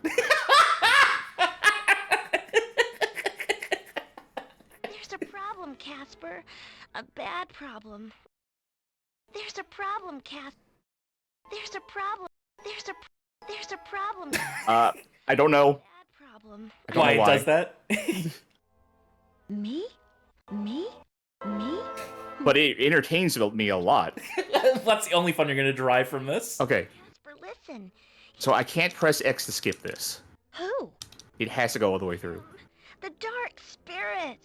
Speaker 4: There's a problem, Casper. A bad problem. There's a problem, There's a problem. There's a problem.
Speaker 2: I don't know.
Speaker 4: Bad problem.
Speaker 1: Why it does that?
Speaker 4: Me?
Speaker 2: But it entertains me a lot.
Speaker 1: That's the only fun you're gonna derive from this.
Speaker 2: Okay.
Speaker 4: Casper, listen.
Speaker 2: So I can't press X to skip this.
Speaker 4: Who?
Speaker 2: It has to go all the way through.
Speaker 4: The dark spirit.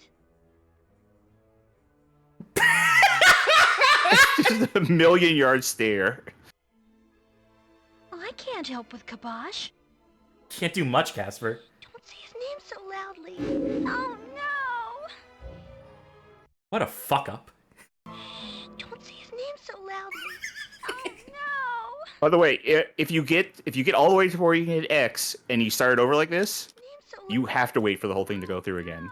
Speaker 2: Just a million-yard stare.
Speaker 4: I can't help with Kabosh.
Speaker 1: Can't do much, Casper.
Speaker 4: Don't say his name so loudly. Oh no!
Speaker 1: What a fuck up.
Speaker 4: Don't say his name so loudly. Oh no!
Speaker 2: By the way, if you get all the way to where you can hit X and you start it over like this, you have to wait for the whole thing to go through again.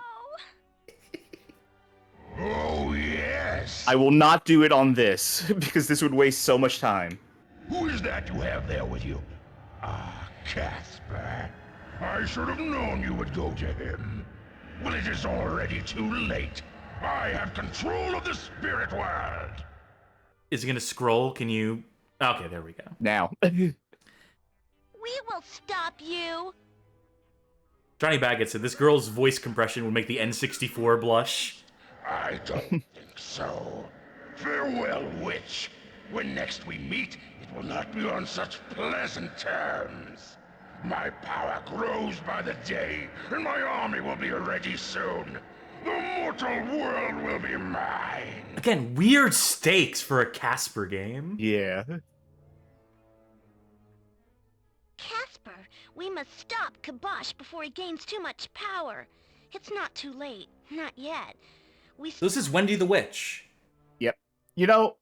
Speaker 6: Oh, yes.
Speaker 2: I will not do it on this because this would waste so much time.
Speaker 6: Who is that you have there with you? Ah, Casper. I should have known you would go to him. Well, it is already too late. I have control of the spirit world.
Speaker 1: Is it gonna scroll? Can you... Okay, there we go.
Speaker 2: Now.
Speaker 4: We will stop you.
Speaker 1: Johnny Baggett said this girl's voice compression would make the N64 blush.
Speaker 6: I don't think so. Farewell, witch. When next we meet, it will not be on such pleasant terms. My power grows by the day, and my army will be ready soon. The mortal world will be mine.
Speaker 1: Again, weird stakes for a Casper game.
Speaker 2: Yeah.
Speaker 4: Casper, we must stop Kibosh before he gains too much power. It's not too late. Not yet.
Speaker 1: This is Wendy the Witch.
Speaker 2: Yep. You know,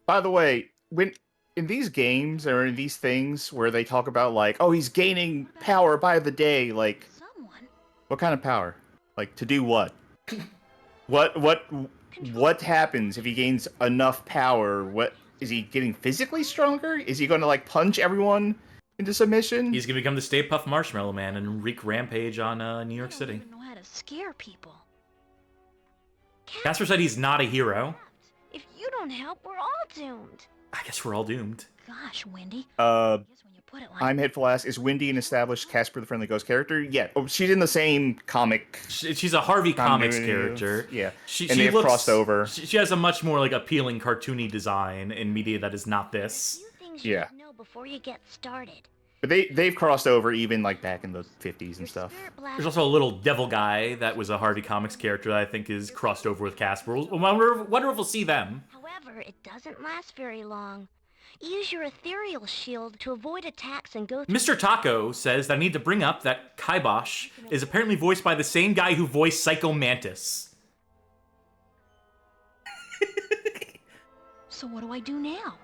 Speaker 2: by the way, when in these games or in these things where they talk about like, oh, he's gaining power by the day, like, what kind of power? Like, to do what? What happens if he gains enough power? What is he getting physically stronger? Is he going to like punch everyone into submission?
Speaker 1: He's gonna become the Stay Puft Marshmallow Man and wreak rampage on New York City.
Speaker 4: I don't know how to scare people.
Speaker 1: Casper said he's not a hero.
Speaker 4: If you don't help, we're all doomed.
Speaker 1: I guess we're all doomed.
Speaker 4: Gosh, Wendy.
Speaker 2: I'm Hitful Ass. Is Wendy an established Casper the Friendly Ghost character? Yeah. Oh, she's in the same comic.
Speaker 1: She's a Harvey Comics character.
Speaker 2: Yeah.
Speaker 1: She
Speaker 2: they've
Speaker 1: looks,
Speaker 2: crossed over.
Speaker 1: She has a much more like appealing cartoony design in media that is not this.
Speaker 2: Yeah.
Speaker 4: Know before you get started.
Speaker 2: But they've crossed over even like back in the 50s and stuff.
Speaker 1: There's also a little devil guy that was a Harvey Comics character that I think is crossed over with Casper. I wonder if we'll see them.
Speaker 4: However, it doesn't last very long. Use your ethereal shield to avoid attacks and go through...
Speaker 1: Mr. Taco says that I need to bring up that Kibosh is apparently voiced by the same guy who voiced Psycho Mantis.
Speaker 4: So what do I do now?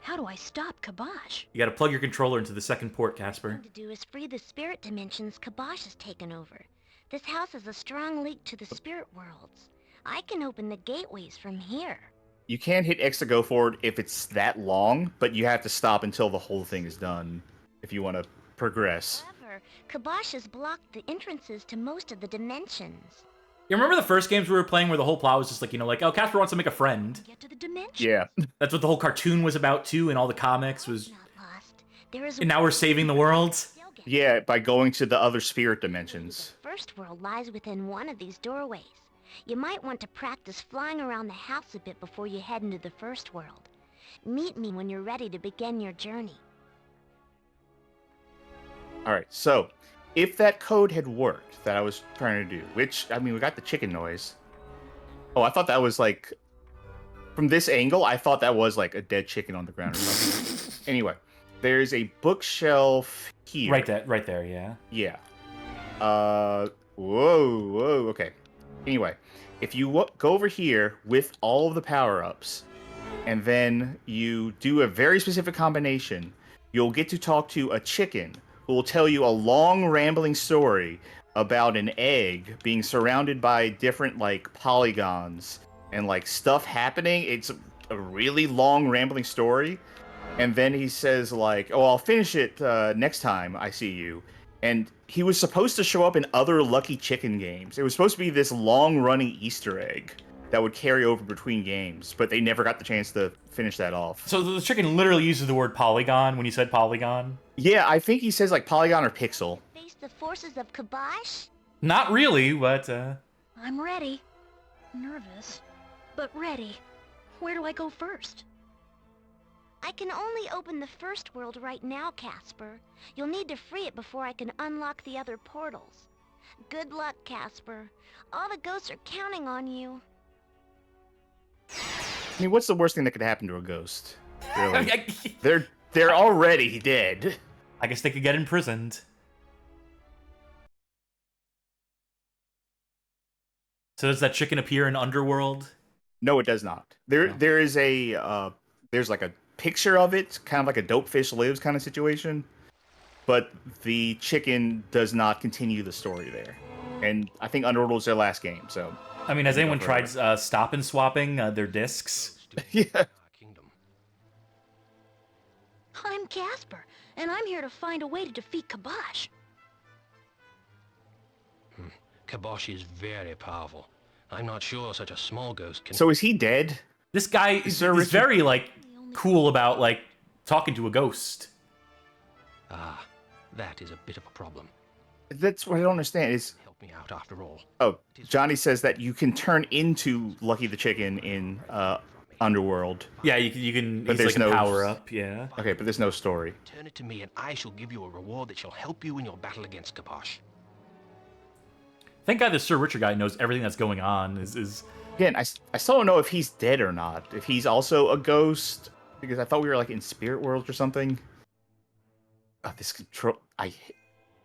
Speaker 4: How do I stop Kibosh?
Speaker 1: You gotta plug your controller into the second port, Casper.
Speaker 4: What to do is free the spirit dimensions Kibosh has taken over. This house has a strong link to the spirit worlds. I can open the gateways from here.
Speaker 2: You can't hit X to go forward if it's that long, but you have to stop until the whole thing is done if you want to progress.
Speaker 4: However, Kibosh has blocked the entrances to most of the dimensions.
Speaker 1: You remember the first games we were playing where the whole plot was just like, you know, like, oh, Casper wants to make a friend.
Speaker 4: Get to the dimension.
Speaker 2: Yeah.
Speaker 1: That's what the whole cartoon was about, too, and all the comics was...
Speaker 4: There is
Speaker 1: and now we're saving the world?
Speaker 2: Yeah, by going to the other spirit dimensions.
Speaker 4: The first world lies within one of these doorways. You might want to practice flying around the house a bit before you head into the first world. Meet me when you're ready to begin your journey.
Speaker 2: Alright, so, if that code had worked that I was trying to do, which, I mean, we got the chicken noise. Oh, I thought that was like... From this angle, I thought that was like a dead chicken on the ground or something. Anyway, there's a bookshelf here.
Speaker 1: Right there, yeah.
Speaker 2: Yeah. Whoa, okay. Anyway, if you go over here with all of the power-ups, and then you do a very specific combination, you'll get to talk to a chicken who will tell you a long, rambling story about an egg being surrounded by different, like, polygons and, like, stuff happening. It's a really long, rambling story. And then he says, like, oh, I'll finish it next time I see you. And he was supposed to show up in other Lucky Chicken games. It was supposed to be this long-running Easter egg that would carry over between games, but they never got the chance to finish that off.
Speaker 1: So the chicken literally uses the word polygon when he said polygon?
Speaker 2: Yeah, I think he says, like, polygon or pixel.
Speaker 4: Face the forces of Kibosh?
Speaker 1: Not really, but,
Speaker 4: I'm ready. Nervous, but ready. Where do I go first? I can only open the first world right now, Casper. You'll need to free it before I can unlock the other portals. Good luck, Casper. All the ghosts are counting on you.
Speaker 2: I mean, what's the worst thing that could happen to a ghost? Really? They're already dead.
Speaker 1: I guess they could get imprisoned. So does that chicken appear in Underworld?
Speaker 2: No, it does not. There is a there's like a picture of it, kind of like a Dope Fish Lives kind of situation. But the chicken does not continue the story there. And I think Underworld was their last game, so...
Speaker 1: I mean, has anyone tried stop and swapping their discs?
Speaker 2: Yeah.
Speaker 4: I'm Casper, and I'm here to find a way to defeat Kabosh.
Speaker 10: Kabosh is very powerful. I'm not sure such a small ghost can...
Speaker 2: So is he dead?
Speaker 1: This guy is very, like, cool about, like, talking to a ghost.
Speaker 10: Ah, that is a bit of a problem.
Speaker 2: That's what I don't understand. Is
Speaker 10: Help me out after all.
Speaker 2: Oh, Johnny says that you can turn into Lucky the Chicken in Underworld.
Speaker 1: Yeah, you can.
Speaker 2: But
Speaker 1: He's
Speaker 2: there's
Speaker 1: like a
Speaker 2: no
Speaker 1: power-up, yeah.
Speaker 2: Okay, but there's no story.
Speaker 10: Turn it to me and I shall give you a reward that shall help you in your battle against Kabosh.
Speaker 1: Thank God this Sir Richard guy knows everything that's going on.
Speaker 2: Again, I still don't know if he's dead or not. If he's also a ghost, because I thought we were like in Spirit World or something. This control,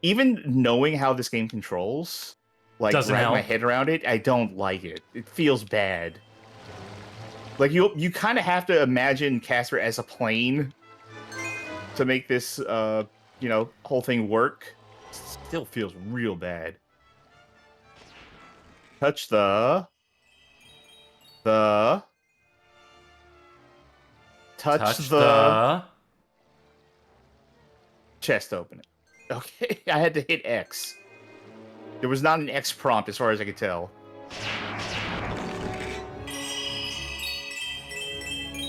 Speaker 2: even knowing how this game controls, like wrapping my head around it, I don't like it. It feels bad. Like you kind of have to imagine Casper as a plane to make this whole thing work. It still feels real bad. Touch the chest, open it. Okay, I had to hit X. There was not an X prompt as far as I could tell.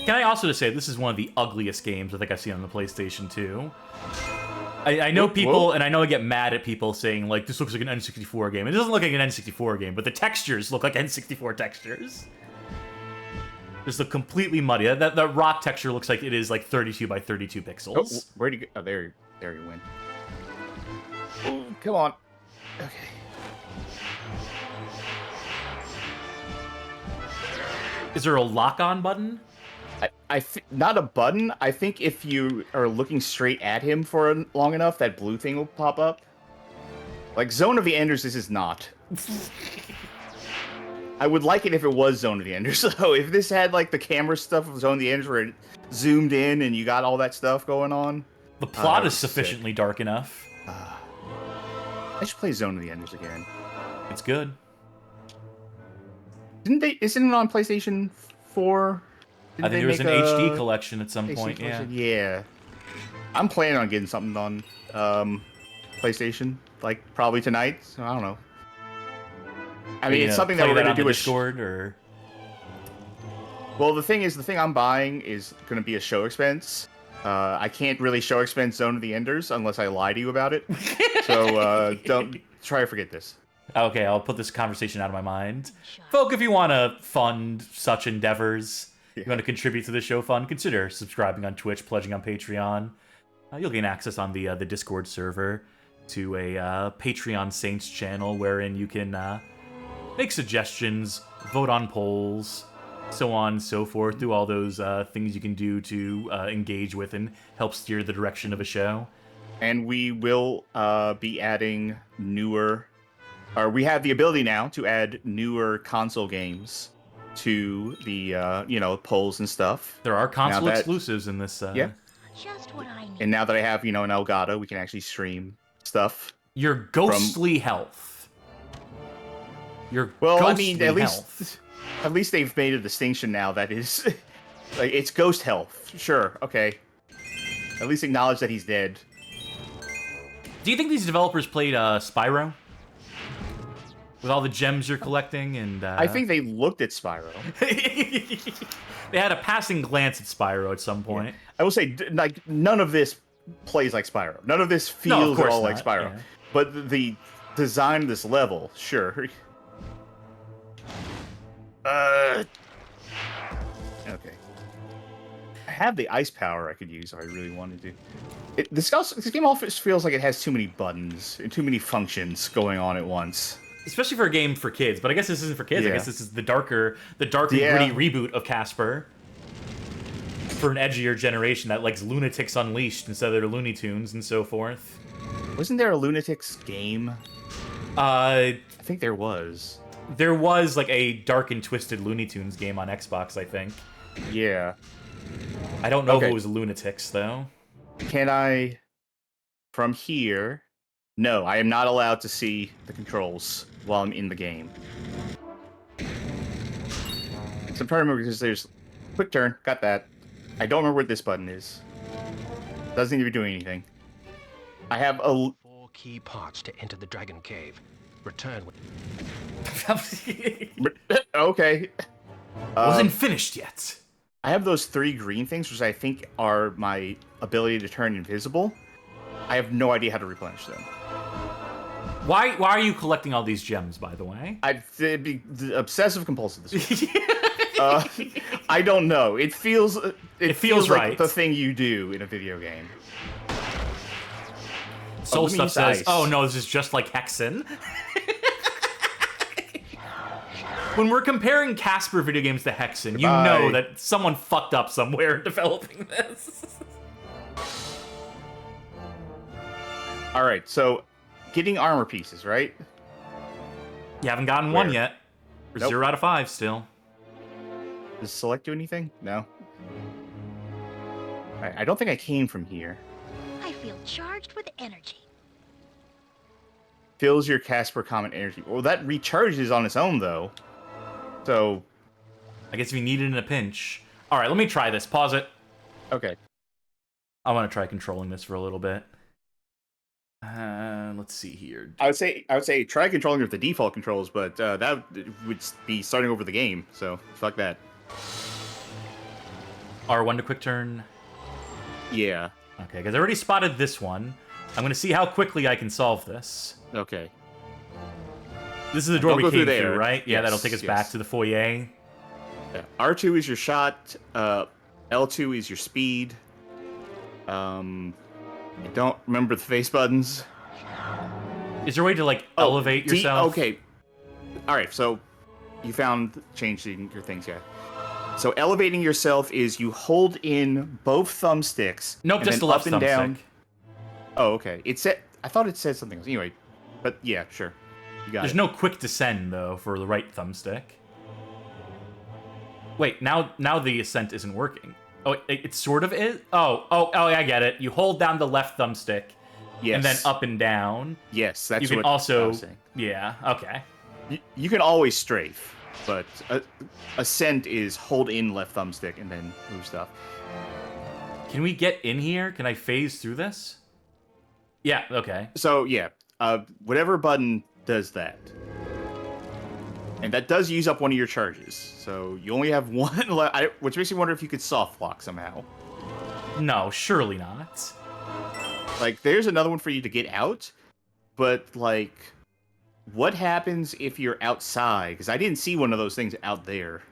Speaker 1: Can I also just say this is one of the ugliest games I think I've seen on the PlayStation 2. I know people, and I know I get mad at people saying, like, this looks like an N64 game. It doesn't look like an N64 game, but the textures look like N64 textures. Just look completely muddy. That rock texture looks like it is, like, 32 by 32 pixels.
Speaker 2: Oh, where'd you go? Oh, there you went. Oh, come on. Okay.
Speaker 1: Is there a lock-on button?
Speaker 2: Not a button. I think if you are looking straight at him for long enough, that blue thing will pop up. Like Zone of the Enders, this is not. I would like it if it was Zone of the Enders. So if this had like the camera stuff of Zone of the Enders where it zoomed in and you got all that stuff going on.
Speaker 1: The plot is sufficiently dark enough.
Speaker 2: I should play Zone of the Enders again.
Speaker 1: It's good.
Speaker 2: Isn't it on PlayStation 4?
Speaker 1: I think there was an HD collection at some point,
Speaker 2: Yeah. I'm planning on getting something on PlayStation, like probably tonight. So I don't know. I mean, it's something that we're gonna do with
Speaker 1: Discord or.
Speaker 2: Well, the thing I'm buying is gonna be a show expense. I can't really show expense Zone of the Enders unless I lie to you about it. So don't try to forget this.
Speaker 1: Okay, I'll put this conversation out of my mind. Folk, if you want to fund such endeavors, you want to contribute to the show fund, consider subscribing on Twitch, pledging on Patreon. You'll gain access on the Discord server to a Patreon Saints channel wherein you can make suggestions, vote on polls, so on and so forth. Do all those things you can do to engage with and help steer the direction of a show.
Speaker 2: And we will be adding newer... Or we have the ability now to add newer console games to the, polls and stuff.
Speaker 1: There are console exclusives in this.
Speaker 2: Yeah.
Speaker 4: Just what I need.
Speaker 2: And now that I have, an Elgato, we can actually stream stuff.
Speaker 1: Your ghostly health.
Speaker 2: At least they've made a distinction now that is, like, it's ghost health. Sure, okay. At least acknowledge that he's dead.
Speaker 1: Do you think these developers played Spyro? With all the gems you're collecting and...
Speaker 2: I think they looked at Spyro.
Speaker 1: They had a passing glance at Spyro at some point.
Speaker 2: Yeah. I will say, like, none of this plays like Spyro. None of this feels at all like Spyro. Yeah. But the design of this level, sure. Okay. I have the ice power I could use if I really wanted to. This game almost feels like it has too many buttons and too many functions going on at once.
Speaker 1: Especially for a game for kids, but I guess this isn't for kids. Yeah. I guess this is the darker, gritty reboot of Casper for an edgier generation that likes Lunatics Unleashed instead of their Looney Tunes and so forth.
Speaker 2: Wasn't there a Lunatics game? I think there was.
Speaker 1: There was like a Dark and Twisted Looney Tunes game on Xbox, I think.
Speaker 2: Yeah.
Speaker 1: I don't know if
Speaker 2: Okay.
Speaker 1: it was Lunatics though.
Speaker 2: Can I, from here? No, I am not allowed to see the controls while I'm in the game. So I'm trying to remember because there's quick turn, got that. I don't remember what this button is. Doesn't even do anything. I have a
Speaker 10: 4 key parts to enter the dragon cave. Return with...
Speaker 2: okay.
Speaker 1: Wasn't finished yet.
Speaker 2: I have those 3 green things, which I think are my ability to turn invisible. I have no idea how to replenish them.
Speaker 1: Why are you collecting all these gems, by the way?
Speaker 2: It'd be obsessive compulsive this week. I don't know. It feels
Speaker 1: feels
Speaker 2: like
Speaker 1: right.
Speaker 2: the thing you do in a video game.
Speaker 1: Soul
Speaker 2: let me
Speaker 1: Stuff
Speaker 2: use
Speaker 1: says,
Speaker 2: ice.
Speaker 1: "Oh no, this is just like Hexen." When we're comparing Casper video games to Hexen, you know that someone fucked up somewhere in developing this.
Speaker 2: All right, so getting armor pieces, right?
Speaker 1: You haven't gotten one
Speaker 2: Where?
Speaker 1: yet. We're
Speaker 2: Nope.
Speaker 1: 0 out of 5 still.
Speaker 2: Does select do anything? No. I don't think I came from here.
Speaker 4: I feel charged with energy.
Speaker 2: Fills your Casper common energy. Well, that recharges on its own, though. So,
Speaker 1: I guess if you need it in a pinch. All right, let me try this. Pause it.
Speaker 2: okay.
Speaker 1: I want to try controlling this for a little bit. Let's see here.
Speaker 2: I would say try controlling with the default controls, but that would be starting over the game. So fuck that.
Speaker 1: R1 to quick turn.
Speaker 2: Yeah.
Speaker 1: Okay, because I already spotted this one. I'm going to see how quickly I can solve this.
Speaker 2: Okay.
Speaker 1: This is the door
Speaker 2: Don't
Speaker 1: we
Speaker 2: go
Speaker 1: came
Speaker 2: through there.
Speaker 1: right? Yeah,
Speaker 2: Yes,
Speaker 1: that'll take us back to the foyer.
Speaker 2: Yeah. R2 is your shot. L2 is your speed. I don't remember the face buttons.
Speaker 1: Is there a way to, like, elevate yourself?
Speaker 2: Okay. All right, so you found changing your things, yeah. So elevating yourself is you hold in both thumbsticks.
Speaker 1: Nope,
Speaker 2: and
Speaker 1: just
Speaker 2: then
Speaker 1: the left
Speaker 2: up and down.
Speaker 1: thumbstick.
Speaker 2: Oh, okay. I thought it said something else. Anyway, but yeah, sure. You got
Speaker 1: There's
Speaker 2: it.
Speaker 1: no quick descend, though, for the right thumbstick. Wait, now the ascent isn't working. Oh, it sort of is? Oh, I get it. You hold down the left thumbstick,
Speaker 2: Yes.
Speaker 1: and then up and down.
Speaker 2: Yes, that's
Speaker 1: You can
Speaker 2: what I
Speaker 1: also...
Speaker 2: was saying.
Speaker 1: Yeah, okay.
Speaker 2: You can always strafe, but ascent is hold in left thumbstick and then move stuff.
Speaker 1: Can we get in here? Can I phase through this? Yeah, okay.
Speaker 2: So yeah, whatever button does that. And that does use up one of your charges. So you only have one left, which makes me wonder if you could soft lock somehow.
Speaker 1: No, surely not.
Speaker 2: Like, there's another one for you to get out, but, like, what happens if you're outside? Because I didn't see one of those things out there.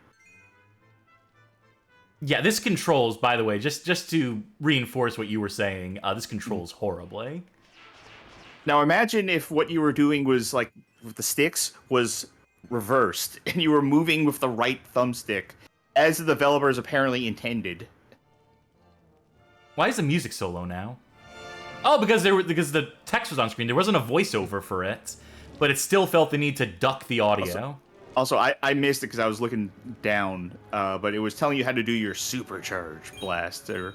Speaker 1: Yeah, this controls, by the way, just to reinforce what you were saying, this controls horribly.
Speaker 2: Now, imagine if what you were doing was, like, with the sticks was reversed, and you were moving with the right thumbstick, as the developers apparently intended.
Speaker 1: Why is the music so low now? Oh, because the text was on screen. There wasn't a voiceover for it, but it still felt the need to duck the audio.
Speaker 2: Also, I missed it because I was looking down, but it was telling you how to do your supercharge blast, or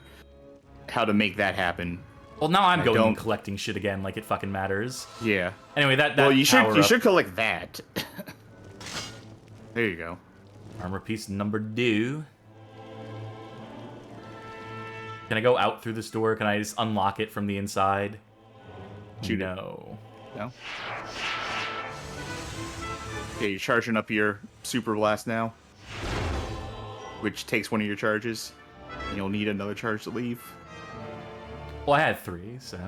Speaker 2: how to make that happen.
Speaker 1: Well, now I'm going and collecting shit again, like it fucking matters.
Speaker 2: Yeah.
Speaker 1: Anyway, that
Speaker 2: well, you
Speaker 1: power-up-
Speaker 2: should collect that. There you go.
Speaker 1: Armor piece number 2. Can I go out through this door? Can I just unlock it from the inside? No.
Speaker 2: No? Okay, you're charging up your super blast now, which takes one of your charges, and you'll need another charge to leave.
Speaker 1: Well, I had 3, so...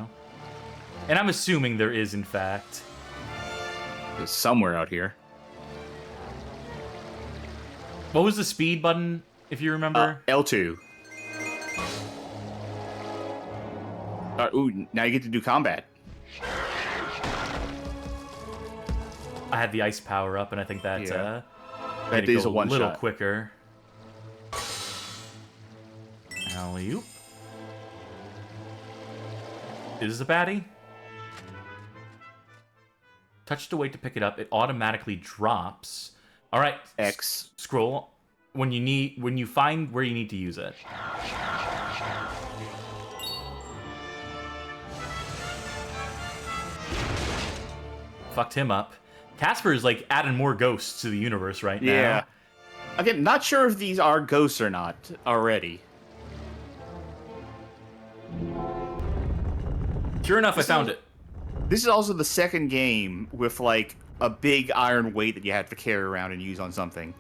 Speaker 1: And I'm assuming there is, in fact...
Speaker 2: It's somewhere out here.
Speaker 1: What was the speed button, if you remember?
Speaker 2: L2. Ooh, now you get to do combat.
Speaker 1: I had the ice power up, and I think that
Speaker 2: Yeah.
Speaker 1: made
Speaker 2: That
Speaker 1: it
Speaker 2: is
Speaker 1: go
Speaker 2: a one
Speaker 1: little
Speaker 2: shot.
Speaker 1: quicker. Alley-oop. Is this a baddie? Touch to wait to pick it up. It automatically drops. All right.
Speaker 2: X.
Speaker 1: Scroll when you find where you need to use it. Fucked him up. Casper is like adding more ghosts to the universe right now.
Speaker 2: Yeah. Again, not sure if these are ghosts or not already.
Speaker 1: Sure enough, I found it.
Speaker 2: This is also the second game with like a big iron weight that you have to carry around and use on something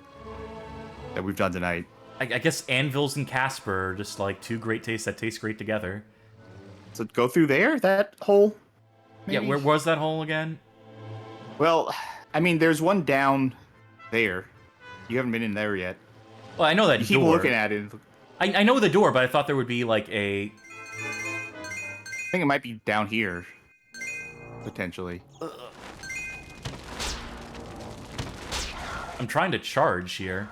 Speaker 2: that we've done tonight.
Speaker 1: I guess anvils and Casper are just like two great tastes that taste great together.
Speaker 2: So go through there, that hole? Maybe?
Speaker 1: Yeah, where was that hole again?
Speaker 2: Well, I mean, there's one down there. You haven't been in there yet.
Speaker 1: Well, I know that
Speaker 2: you keep
Speaker 1: door.
Speaker 2: looking at it.
Speaker 1: I know the door, but I thought there would be like a...
Speaker 2: I think it might be down here. Potentially.
Speaker 1: I'm trying to charge here.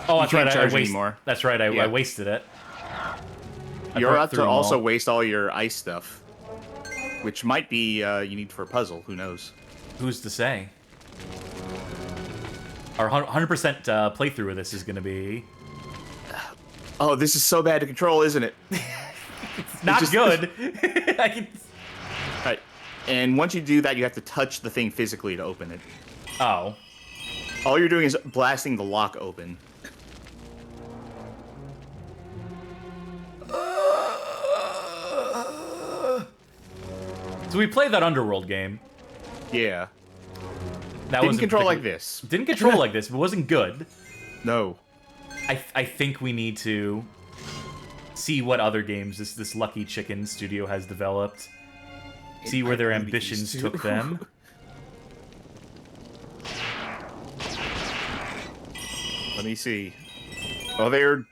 Speaker 1: Oh, that's
Speaker 2: can't
Speaker 1: right.
Speaker 2: charge anymore.
Speaker 1: That's right. I wasted it.
Speaker 2: You're about to also waste all your ice stuff, which might be you need for a puzzle. Who knows?
Speaker 1: Who's to say? Our 100% playthrough of this is going to be...
Speaker 2: Oh, this is so bad to control, isn't it?
Speaker 1: It's not good.
Speaker 2: Right. And once you do that, you have to touch the thing physically to open it.
Speaker 1: Oh.
Speaker 2: All you're doing is blasting the lock open.
Speaker 1: So we played that Underworld game.
Speaker 2: Yeah.
Speaker 1: That
Speaker 2: didn't control like this.
Speaker 1: Didn't control like this. It wasn't good.
Speaker 2: No.
Speaker 1: I think we need to see what other games this Lucky Chicken studio has developed. See where their ambitions took them.
Speaker 2: Let me see. Oh, they're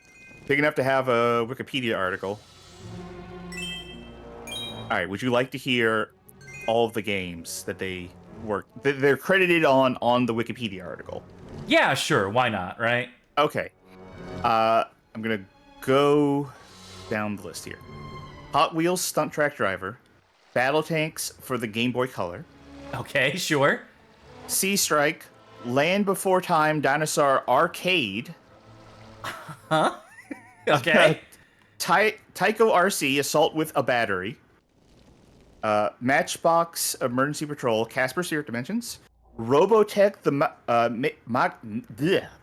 Speaker 2: big enough to have a Wikipedia article. Alright, would you like to hear all of the games that they worked? They're credited on the Wikipedia article.
Speaker 1: Yeah, sure. Why not, right?
Speaker 2: Okay. I'm gonna go down the list here. Hot Wheels Stunt Track Driver. Battle Tanks for the Game Boy Color.
Speaker 1: Okay, sure.
Speaker 2: Sea Strike. Land Before Time Dinosaur Arcade.
Speaker 1: Huh? Okay.
Speaker 2: Tyco RC Assault with a Battery. Matchbox Emergency Patrol Casper Spirit Dimensions. Robotech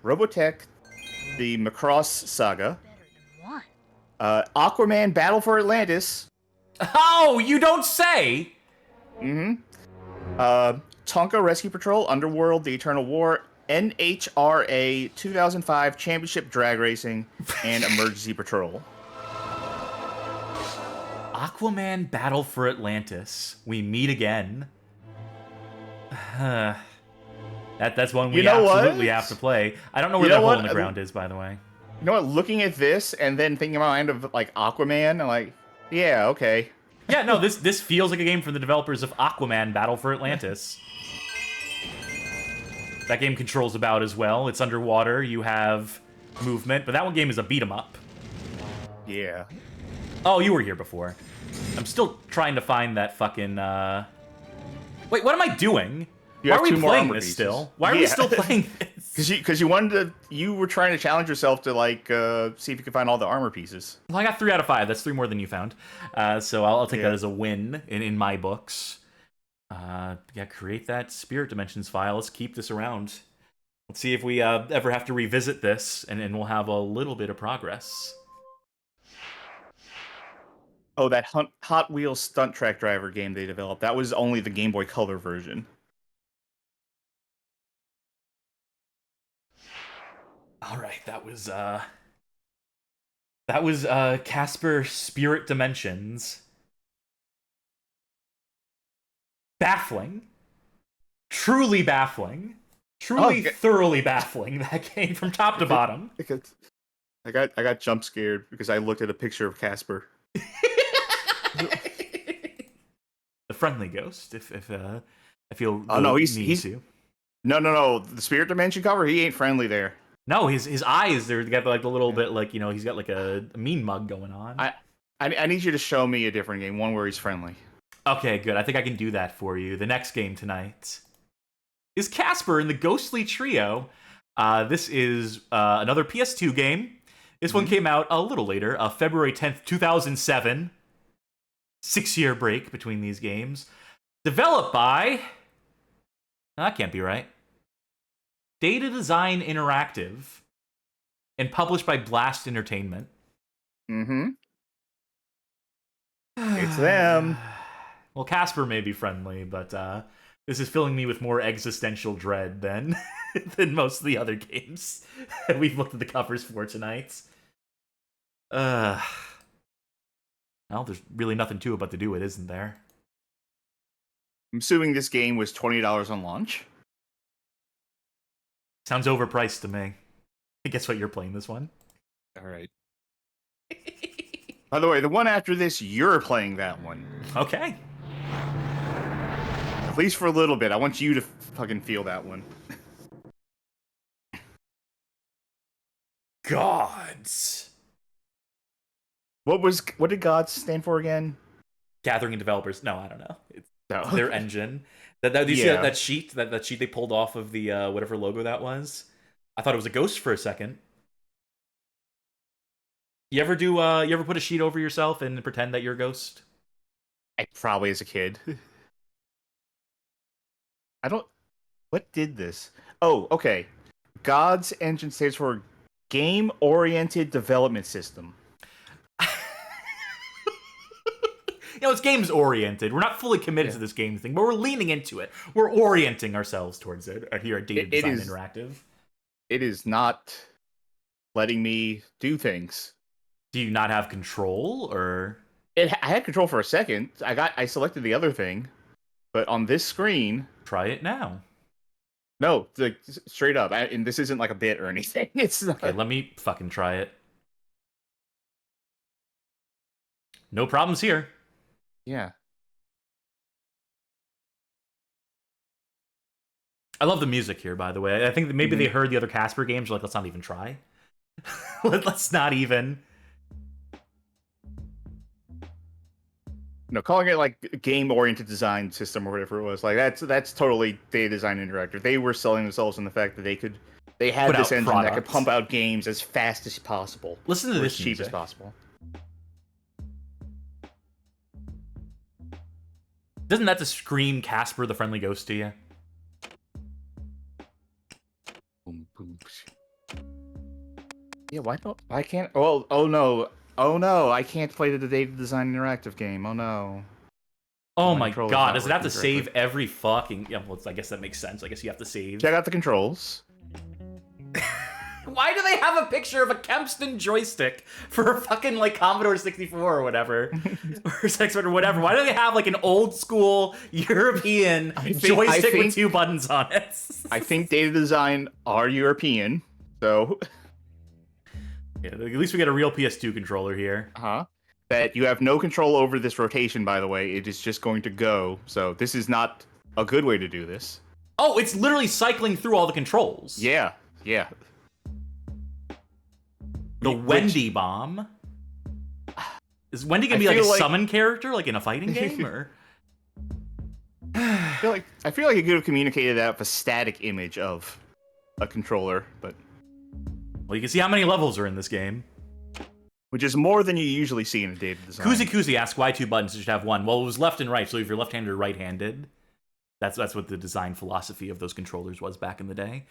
Speaker 2: Robotech the Macross Saga. Aquaman Battle for Atlantis.
Speaker 1: Oh, you don't say!
Speaker 2: Mm-hmm. Tonka Rescue Patrol, Underworld, The Eternal War, NHRA 2005 Championship Drag Racing, and Emergency Patrol.
Speaker 1: Aquaman Battle for Atlantis. We meet again. That's one we absolutely have to play. I don't know where that hole in the ground is, by the way.
Speaker 2: You know what? Looking at this and then thinking about the end of like Aquaman, I'm like, yeah, okay.
Speaker 1: Yeah, no, this feels like a game from the developers of Aquaman Battle for Atlantis. That game controls about as well. It's underwater. You have movement, but that one game is a beat 'em up.
Speaker 2: Yeah.
Speaker 1: Oh, you were here before. I'm still trying to find that fucking. Wait, what am I doing? Why are we playing this still? Why are we still playing this?
Speaker 2: Because you wanted to. You were trying to challenge yourself to like see if you could find all the armor pieces.
Speaker 1: Well, I got 3 out of 5. That's 3 more than you found. So I'll take that as a win in my books. Yeah, create that Spirit Dimensions file. Let's keep this around. Let's see if we ever have to revisit this, and we'll have a little bit of progress.
Speaker 2: Oh, that Hot Wheels Stunt Track Driver game they developed. That was only the Game Boy Color version.
Speaker 1: All right, that was Casper Spirit Dimensions. Baffling. Truly baffling. Truly thoroughly baffling, that game from top to bottom.
Speaker 2: I got jump scared because I looked at a picture of Casper.
Speaker 1: The Friendly Ghost, if you'll
Speaker 2: he's
Speaker 1: to.
Speaker 2: No. The Spirit Dimension cover, he ain't friendly there.
Speaker 1: No, his eyes, they're got like a little bit like, he's got like a mean mug going on.
Speaker 2: I need you to show me a different game, one where he's friendly.
Speaker 1: Okay, good. I think I can do that for you. The next game tonight is Casper and the Ghostly Trio. This is another PS2 game. This one came out a little later, February 10th, 2007. 6-year break between these games. Developed by... No, that can't be right. Data Design Interactive. And published by Blast Entertainment.
Speaker 2: Mm-hmm. It's them.
Speaker 1: Well, Casper may be friendly, but this is filling me with more existential dread than most of the other games we've looked at the covers for tonight. Well, there's really nothing to it but to do it, isn't there?
Speaker 2: I'm assuming this game was $20 on launch.
Speaker 1: Sounds overpriced to me. I guess what, you're playing this one?
Speaker 2: All right. By the way, the one after this, you're playing that one.
Speaker 1: Okay.
Speaker 2: At least for a little bit. I want you to fucking feel that one.
Speaker 1: Gods.
Speaker 2: What did gods stand for again?
Speaker 1: Gathering developers. No, I don't know. It's
Speaker 2: No.
Speaker 1: their engine. You see that sheet? That sheet they pulled off of the whatever logo that was? I thought it was a ghost for a second. You ever put a sheet over yourself and pretend that you're a ghost?
Speaker 2: Probably as a kid. What did this? Oh, okay. God's engine stands for Game-Oriented Development System.
Speaker 1: It's games oriented. We're not fully committed to this game thing, but we're leaning into it. We're orienting ourselves towards it here at Data Design Interactive.
Speaker 2: It is not letting me do things.
Speaker 1: Do you not have control, or?
Speaker 2: I had control for a second. I selected the other thing, but on this screen.
Speaker 1: Try it now.
Speaker 2: No, straight up. And this isn't like a bit or anything. It's not.
Speaker 1: Okay, let me fucking try it. No problems here.
Speaker 2: Yeah.
Speaker 1: I love the music here, by the way. I think that maybe they heard the other Casper games. Like, let's not even try. Let's not even.
Speaker 2: No, calling it like game-oriented design system or whatever it was, like that's totally Data Design Interactive. They were selling themselves on the fact that they had this engine that could pump out games as fast as possible.
Speaker 1: Listen to this
Speaker 2: as cheap
Speaker 1: music.
Speaker 2: as possible.
Speaker 1: Doesn't that just scream Casper the Friendly Ghost to you?
Speaker 2: Yeah, why can't? Oh no, I can't play the Data Design Interactive game. Oh no.
Speaker 1: Oh my god, does it have to save every fucking? Yeah, well, I guess that makes sense. I guess you have to save.
Speaker 2: Check out the controls.
Speaker 1: Why do they have a picture of a Kempston joystick for a fucking like Commodore 64 or whatever, or 600 or whatever? Why do they have like an old school European joystick with 2 buttons on it?
Speaker 2: I think Data Design are European, so.
Speaker 1: Yeah, at least we get a real PS2 controller here.
Speaker 2: That you have no control over this rotation, by the way. It is just going to go. So this is not a good way to do this.
Speaker 1: Oh, it's literally cycling through all the controls.
Speaker 2: Yeah.
Speaker 1: The Wendy bomb. Is Wendy gonna be like a summon character, like in a fighting game, or?
Speaker 2: I feel like it could have communicated that with a static image of a controller, but.
Speaker 1: Well, you can see how many levels are in this game.
Speaker 2: Which is more than you usually see in a Data Design.
Speaker 1: Kuzi asks, why 2 buttons? You should have 1. Well, it was left and right, so if you're left-handed or right-handed, that's what the design philosophy of those controllers was back in the day.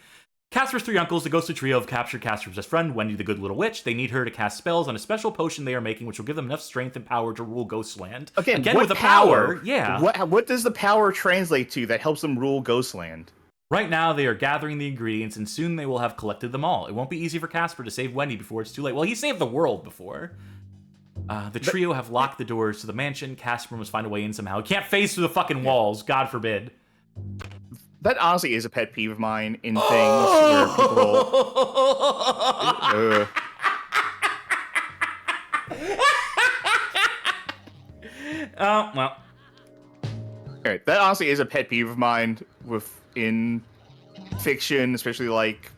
Speaker 1: Casper's 3 uncles, the ghostly trio, have captured Casper's best friend, Wendy the Good Little Witch. They need her to cast spells on a special potion they are making, which will give them enough strength and power to rule Ghostland.
Speaker 2: Again
Speaker 1: with the power, yeah.
Speaker 2: What does the power translate to that helps them rule Ghostland?
Speaker 1: Right now, they are gathering the ingredients, and soon they will have collected them all. It won't be easy for Casper to save Wendy before it's too late. Well, he saved the world before. The trio have locked the doors to the mansion. Casper must find a way in somehow. He can't phase through the fucking walls, God forbid.
Speaker 2: That honestly is a pet peeve of mine in things where people...
Speaker 1: Oh, well.
Speaker 2: Alright, that honestly is a pet peeve of mine in fiction, especially like,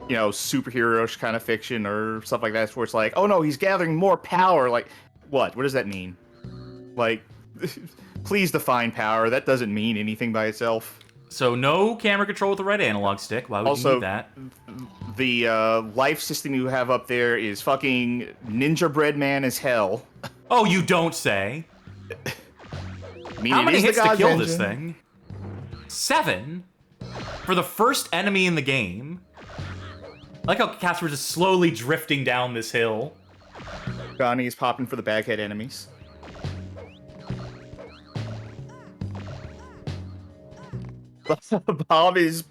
Speaker 2: you know, superhero kind of fiction or stuff like that, where it's like, oh no, he's gathering more power. Like, what? What does that mean? Like, Please define power. That doesn't mean anything by itself.
Speaker 1: So no camera control with the right analog stick. Why would you
Speaker 2: Also,
Speaker 1: need that?
Speaker 2: The life system you have up there is fucking Ninja Bread Man as hell.
Speaker 1: Oh, you don't say.
Speaker 2: I mean,
Speaker 1: How many hits to kill this
Speaker 2: engine.
Speaker 1: thing? 7? For the first enemy in the game? I like how Casper's just slowly drifting down this hill.
Speaker 2: Johnny is popping for the baghead enemies. Bob is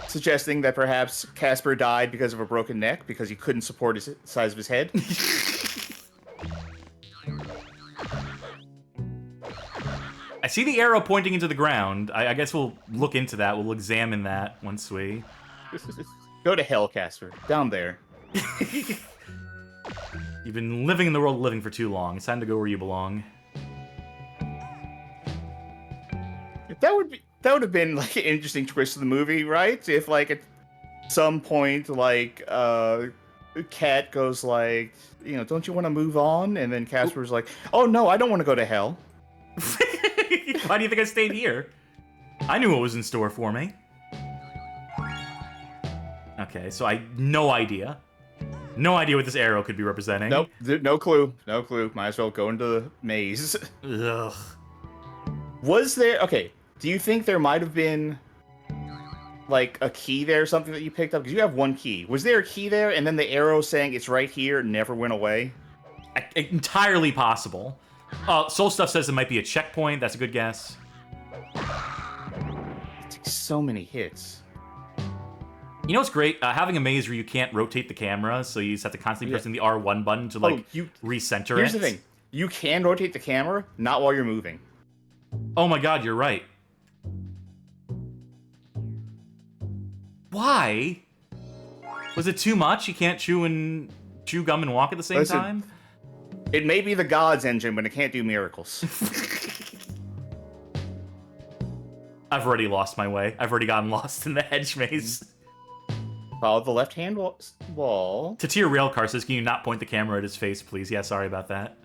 Speaker 2: suggesting that perhaps Casper died because of a broken neck because he couldn't support the size of his head.
Speaker 1: I see the arrow pointing into the ground. I guess we'll look into that. We'll examine that once we...
Speaker 2: Go to hell, Casper. Down there.
Speaker 1: You've been living in the world of living for too long. It's time to go where you belong.
Speaker 2: That would have been like an interesting twist of the movie, right? If like at some point like Cat goes like, don't you want to move on? And then Casper's like, oh no, I don't want to go to hell.
Speaker 1: Why do you think I stayed here? I knew what was in store for me. Okay, so no idea. No idea what this arrow could be representing.
Speaker 2: Nope, no clue. No clue. Might as well go into the maze.
Speaker 1: Ugh.
Speaker 2: Was there... Okay, do you think there might have been, like, a key there or something that you picked up? Because you have one key. Was there a key there, and then the arrow saying it's right here never went away?
Speaker 1: Entirely possible. Soul Stuff says it might be a checkpoint. That's a good guess.
Speaker 2: It takes so many hits.
Speaker 1: You know what's great? Having a maze where you can't rotate the camera, so you just have to constantly pressing the R1 button to, like, recenter it.
Speaker 2: Here's the thing. You can rotate the camera, not while you're moving.
Speaker 1: Oh my god, you're right. Why? Was it too much? You can't chew gum and walk at the same time?
Speaker 2: It may be the God's engine, but it can't do miracles.
Speaker 1: I've already lost my way. I've already gotten lost in the hedge maze.
Speaker 2: Follow the left-hand wall.
Speaker 1: Tatir Railcar says, can you not point the camera at his face, please? Yeah, sorry about that.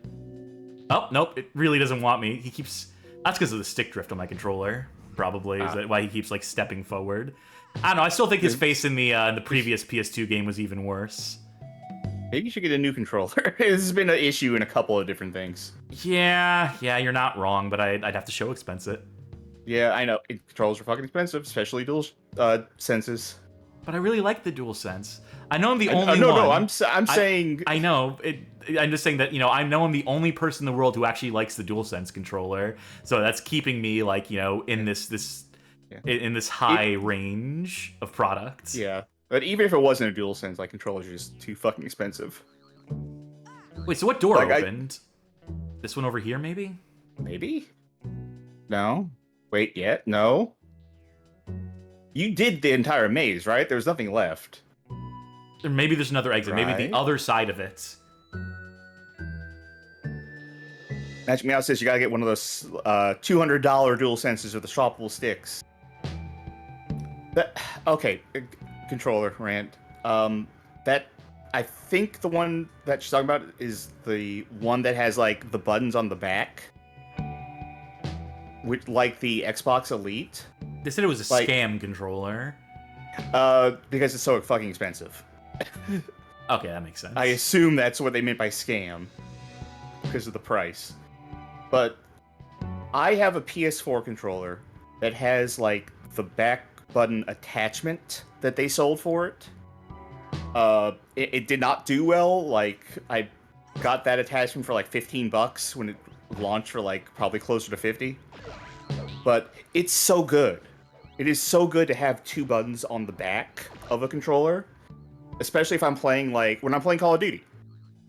Speaker 1: Oh, nope, it really doesn't want me. He keeps... That's because of the stick drift on my controller, probably. Is that why he keeps, like, stepping forward? I don't know, I still think his face in the previous PS2 game was even worse.
Speaker 2: Maybe you should get a new controller. This has been an issue in a couple of different things.
Speaker 1: Yeah, you're not wrong, but I'd have to show expense it.
Speaker 2: Yeah, I know. Controllers are fucking expensive, especially dual senses.
Speaker 1: But I really like the DualSense. I know I'm the only one.
Speaker 2: No, I'm saying...
Speaker 1: I know. I'm just saying that, I know I'm the only person in the world who actually likes the DualSense controller. So that's keeping me, like, in this high range of products.
Speaker 2: Yeah. But even if it wasn't a DualSense, like, controllers are just too fucking expensive.
Speaker 1: Wait, so what door opened? This one over here, maybe?
Speaker 2: Maybe? No. Wait, yet? No. You did the entire maze, right? There was nothing left.
Speaker 1: Or maybe there's another exit. Maybe the other side of it.
Speaker 2: Magic Meow says you gotta get one of those $200 DualSenses with the swappable sticks. Okay, controller rant. That I think the one that she's talking about is the one that has like the buttons on the back, with like the Xbox Elite.
Speaker 1: They said it was a scam controller.
Speaker 2: Because it's so fucking expensive.
Speaker 1: Okay, that makes sense.
Speaker 2: I assume that's what they meant by scam, because of the price. But I have a PS4 controller that has like the back button attachment that they sold for it. It did not do well. Like, I got that attachment for like $15 when it launched for like probably closer to 50. But it's so good. It is so good to have two buttons on the back of a controller, especially if I'm playing, like, when I'm playing Call of Duty.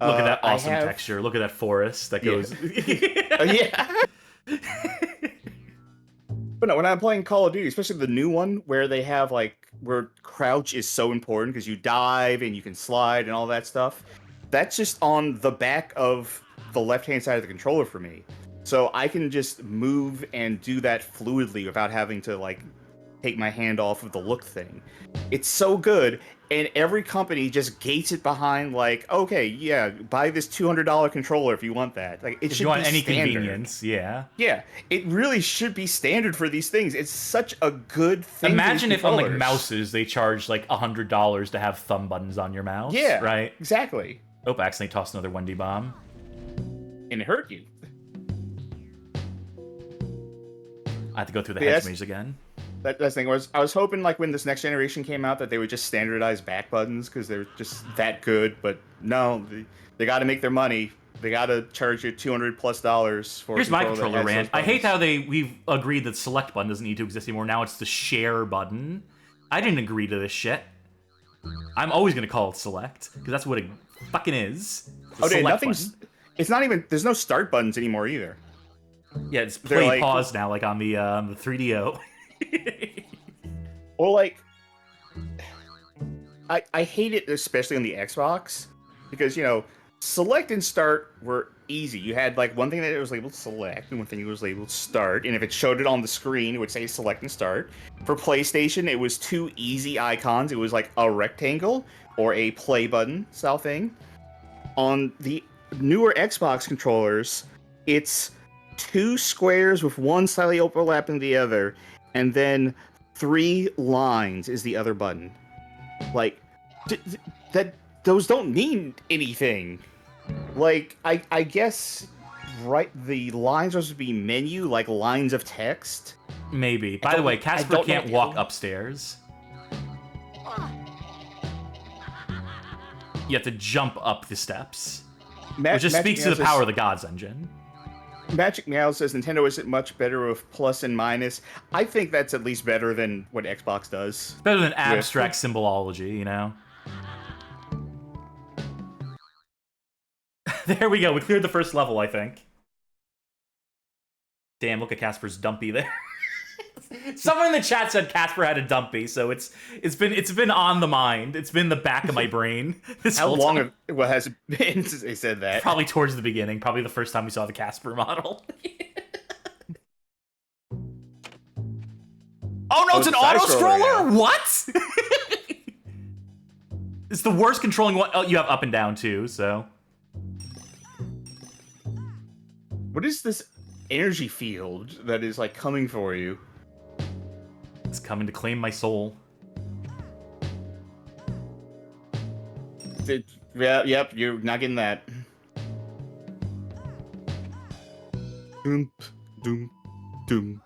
Speaker 1: Look at that awesome texture. Look at that forest that goes...
Speaker 2: Yeah. But no, when I'm playing Call of Duty, especially the new one, where they have, like, where crouch is so important because you dive and you can slide and all that stuff, that's just on the back of the left-hand side of the controller for me. So I can just move and do that fluidly without having to, like, take my hand off of the look thing. It's so good, and every company just gates it behind like, okay, yeah, buy this $200 controller if you want that. Like, it
Speaker 1: If
Speaker 2: should
Speaker 1: you want
Speaker 2: be
Speaker 1: any
Speaker 2: standard.
Speaker 1: convenience, yeah.
Speaker 2: Yeah, it really should be standard for these things. It's such a good thing.
Speaker 1: Imagine if on like
Speaker 2: controllers.
Speaker 1: mouses they charge like $100 to have thumb buttons on your mouse.
Speaker 2: Yeah,
Speaker 1: right.
Speaker 2: Exactly.
Speaker 1: Oh, I accidentally tossed another 1D bomb.
Speaker 2: And it hurt you.
Speaker 1: I have to go through the
Speaker 2: Yeah,
Speaker 1: hedge maze again.
Speaker 2: That's the thing. I was hoping like when this next generation came out that they would just standardize back buttons because they're just that good. But no, they got to make their money. They got to charge you $200+ for.
Speaker 1: Here's my controller rant. I hate how we've agreed that select button doesn't need to exist anymore. Now it's the share button. I didn't agree to this shit. I'm always gonna call it select because that's what it fucking is.
Speaker 2: Oh, dude, nothing's. Button. It's not even. There's no start buttons anymore either.
Speaker 1: Yeah, it's play like, pause now, like on the 3DO.
Speaker 2: Or like, I hate it especially on the Xbox because select and start were easy. You had like one thing that it was labeled select and one thing it was labeled start, and if it showed it on the screen, it would say select and start. For PlayStation, it was two easy icons. It was like a rectangle or a play button style thing. On the newer Xbox controllers, it's two squares with one slightly overlapping the other, and then 3 lines is the other button. Like, those don't mean anything. Like, I guess, right, the lines are supposed to be menu, like lines of text.
Speaker 1: Maybe. By the way, Casper can't walk upstairs. You have to jump up the steps. Which just speaks to the power of the Gods engine.
Speaker 2: Magic Meow says Nintendo isn't much better with plus and minus. I think that's at least better than what Xbox does.
Speaker 1: Better than abstract symbolology, you know? There we go. We cleared the first level, I think. Damn, look at Casper's dumpy there. Someone in the chat said Casper had a dumpy, so it's been on the mind. It's been the back of my brain.
Speaker 2: How long has it been since they said that?
Speaker 1: Probably towards the beginning. Probably the first time we saw the Casper model. Oh no, it's an auto scroller. What? It's the worst controlling one. Oh, you have up and down too. So.
Speaker 2: What is this energy field that is like coming for you?
Speaker 1: It's coming to claim my soul.
Speaker 2: Yep, you're not getting that. Doom, doom, doom,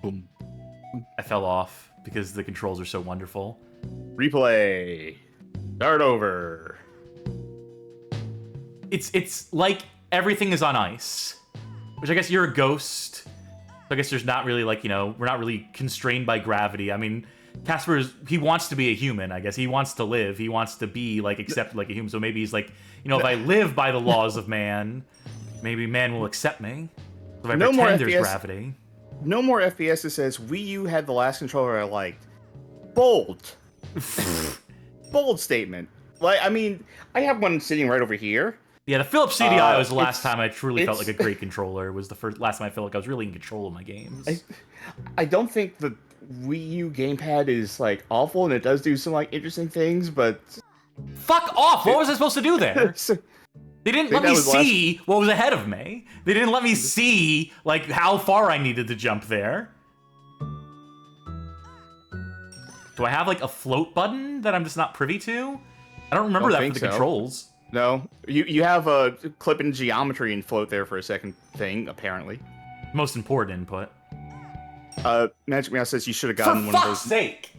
Speaker 2: boom.
Speaker 1: I fell off because the controls are so wonderful.
Speaker 2: Replay. Start over.
Speaker 1: It's like everything is on ice. Which I guess you're a ghost. So I guess there's not really, like, we're not really constrained by gravity. I mean, Casper he wants to be a human, I guess. He wants to live. He wants to be, like, accepted like a human. So maybe he's like, if I live by the laws of man, maybe man will accept me. If I pretend there's gravity.
Speaker 2: No more FPS that says, Wii U had the last controller I liked. Bold. Bold statement. Like, I mean, I have one sitting right over here.
Speaker 1: Yeah, the Philips CDI was the last time I truly felt like a great controller. It was the last time I felt like I was really in control of my games.
Speaker 2: I don't think the Wii U gamepad is, like, awful, and it does do some, like, interesting things, but...
Speaker 1: Fuck off! What was I supposed to do there? They didn't let me see what was ahead of me. They didn't let me see, like, how far I needed to jump there. Do I have, like, a float button that I'm just not privy to? I don't remember that for the controls.
Speaker 2: No, you have a clip in geometry and float there for a second thing, apparently.
Speaker 1: Most important input.
Speaker 2: Magic Meow says you should have gotten one of those.
Speaker 1: For fuck's sake!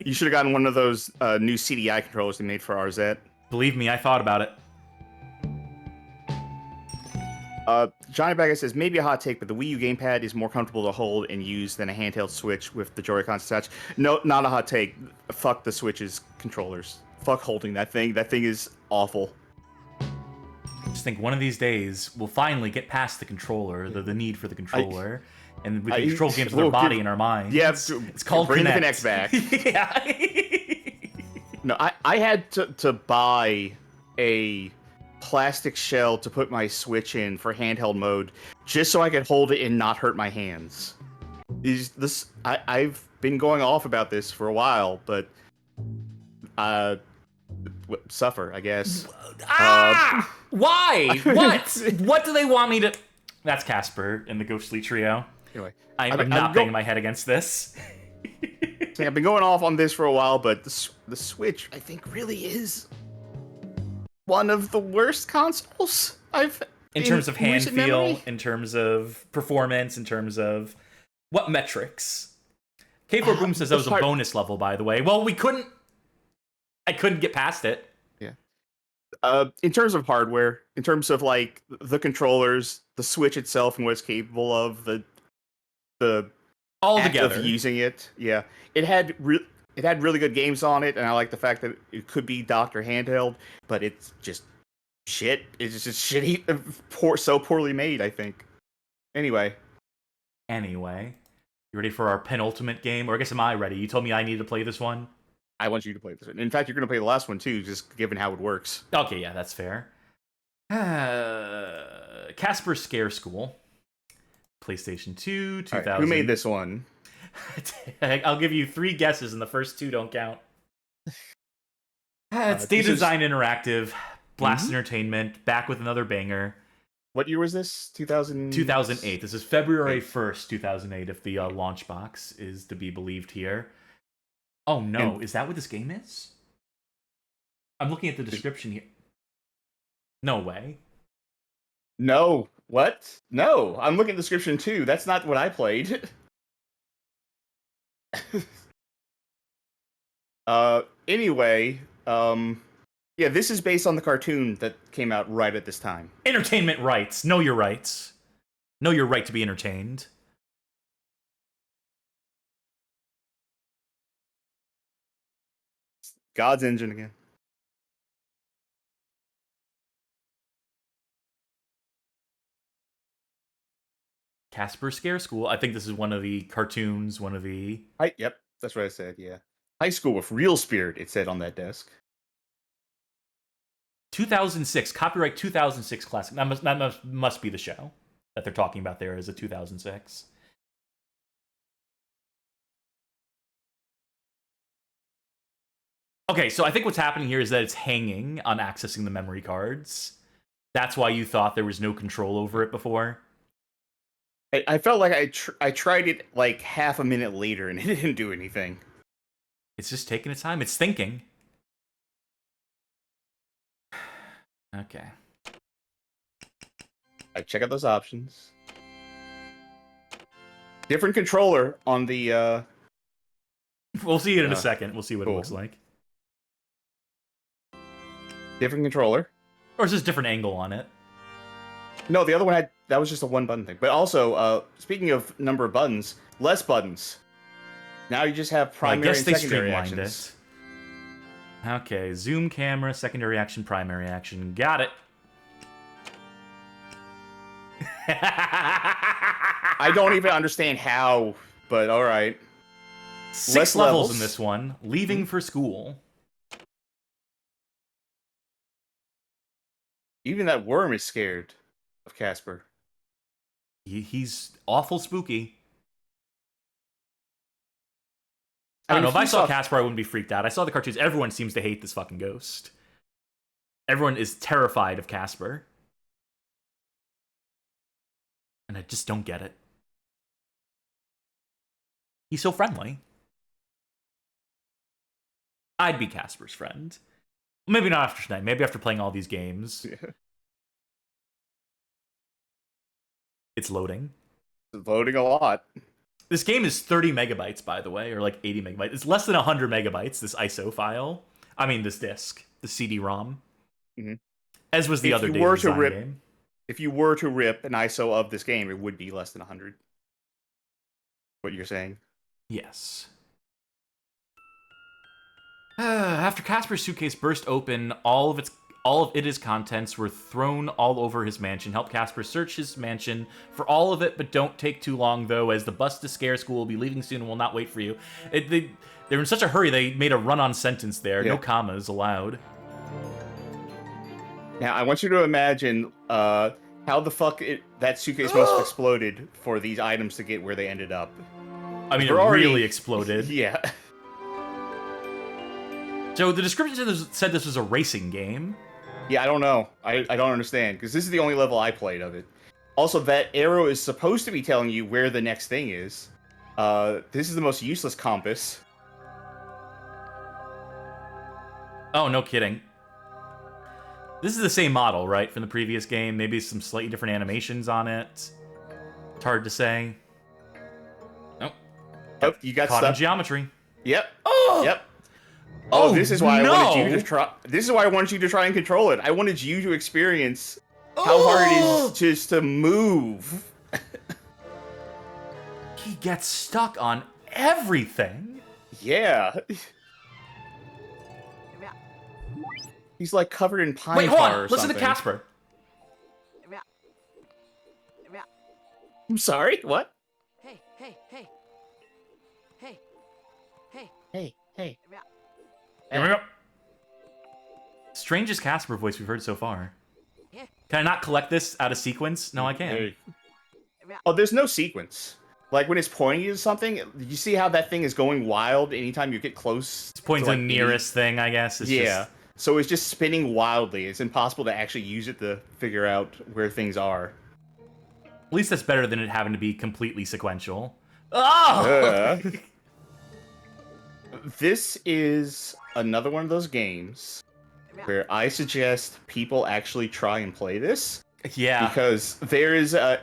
Speaker 2: You should have gotten one of those new CDI controllers they made for RZ.
Speaker 1: Believe me, I thought about it.
Speaker 2: Johnny Bagger says maybe a hot take, but the Wii U gamepad is more comfortable to hold and use than a handheld Switch with the Joy-Cons attached. No, not a hot take. Fuck the Switch's controllers. Fuck holding that thing. That thing is awful.
Speaker 1: Just think one of these days we'll finally get past the controller, the need for the controller, and we can control games with our body and our mind.
Speaker 2: Yeah,
Speaker 1: it's called
Speaker 2: bring
Speaker 1: Connect.
Speaker 2: the Kinect back.
Speaker 1: Yeah.
Speaker 2: No, I had to buy a plastic shell to put my Switch in for handheld mode, just so I could hold it and not hurt my hands. I've been going off about this for a while, but suffer, I guess.
Speaker 1: Why? What? What do they want me to? That's Casper in the ghostly trio.
Speaker 2: Anyway,
Speaker 1: I'm not banging my head against this.
Speaker 2: I've been going off on this for a while, but the Switch, I think, really is one of the worst consoles I've
Speaker 1: in terms of hand feel,
Speaker 2: memory.
Speaker 1: In terms of performance, in terms of what metrics. K4 Boom says that was a bonus level, by the way. Well, I couldn't get past it.
Speaker 2: Yeah. In terms of hardware, in terms of like the controllers, the Switch itself and what it's capable of, the
Speaker 1: all
Speaker 2: act
Speaker 1: together
Speaker 2: of using it, yeah, it had really good games on it, and I like the fact that it could be Doctor handheld, but it's just shit. It's just shitty, so poorly made, I think. Anyway,
Speaker 1: you ready for our penultimate game? Or I guess am I ready? You told me I needed to play this one.
Speaker 2: I want you to play this one. In fact, you're going to play the last one too, just given how it works.
Speaker 1: Okay, yeah, that's fair. Casper Scare School. PlayStation 2, 2000.
Speaker 2: Right, who made this one?
Speaker 1: I'll give you 3 guesses, and the first 2 don't count. It's Data Design Interactive, Blast Entertainment, back with another banger.
Speaker 2: What year was this?
Speaker 1: 2008. This is February 1st, 2008, if the launch box is to be believed here. Oh, no. Is that what this game is? I'm looking at the description here. No way.
Speaker 2: No. What? No. I'm looking at the description, too. That's not what I played. Anyway, yeah, this is based on the cartoon that came out right at this time.
Speaker 1: Entertainment rights. Know your rights. Know your right to be entertained.
Speaker 2: God's engine again.
Speaker 1: Casper Scare School. I think this is one of the cartoons, one of the...
Speaker 2: Yep, that's what I said, yeah. High school with real spirit, it said on that desk.
Speaker 1: 2006. Copyright 2006 classic. That must be the show that they're talking about there, is a 2006. Okay, so I think what's happening here is that it's hanging on accessing the memory cards. That's why you thought there was no control over it before.
Speaker 2: I felt like I tried it like half a minute later and it didn't do anything.
Speaker 1: It's just taking its time. It's thinking. Okay.
Speaker 2: I check out those options. Different controller on the...
Speaker 1: We'll see it in a second. We'll see what it looks like.
Speaker 2: Different controller.
Speaker 1: Or is this a different angle on it?
Speaker 2: No, the other one that was just a one button thing. But also, speaking of number of buttons, less buttons. Now you just have primary and secondary actions.
Speaker 1: Okay, zoom camera, secondary action, primary action. Got it.
Speaker 2: I don't even understand how, but all right.
Speaker 1: 6 levels in this one. Leaving for school.
Speaker 2: Even that worm is scared of Casper.
Speaker 1: He's awful spooky. I don't know, if I saw Casper, I wouldn't be freaked out. I saw the cartoons. Everyone seems to hate this fucking ghost. Everyone is terrified of Casper. And I just don't get it. He's so friendly. I'd be Casper's friend. Maybe not after tonight. Maybe after playing all these games.
Speaker 2: Yeah.
Speaker 1: It's loading.
Speaker 2: It's loading a lot.
Speaker 1: This game is 30 megabytes, by the way, or like 80 megabytes. It's less than 100 megabytes, this ISO file. I mean, this disc, the CD-ROM.
Speaker 2: Mm-hmm.
Speaker 1: As was the other Data Design game.
Speaker 2: If you were to rip an ISO of this game, it would be less than 100. What you're saying?
Speaker 1: Yes. After Casper's suitcase burst open, all of its contents were thrown all over his mansion. Help Casper search his mansion for all of it, but don't take too long, though, as the bus to Scare School will be leaving soon and will not wait for you. They're in such a hurry, they made a run-on sentence there. Yeah. No commas allowed.
Speaker 2: Now, I want you to imagine how the fuck that suitcase must have exploded for these items to get where they ended up.
Speaker 1: I mean, it
Speaker 2: We're already-
Speaker 1: really exploded.
Speaker 2: Yeah.
Speaker 1: So the description said this was a racing game.
Speaker 2: Yeah, I don't know. I don't understand, because this is the only level I played of it. Also, that arrow is supposed to be telling you where the next thing is. This is the most useless compass.
Speaker 1: Oh, no kidding. This is the same model, right, from the previous game? Maybe some slightly different animations on it. It's hard to say. Nope.
Speaker 2: Oh, you got
Speaker 1: Caught in
Speaker 2: stuck.
Speaker 1: geometry.
Speaker 2: Yep.
Speaker 1: Oh!
Speaker 2: Yep.
Speaker 1: Oh,
Speaker 2: this is why I wanted you
Speaker 1: no!
Speaker 2: to try. This is why I wanted you to try and control it. I wanted you to experience how hard it is just to move.
Speaker 1: He gets stuck on everything.
Speaker 2: Yeah. He's like covered in pine
Speaker 1: Wait, hold
Speaker 2: tar
Speaker 1: on.
Speaker 2: or
Speaker 1: Listen to
Speaker 2: something.
Speaker 1: Casper.
Speaker 2: I'm sorry. What?
Speaker 7: Hey, hey, hey. Hey. Hey.
Speaker 2: Hey, hey.
Speaker 1: Here we go. Strangest Casper voice we've heard so far. Can I not collect this out of sequence? No, I can't.
Speaker 2: Oh, there's no sequence. Like when it's pointing you to something, you see how that thing is going wild anytime you get close.
Speaker 1: It's pointing to
Speaker 2: like,
Speaker 1: the nearest thing, I guess. It's
Speaker 2: yeah.
Speaker 1: Just...
Speaker 2: So it's just spinning wildly. It's impossible to actually use it to figure out where things are.
Speaker 1: At least that's better than it having to be completely sequential. Oh!
Speaker 2: This is another one of those games where I suggest people actually try and play this.
Speaker 1: Yeah.
Speaker 2: Because there's a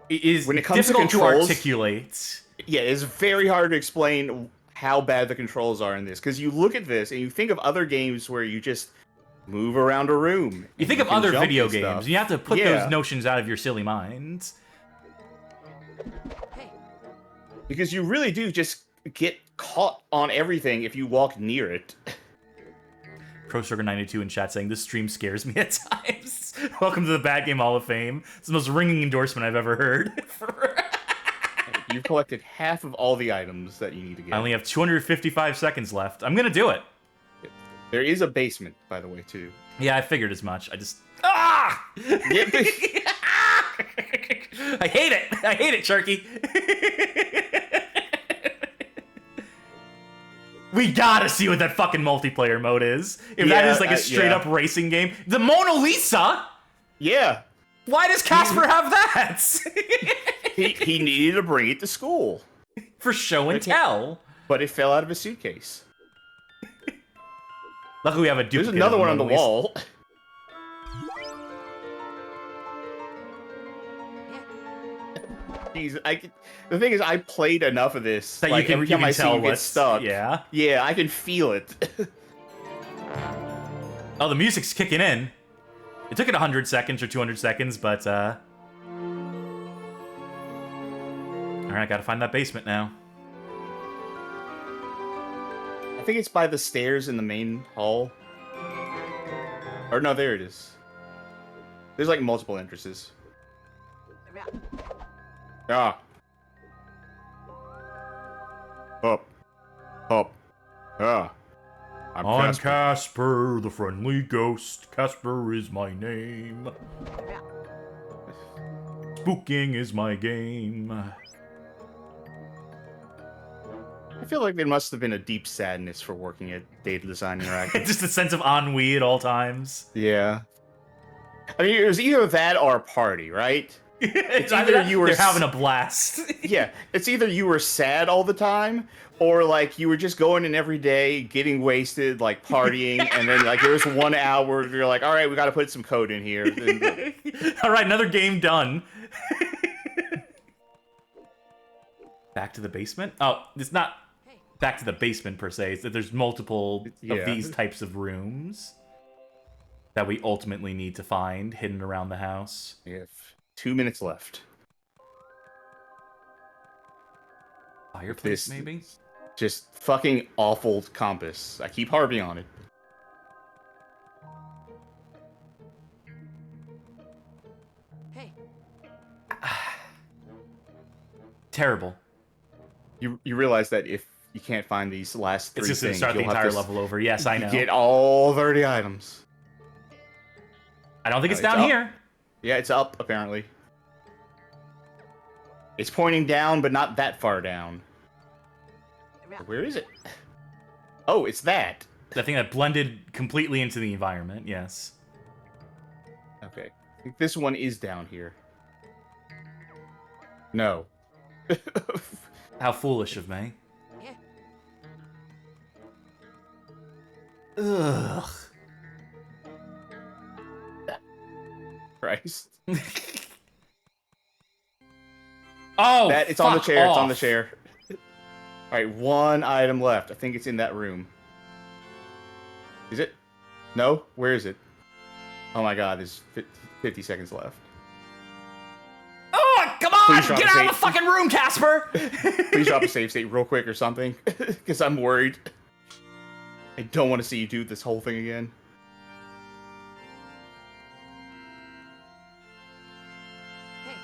Speaker 1: it is
Speaker 2: when it comes
Speaker 1: difficult
Speaker 2: to controls,
Speaker 1: articulate.
Speaker 2: Yeah, it's very hard to explain how bad the controls are in this. Because you look at this and you think of other games where you just move around a room.
Speaker 1: You think of
Speaker 2: can
Speaker 1: other
Speaker 2: jump
Speaker 1: video
Speaker 2: and
Speaker 1: games.
Speaker 2: stuff.
Speaker 1: You have to put
Speaker 2: Yeah.
Speaker 1: those notions out of your silly minds.
Speaker 2: Because you really do just get caught on everything if you walk near it.
Speaker 1: ProSugar92 in chat saying, this stream scares me at times. Welcome to the Bad Game Hall of Fame. It's the most ringing endorsement I've ever heard.
Speaker 2: You've collected half of all the items that you need to get.
Speaker 1: I only have 255 seconds left. I'm gonna do it.
Speaker 2: There is a basement, by the way, too.
Speaker 1: Yeah, I figured as much. I just... Ah! I hate it! I hate it, Sharky! We gotta see what that fucking multiplayer mode is. If that is like a straight-up racing game. The Mona Lisa?
Speaker 2: Yeah.
Speaker 1: Why does Casper have that?
Speaker 2: he needed to bring it to school.
Speaker 1: For show and tell.
Speaker 2: But it fell out of his suitcase.
Speaker 1: Luckily we have a duplicate.
Speaker 2: There's another one on the wall. Jeez, the thing is, I played enough of this.
Speaker 1: That
Speaker 2: like,
Speaker 1: you can,
Speaker 2: every time I see
Speaker 1: tell
Speaker 2: you get stuck.
Speaker 1: Yeah.
Speaker 2: Yeah, I can feel it.
Speaker 1: Oh, the music's kicking in. It took it 100 seconds or 200 seconds, but, Alright, I gotta find that basement now.
Speaker 2: I think it's by the stairs in the main hall. Or no, there it is. There's like multiple entrances. Ah. Up. Up. Ah.
Speaker 1: I'm Casper the Friendly Ghost. Casper is my name. Spooking is my game.
Speaker 2: I feel like there must have been a deep sadness for working at Data Design Interactive.
Speaker 1: Just a sense of ennui at all times.
Speaker 2: Yeah. I mean, it was either that or a party, right?
Speaker 1: It's either you were they're having a blast.
Speaker 2: Yeah, it's either you were sad all the time, or like you were just going in every day, getting wasted, like partying, and then like there was 1 hour where you're like, all right, we got to put some code in here.
Speaker 1: All right, another game done. Back to the basement? Oh, it's not back to the basement per se. It's that there's multiple of these types of rooms that we ultimately need to find hidden around the house.
Speaker 2: We have 2 minutes left.
Speaker 1: Fireplace, maybe?
Speaker 2: Just fucking awful compass. I keep harping on it.
Speaker 7: Hey.
Speaker 1: Terrible.
Speaker 2: You realize that if you can't find these last 3
Speaker 1: it's just
Speaker 2: things,
Speaker 1: gonna start the
Speaker 2: you'll have
Speaker 1: entire
Speaker 2: to
Speaker 1: level over. Yes, I know.
Speaker 2: Get all 30 items.
Speaker 1: I don't think it's down
Speaker 2: up.
Speaker 1: here.
Speaker 2: Yeah, it's up, apparently. It's pointing down, but not that far down. Where is it? Oh, it's that.
Speaker 1: The thing that blended completely into the environment, yes.
Speaker 2: Okay. I think this one is down here. No.
Speaker 1: How foolish of me.
Speaker 7: Yeah.
Speaker 1: Ugh.
Speaker 2: Christ.
Speaker 1: Oh,
Speaker 2: it's on the chair.
Speaker 1: off.
Speaker 2: It's on the chair. All right, one item left. I think it's in that room. Is it? No? Where is it? Oh my god, there's 50 seconds left.
Speaker 1: Oh, come on!
Speaker 2: Please drop
Speaker 1: Get
Speaker 2: a
Speaker 1: out
Speaker 2: save.
Speaker 1: of the fucking room, Casper!
Speaker 2: Please drop a save state real quick or something, because I'm worried. I don't want to see you do this whole thing again.
Speaker 7: Hey.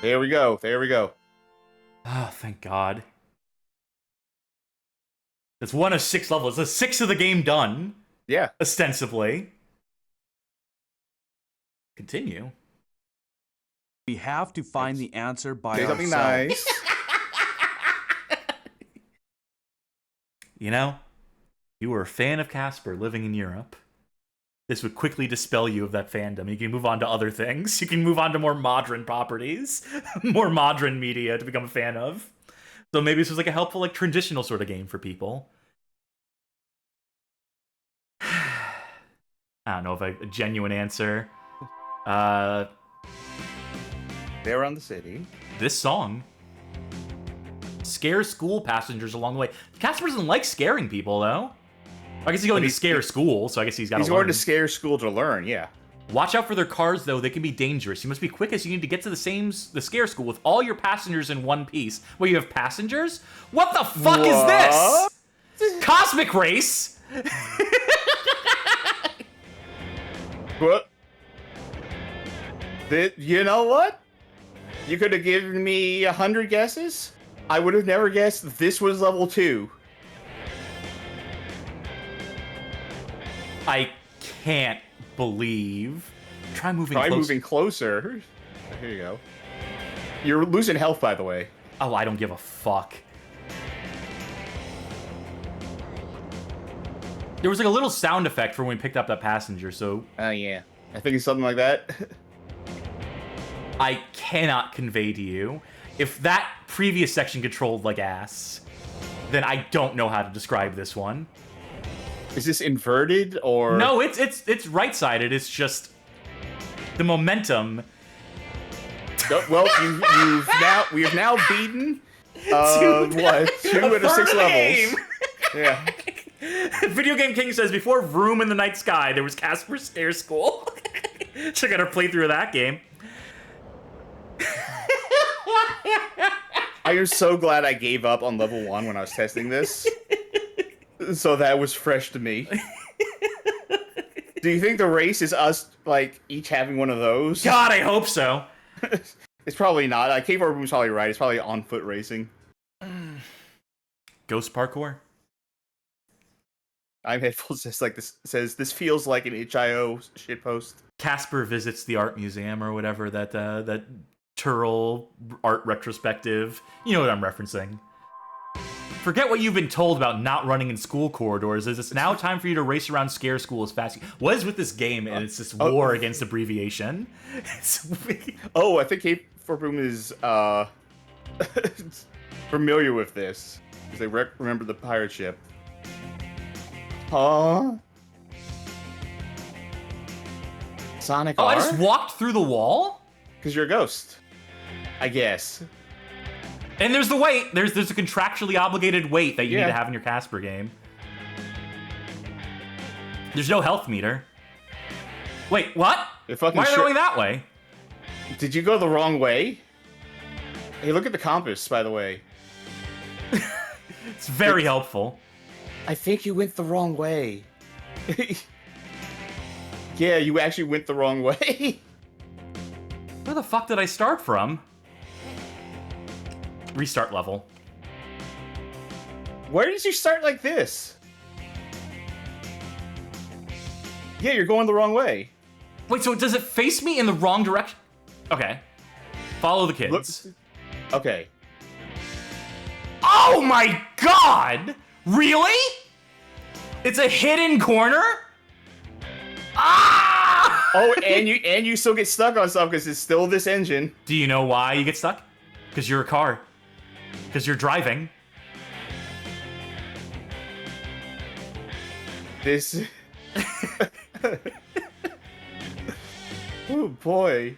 Speaker 2: There we go. There we go.
Speaker 1: Oh, thank God. That's 1 of 6 levels. That's 6 of the game done.
Speaker 2: Yeah.
Speaker 1: Ostensibly. Continue.
Speaker 3: We have to find the answer by
Speaker 2: Say something
Speaker 3: ourselves.
Speaker 2: nice.
Speaker 1: You know, you were a fan of Casper living in Europe. This would quickly dispel you of that fandom. You can move on to other things. You can move on to more modern properties, more modern media to become a fan of. So maybe this was like a helpful, like traditional sort of game for people. I don't know if I have a genuine answer.
Speaker 2: They're on the city.
Speaker 1: This song scares school passengers along the way. Casper doesn't like scaring people, though. I guess he's going to scare school, so I guess he's got to learn.
Speaker 2: He's going to scare school to learn, yeah.
Speaker 1: Watch out for their cars, though. They can be dangerous. You must be quick as you need to get to the scare school with all your passengers in one piece. Wait, you have passengers? What the fuck is this? Cosmic Race?
Speaker 2: What? You know what? You could have given me 100 guesses. I would have never guessed this was level 2.
Speaker 1: I can't believe. Try moving
Speaker 2: Try
Speaker 1: closer.
Speaker 2: moving closer. Here you go. You're losing health, by the way.
Speaker 1: Oh, I don't give a fuck. There was like a little sound effect for when we picked up that passenger, so...
Speaker 2: Oh, yeah. I think it's something like that.
Speaker 1: I cannot convey to you. If that previous section controlled like ass, then I don't know how to describe this one.
Speaker 2: Is this inverted, or...?
Speaker 1: No, it's right-sided. It's just... the momentum...
Speaker 2: Well, we have now beaten... what? 2 out of 6 levels. Yeah.
Speaker 1: Video Game King says, before Room in the Night Sky, there was Casper Scare School. Check out our playthrough of that game.
Speaker 2: I am so glad I gave up on level 1 when I was testing this. So that was fresh to me. Do you think the race is us, like, each having one of those?
Speaker 1: God, I hope so.
Speaker 2: It's probably not. Cave Room's probably right. It's probably on-foot racing.
Speaker 1: Ghost parkour?
Speaker 2: I'm Headfull says this feels like an HIO shitpost.
Speaker 1: Casper visits the art museum or whatever, that Turl art retrospective. You know what I'm referencing. Forget what you've been told about not running in school corridors. It's now time for you to race around Scare School as fast as you... What is with this game? And it's this war against abbreviation.
Speaker 2: Oh, I think Cave Room is familiar with this. Because they remember the pirate ship. Huh? Sonic R?
Speaker 1: I just walked through the wall?
Speaker 2: Because you're a ghost. I guess.
Speaker 1: And there's the weight. There's a contractually obligated weight that you need to have in your Casper game. There's no health meter. Wait, what? Why are they going that way?
Speaker 2: Did you go the wrong way? Hey, look at the compass, by the way.
Speaker 1: It's very helpful.
Speaker 2: I think you went the wrong way. Yeah, you actually went the wrong way.
Speaker 1: Where the fuck did I start from? Restart level.
Speaker 2: Where did you start like this? Yeah, you're going the wrong way.
Speaker 1: Wait, so does it face me in the wrong direction? Okay. Follow the kids.
Speaker 2: Okay.
Speaker 1: Oh my god! Really? It's a hidden corner? Ah!
Speaker 2: Oh, and you still get stuck on stuff because it's still this engine.
Speaker 1: Do you know why you get stuck? Because you're a car. Because you're driving.
Speaker 2: This. Oh boy.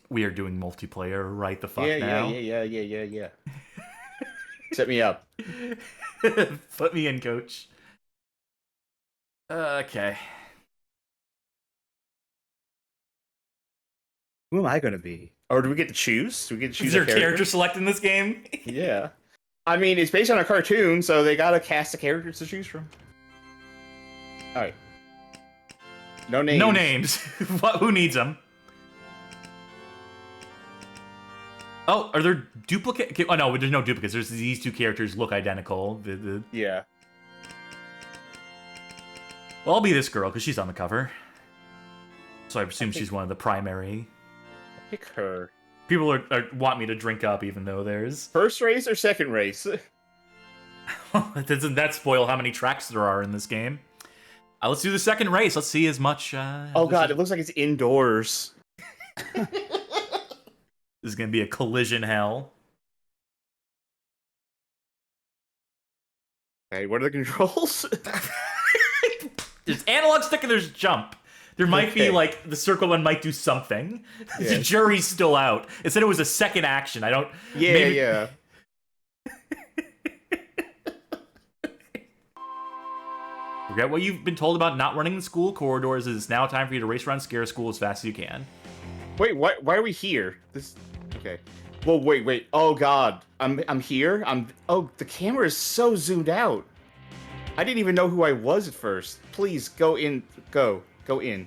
Speaker 1: We are doing multiplayer right the fuck
Speaker 2: Yeah,
Speaker 1: now.
Speaker 2: yeah. Set me up.
Speaker 1: Put me in, coach. Okay.
Speaker 2: Who am I gonna be? Or do we get to choose? Do we get to choose?
Speaker 1: Is there a character select in this game?
Speaker 2: Yeah. I mean, it's based on a cartoon, so they gotta cast the characters to choose from. Alright. No names.
Speaker 1: No names. What? Who needs them? Oh, are there duplicate? Oh no, there's no duplicates. There's these two characters look identical.
Speaker 2: Yeah.
Speaker 1: Well, I'll be this girl because she's on the cover. So I assume she's one of the primary.
Speaker 2: Pick her.
Speaker 1: People want me to drink up, even though there's
Speaker 2: First race or second race?
Speaker 1: Doesn't that spoil how many tracks there are in this game? Let's do the second race. Let's see as much.
Speaker 2: Oh god, it looks like it's indoors.
Speaker 1: This is gonna be a collision hell.
Speaker 2: Okay, what are the controls?
Speaker 1: There's analog stick and there's jump. There might be, like, the circle one might do something. The jury's still out. It said it was a second action. I don't...
Speaker 2: Yeah.
Speaker 1: Forget what you've been told about not running the school corridors. It is now time for you to race around Scare School as fast as you can.
Speaker 2: Wait, why are we here? Okay. Well, wait. Oh god. I'm here? Oh, the camera is so zoomed out. I didn't even know who I was at first. Please, go in. Go in.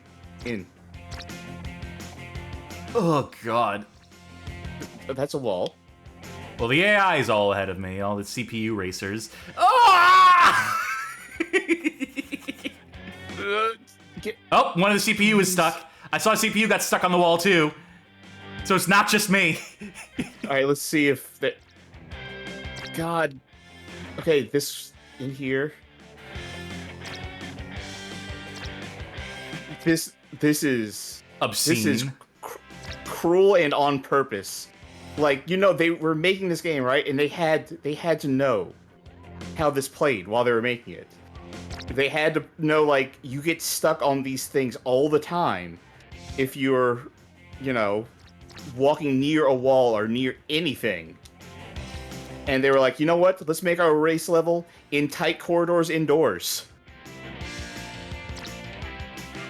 Speaker 1: Oh, God.
Speaker 2: That's a wall.
Speaker 1: Well, the AI is all ahead of me. All the CPU racers. Oh! Oh, one of the CPU is stuck. I saw a CPU got stuck on the wall, too. So it's not just me.
Speaker 2: Alright, let's see if that... God. Okay, this in here. This is...
Speaker 1: obscene.
Speaker 2: This is cruel and on purpose. Like, you know, they were making this game, right? And they had to know how this played while they were making it. They had to know, like, you get stuck on these things all the time if you're, you know, walking near a wall or near anything. And they were like, you know what? Let's make our race level in tight corridors indoors.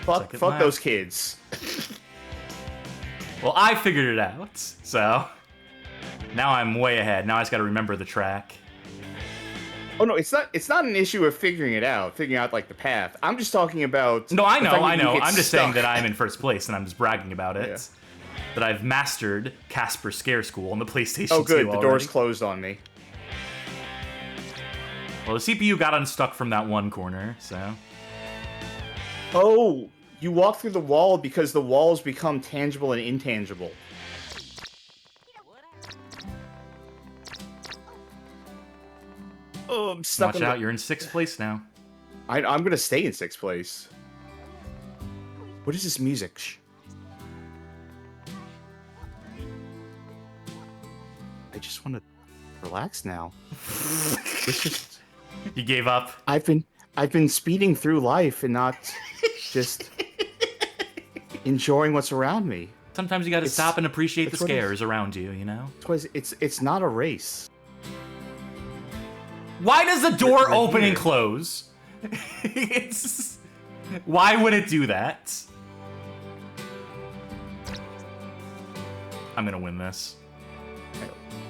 Speaker 2: Fuck those kids.
Speaker 1: Well, I figured it out, so now I'm way ahead. Now I just got to remember the track.
Speaker 2: Oh no, it's not an issue of figuring out like the path. I'm just talking about.
Speaker 1: No, I know. I'm just
Speaker 2: stuck.
Speaker 1: saying that I'm in first place, and I'm just bragging about it. Yeah. That I've mastered Casper Scare School on the PlayStation 2
Speaker 2: Oh good, the
Speaker 1: already.
Speaker 2: door's closed on me.
Speaker 1: Well, the CPU got unstuck from that one corner, so.
Speaker 2: Oh, you walk through the wall because the walls become tangible and intangible. Oh, I'm stuck.
Speaker 1: Watch out, you're in 6th place now.
Speaker 2: I'm gonna stay in 6th place. What is this music? Shh. I just want to relax now. It's just...
Speaker 1: You gave up?
Speaker 2: I've been speeding through life and not just enjoying what's around me.
Speaker 1: Sometimes you gotta stop and appreciate the scares around you, you know?
Speaker 2: It's not a race.
Speaker 1: Why does the door open and close? Why would it do that? I'm gonna win this.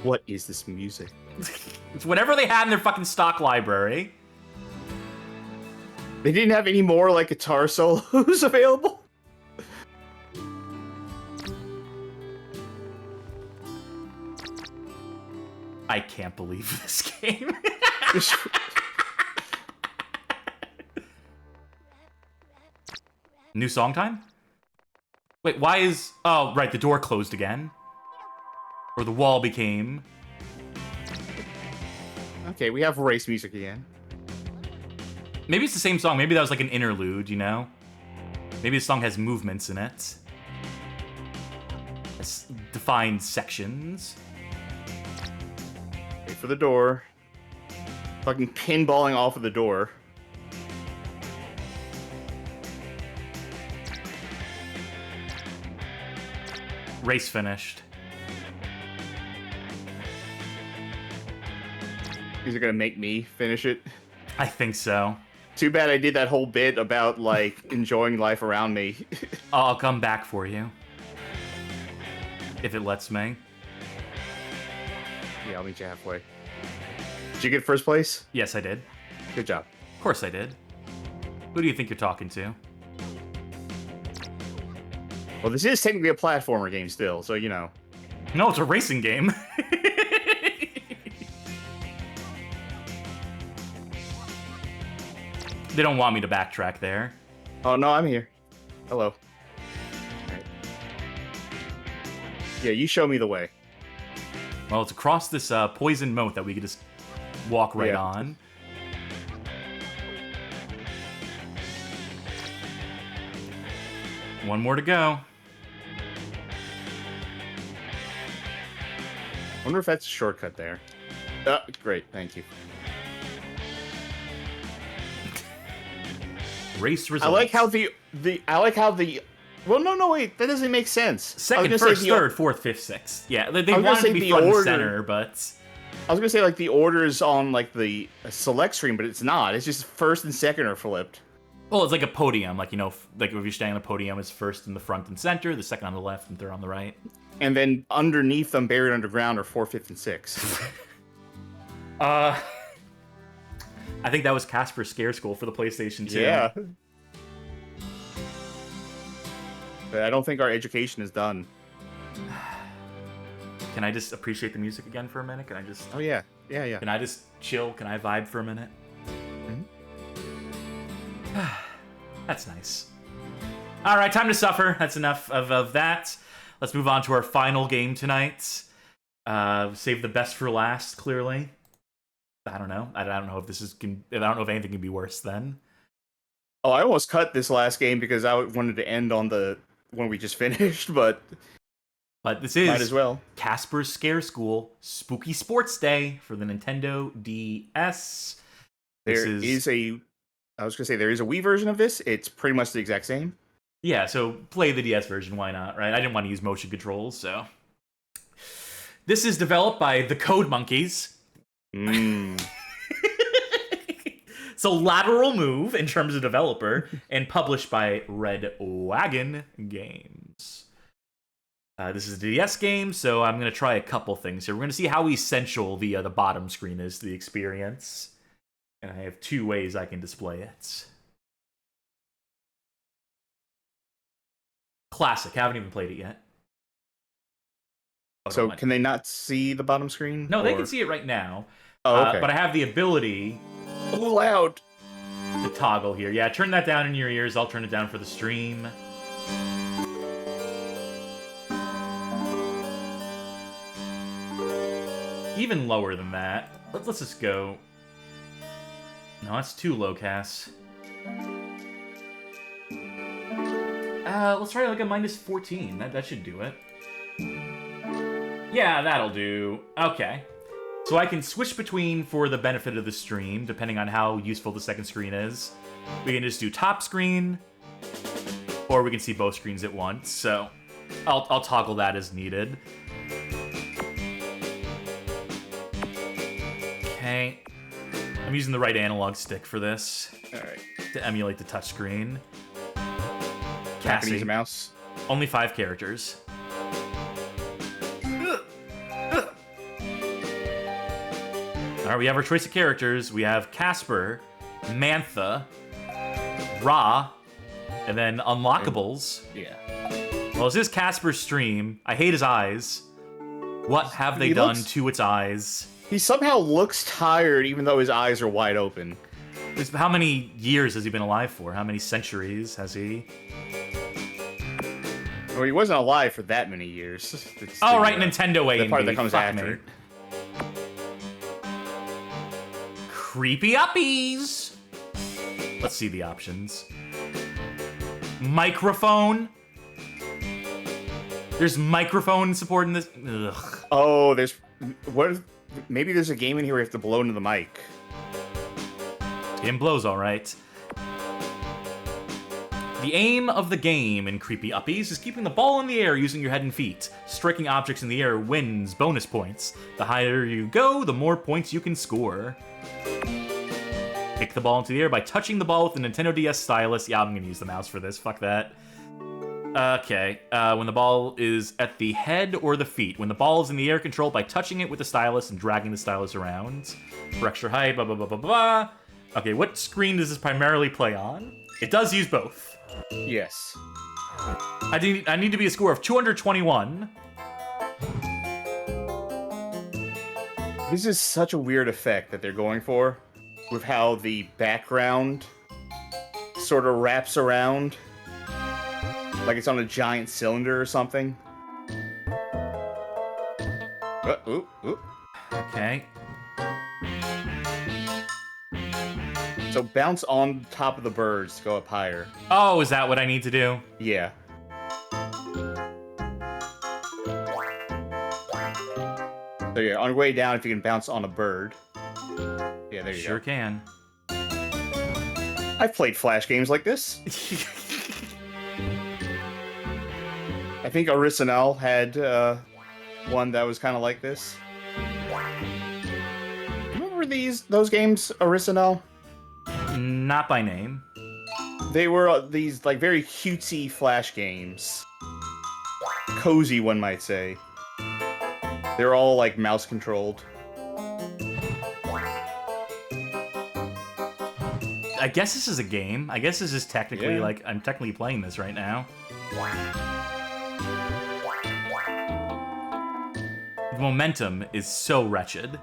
Speaker 2: What is this music?
Speaker 1: It's whatever they had in their fucking stock library.
Speaker 2: They didn't have any more, like, guitar solos available?
Speaker 1: I can't believe this game. New song time? Wait, why is... Oh, right, the door closed again. Or the wall became...
Speaker 2: Okay, we have race music again.
Speaker 1: Maybe it's the same song. Maybe that was like an interlude, you know? Maybe the song has movements in it. Has defined sections.
Speaker 2: Wait for the door. Fucking pinballing off of the door.
Speaker 1: Race finished.
Speaker 2: Is it gonna make me finish it?
Speaker 1: I think so.
Speaker 2: Too bad I did that whole bit about, like, enjoying life around me.
Speaker 1: I'll come back for you. If it lets me.
Speaker 2: Yeah, I'll meet you halfway. Did you get first place?
Speaker 1: Yes, I did.
Speaker 2: Good job.
Speaker 1: Of course I did. Who do you think you're talking to?
Speaker 2: Well, this is technically a platformer game still, so, you know.
Speaker 1: No, it's a racing game. They don't want me to backtrack there.
Speaker 2: Oh, no, I'm here. Hello. Right. Yeah, you show me the way.
Speaker 1: Well, it's across this poison moat that we could just walk right on. One more to go.
Speaker 2: Wonder if that's a shortcut there. Great, thank you.
Speaker 1: Race results.
Speaker 2: I like how the well, no, wait, that doesn't make sense.
Speaker 1: Second, first, third, fourth, fifth, sixth. Yeah, they wanted to be front and center, but
Speaker 2: I was gonna say like the order is on like the select screen, but it's not. It's just first and second are flipped.
Speaker 1: Well, it's like a podium, like, you know, like if you're standing on a podium, it's first in the front and center, the second on the left, and third on the right.
Speaker 2: And then underneath them, buried underground, are 4th, 5th, and 6th.
Speaker 1: I think that was Casper Scare School for the PlayStation 2.
Speaker 2: Yeah. But I don't think our education is done.
Speaker 1: Can I just appreciate the music again for a minute? Can I just...
Speaker 2: Oh, yeah. Yeah.
Speaker 1: Can I just chill? Can I vibe for a minute? That's nice. All right, time to suffer. That's enough of that. Let's move on to our final game tonight. Save the best for last, clearly. I don't know. I don't know if this is... I don't know if anything can be worse then.
Speaker 2: Oh, I almost cut this last game because I wanted to end on the one we just finished, but
Speaker 1: this is
Speaker 2: might as well.
Speaker 1: Casper's Scare School Spooky Sports Day for the Nintendo DS.
Speaker 2: I was gonna say there is a Wii version of this. It's pretty much the exact same.
Speaker 1: Yeah, so play the DS version, why not, right? I didn't want to use motion controls, so. This is developed by the Code Monkeys. So lateral move in terms of developer, and published by Red Wagon Games. This is a DS game, so I'm going to try a couple things here. We're going to see how essential the bottom screen is to the experience. And I have two ways I can display it. Classic. Haven't even played it yet. Oh,
Speaker 2: so can they not see the bottom screen?
Speaker 1: No, they can see it right now.
Speaker 2: Oh, okay.
Speaker 1: But I have the ability...
Speaker 2: loud.
Speaker 1: To toggle here. Yeah, turn that down in your ears. I'll turn it down for the stream. Even lower than that. Let's just go... No, that's too low, Cass. Let's try like a -14. That should do it. Yeah, that'll do. Okay. So I can switch between for the benefit of the stream, depending on how useful the second screen is. We can just do top screen, or we can see both screens at once. So I'll toggle that as needed. Okay. I'm using the right analog stick for this.
Speaker 2: All right.
Speaker 1: To emulate the touchscreen.
Speaker 2: Cassie. Use a mouse.
Speaker 1: Only 5 characters. Alright, we have our choice of characters. We have Casper, Mantha, Ra, and then unlockables.
Speaker 2: Yeah.
Speaker 1: Well, this is Casper's stream. I hate his eyes. What have they done to its eyes?
Speaker 2: He somehow looks tired even though his eyes are wide open.
Speaker 1: How many years has he been alive for? How many centuries has he?
Speaker 2: Well, he wasn't alive for that many years. It's
Speaker 1: Oh,
Speaker 2: the,
Speaker 1: right, Nintendo A
Speaker 2: the
Speaker 1: and
Speaker 2: part
Speaker 1: B.
Speaker 2: that comes
Speaker 1: Fuck
Speaker 2: after
Speaker 1: me.
Speaker 2: it.
Speaker 1: Creepy uppies. Let's see the options. Microphone. There's microphone support in this. Ugh.
Speaker 2: Oh, there's what? Maybe there's a game in here where you have to blow into the mic.
Speaker 1: Game blows all right. The aim of the game in Creepy Uppies is keeping the ball in the air using your head and feet. Striking objects in the air wins bonus points. The higher you go, the more points you can score. Kick the ball into the air by touching the ball with the Nintendo DS stylus. Yeah, I'm gonna use the mouse for this. Fuck that. Okay, when the ball is at the head or the feet. When the ball is in the air, controlled by touching it with the stylus and dragging the stylus around. For extra height, blah, blah, blah, blah, blah. Okay, what screen does this primarily play on? It does use both.
Speaker 2: Yes.
Speaker 1: I need to be a score of 221.
Speaker 2: This is such a weird effect that they're going for, with how the background sort of wraps around, like it's on a giant cylinder or something. Ooh.
Speaker 1: Okay.
Speaker 2: So bounce on top of the birds to go up higher.
Speaker 1: Oh, is that what I need to do?
Speaker 2: Yeah. So yeah, on your way down, if you can bounce on a bird. Yeah, there you
Speaker 1: Sure
Speaker 2: go.
Speaker 1: can.
Speaker 2: I've played Flash games like this. I think Arisanel had one that was kind of like this. Remember those games, Arisanel?
Speaker 1: Not by name.
Speaker 2: They were these like very cutesy Flash games. Cozy, one might say. They're all like mouse controlled.
Speaker 1: I guess this is a game. I guess this is technically like I'm technically playing this right now. The momentum is so wretched.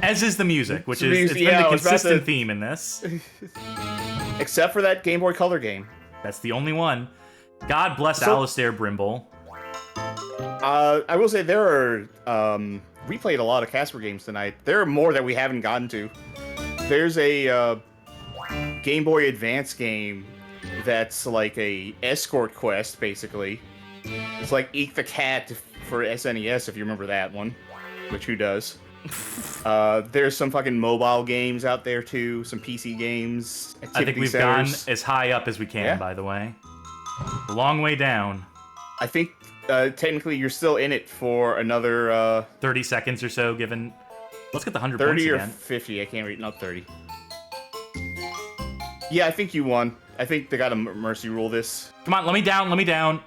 Speaker 1: As is the music, which is it's been the consistent theme in this.
Speaker 2: Except for that Game Boy Color game.
Speaker 1: That's the only one. God bless Alistair Brimble.
Speaker 2: I will say there are we played a lot of Casper games tonight. There are more that we haven't gotten to. There's a Game Boy Advance game that's like a escort quest, basically. It's like Eek the Cat for SNES, if you remember that one. Which who does? There's some fucking mobile games out there too, some PC games.
Speaker 1: I think we've gone as high up as we can, by the way. A long way down.
Speaker 2: I think technically you're still in it for another
Speaker 1: 30 seconds or so, given. Let's get the 100
Speaker 2: 30
Speaker 1: points
Speaker 2: or
Speaker 1: again.
Speaker 2: 50, I can't read, not 30. Yeah, I think you won. I think they got to mercy rule this.
Speaker 1: Come on, let me down, let me down.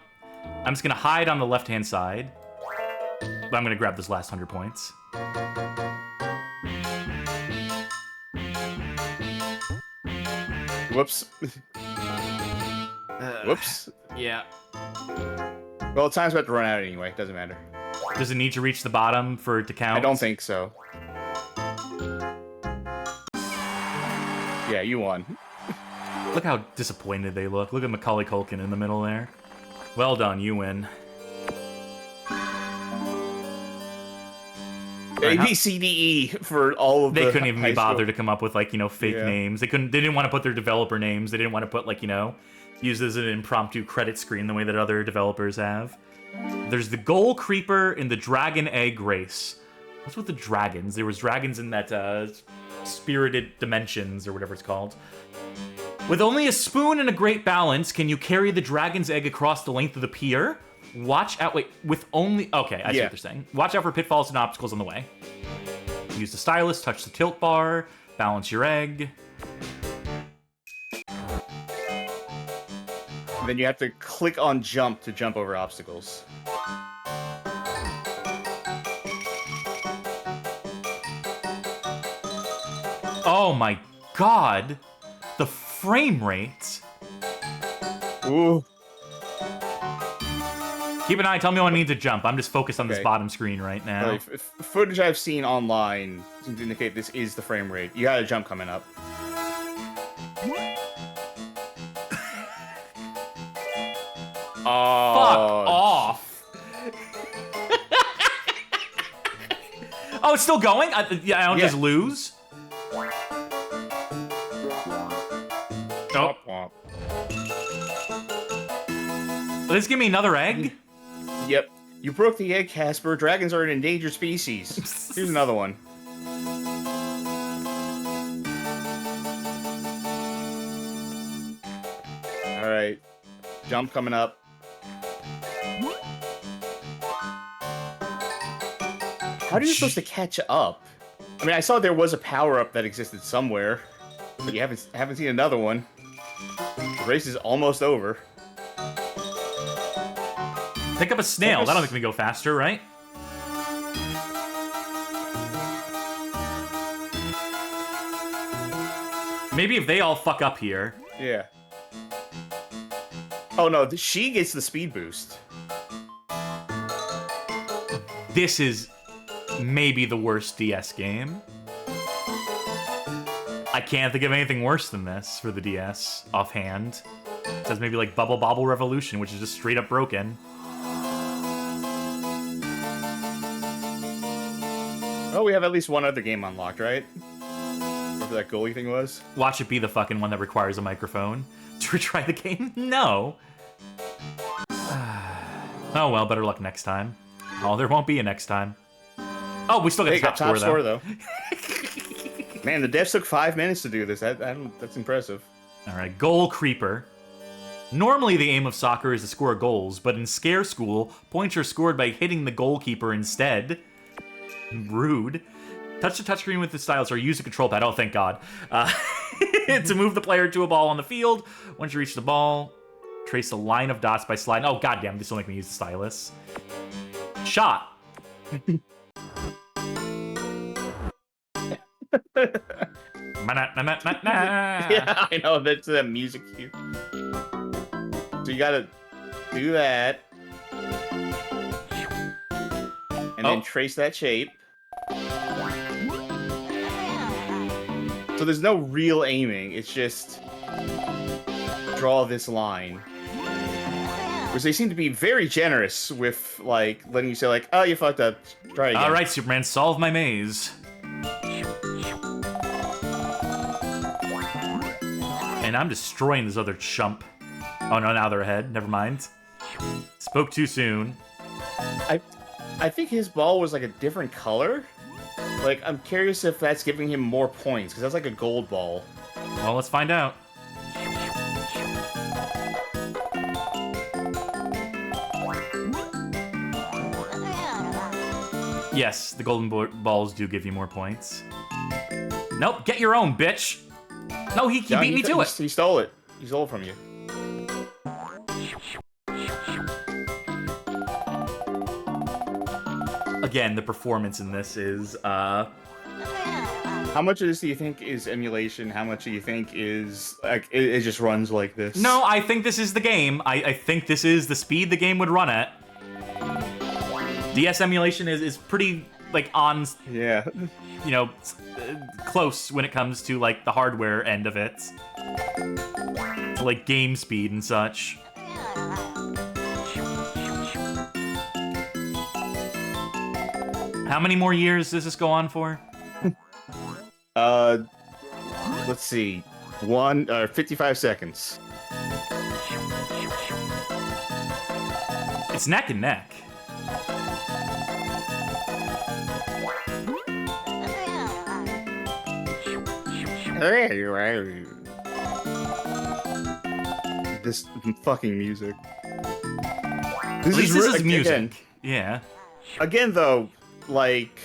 Speaker 1: I'm just gonna hide on the left-hand side. But I'm gonna grab this last 100 points.
Speaker 2: Whoops. Whoops.
Speaker 1: Yeah.
Speaker 2: Well, time's about to run out anyway. Doesn't matter.
Speaker 1: Does it need to reach the bottom for it to count?
Speaker 2: I don't think so. Yeah, you won.
Speaker 1: Look how disappointed they look. Look at Macaulay Culkin in the middle there. Well done, you win.
Speaker 2: A, B, C, D, E for all of
Speaker 1: they
Speaker 2: the
Speaker 1: couldn't even be
Speaker 2: high school-
Speaker 1: bothered to come up with, like, you know, fake names. They didn't want to put their developer names. They didn't want to put, like, you know, use this as an impromptu credit screen the way that other developers have. There's the Goal Creeper in the Dragon Egg Race. What's with the dragons? There was dragons in that Spirited Dimensions or whatever it's called. With only a spoon and a great balance, can you carry the dragon's egg across the length of the pier? Watch out, wait, with only, okay, I see what they're saying. Watch out for pitfalls and obstacles on the way. Use the stylus, touch the tilt bar, balance your egg.
Speaker 2: Then you have to click on jump to jump over obstacles.
Speaker 1: Oh my god! The frame rate!
Speaker 2: Ooh.
Speaker 1: Keep an eye, tell me when I need to jump. I'm just focused on this bottom screen right now.
Speaker 2: Footage I've seen online seems to indicate this is the frame rate. You got a jump coming up.
Speaker 1: off. Oh, it's still going? Yeah, I don't just lose? Nope. Let's give me another egg?
Speaker 2: Yep. You broke the egg, Casper. Dragons are an endangered species. Here's another one. Alright. Jump coming up. How are you supposed to catch up? I mean, I saw there was a power-up that existed somewhere, but you haven't seen another one. The race is almost over.
Speaker 1: Pick up a snail. That'll make me go faster, right? Maybe if they all fuck up here.
Speaker 2: Yeah. Oh no, she gets the speed boost.
Speaker 1: This is maybe the worst DS game. I can't think of anything worse than this for the DS offhand. It says maybe like Bubble Bobble Revolution, which is just straight up broken.
Speaker 2: Oh, we have at least one other game unlocked, right? Whatever that goalie thing was.
Speaker 1: Watch it be the fucking one that requires a microphone. To retry the game? No. Oh well, better luck next time. Oh, there won't be a next time. Oh, we still got top score though.
Speaker 2: Man, the devs took 5 minutes to do this. That's impressive.
Speaker 1: Alright, Goal Creeper. Normally the aim of soccer is to score goals, but in Scare School, points are scored by hitting the goalkeeper instead. Rude. Touch the touchscreen with the stylus or use a control pad. Oh, thank God. To move the player to a ball on the field. Once you reach the ball, trace a line of dots by sliding. Oh, goddamn, this will make me use the stylus. Shot.
Speaker 2: Yeah, I know, that's that music cue. So you gotta do that. And then trace that shape. So there's no real aiming, it's just draw this line. Which they seem to be very generous with, like, letting you say, like, oh, you fucked up, try again.
Speaker 1: Alright, Superman, solve my maze. And I'm destroying this other chump. Oh no, now they're ahead, never mind. Spoke too soon.
Speaker 2: I think his ball was like a different color. Like, I'm curious if that's giving him more points, because that's like a gold ball.
Speaker 1: Well, let's find out. Yes, the golden balls do give you more points. Nope, get your own, bitch! No, he beat me to it!
Speaker 2: He stole it. He stole it from you.
Speaker 1: Again, the performance in this is,
Speaker 2: How much of this do you think is emulation? How much do you think is, like, it just runs like this?
Speaker 1: No, I think this is the game. I think this is the speed the game would run at. DS emulation is pretty, like, on...
Speaker 2: Yeah.
Speaker 1: You know, close when it comes to, like, the hardware end of it. To, like, game speed and such. How many more years does this go on for?
Speaker 2: Let's see. 55 seconds.
Speaker 1: It's neck and neck.
Speaker 2: This fucking music.
Speaker 1: At least this is music.
Speaker 2: Again,
Speaker 1: yeah.
Speaker 2: Again, though, like,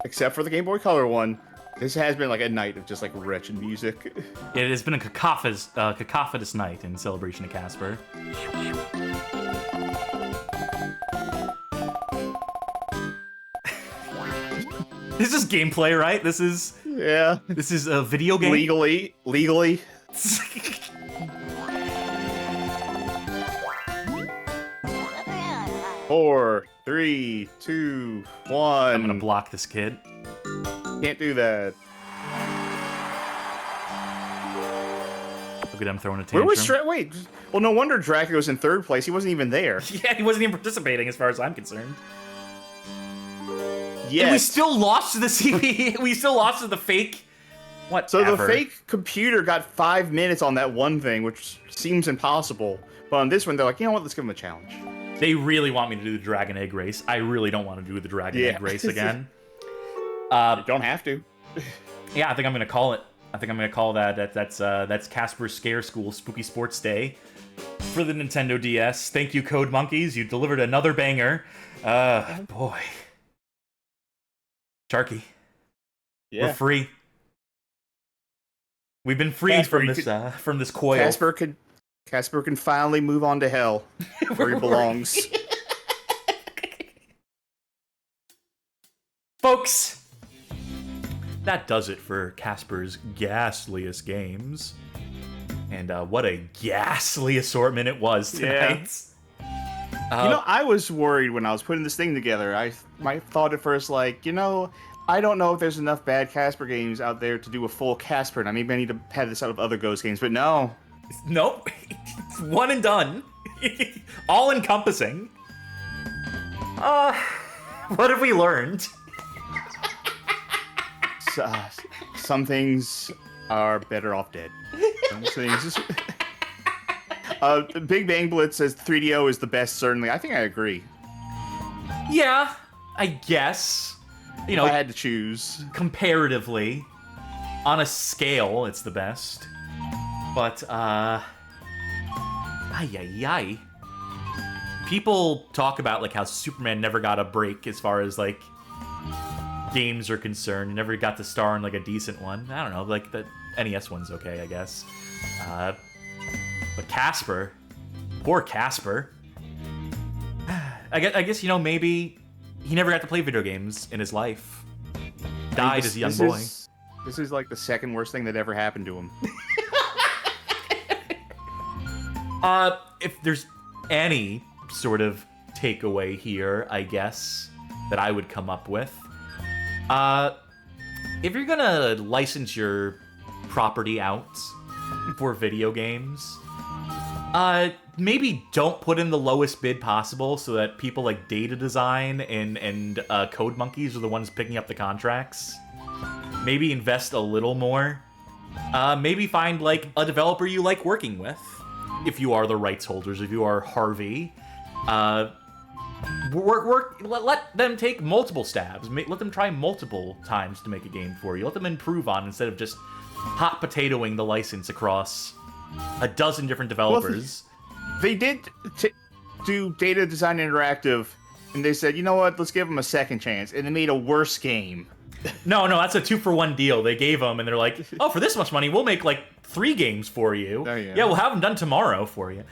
Speaker 2: except for the Game Boy Color one, this has been like a night of just like wretched music.
Speaker 1: It has been a cacophonous night in celebration of Casper. This is gameplay, right? This is...
Speaker 2: Yeah.
Speaker 1: This is a video game?
Speaker 2: Legally. 4, 3, 2, 1.
Speaker 1: I'm gonna block this kid.
Speaker 2: Can't do that.
Speaker 1: Look at him throwing a
Speaker 2: Where
Speaker 1: tantrum.
Speaker 2: was Wait, well, no wonder Draco was in third place. He wasn't even there.
Speaker 1: Yeah, he wasn't even participating as far as I'm concerned.
Speaker 2: Yes.
Speaker 1: And we still lost to the CP. We still lost to the fake. What?
Speaker 2: So the fake computer got 5 minutes on that one thing, which seems impossible. But on this one, they're like, you know what? Let's give them a challenge.
Speaker 1: They really want me to do the Dragon Egg race. I really don't want to do the Dragon Egg race again.
Speaker 2: You don't have to.
Speaker 1: Yeah, I think I'm gonna call it. I think I'm gonna call that's Casper's Scare School Spooky Sports Day for the Nintendo DS. Thank you, Code Monkeys. You delivered another banger. Boy, Sharky, we're free. We've been freed from this coil.
Speaker 2: Casper can finally move on to hell, where he belongs.
Speaker 1: Folks, that does it for Casper's Ghastliest Games. And what a ghastly assortment it was tonight.
Speaker 2: I was worried when I was putting this thing together. I thought at first, like, I don't know if there's enough bad Casper games out there to do a full Casper, and maybe I need to have this out of other Ghost games, but no.
Speaker 1: Nope. It's one and done. All encompassing. What have we learned?
Speaker 2: Some things are better off dead. Some things... Big Bang Blitz says 3DO is the best, certainly. I think I agree.
Speaker 1: Yeah, I guess.
Speaker 2: If I had to choose.
Speaker 1: Comparatively, on a scale, it's the best. But, people talk about, like, how Superman never got a break as far as, like, games are concerned. He never got to star in, like, a decent one. I don't know, like, the NES one's okay, I guess. But Casper, poor Casper. I guess, maybe he never got to play video games in his life. Died as a young boy.
Speaker 2: This is like the second worst thing that ever happened to him.
Speaker 1: If there's any sort of takeaway here, I guess, that I would come up with, if you're gonna license your property out for video games, maybe don't put in the lowest bid possible so that people like Data Design and Code Monkeys are the ones picking up the contracts. Maybe invest a little more. Maybe find like a developer you like working with, if you are the rights holders, if you are Harvey. Let them take multiple stabs. Let them try multiple times to make a game for you. Let them improve on instead of just hot potatoing the license across a dozen different developers.
Speaker 2: Well, they did do Data Design Interactive, and they said, you know what, let's give them a second chance, and they made a worse game.
Speaker 1: No, that's a 2-for-1 deal they gave them, and they're like, oh, for this much money, we'll make like 3 games for you.
Speaker 2: Oh, yeah.
Speaker 1: Yeah, we'll have them done tomorrow for you.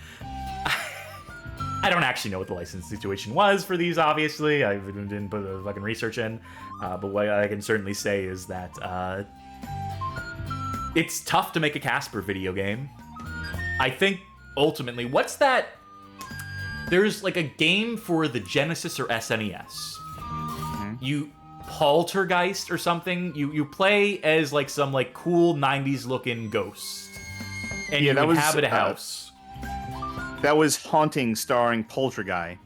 Speaker 1: I don't actually know what the license situation was for these, obviously. I didn't put the fucking research in. But what I can certainly say is that it's tough to make a Casper video game. I think, ultimately, what's that? There's, like, a game for the Genesis or SNES. You Poltergeist or something. You play as, like, some, like, cool 90s-looking ghost. And you inhabit a house.
Speaker 2: That was Haunting, starring Poltergeist.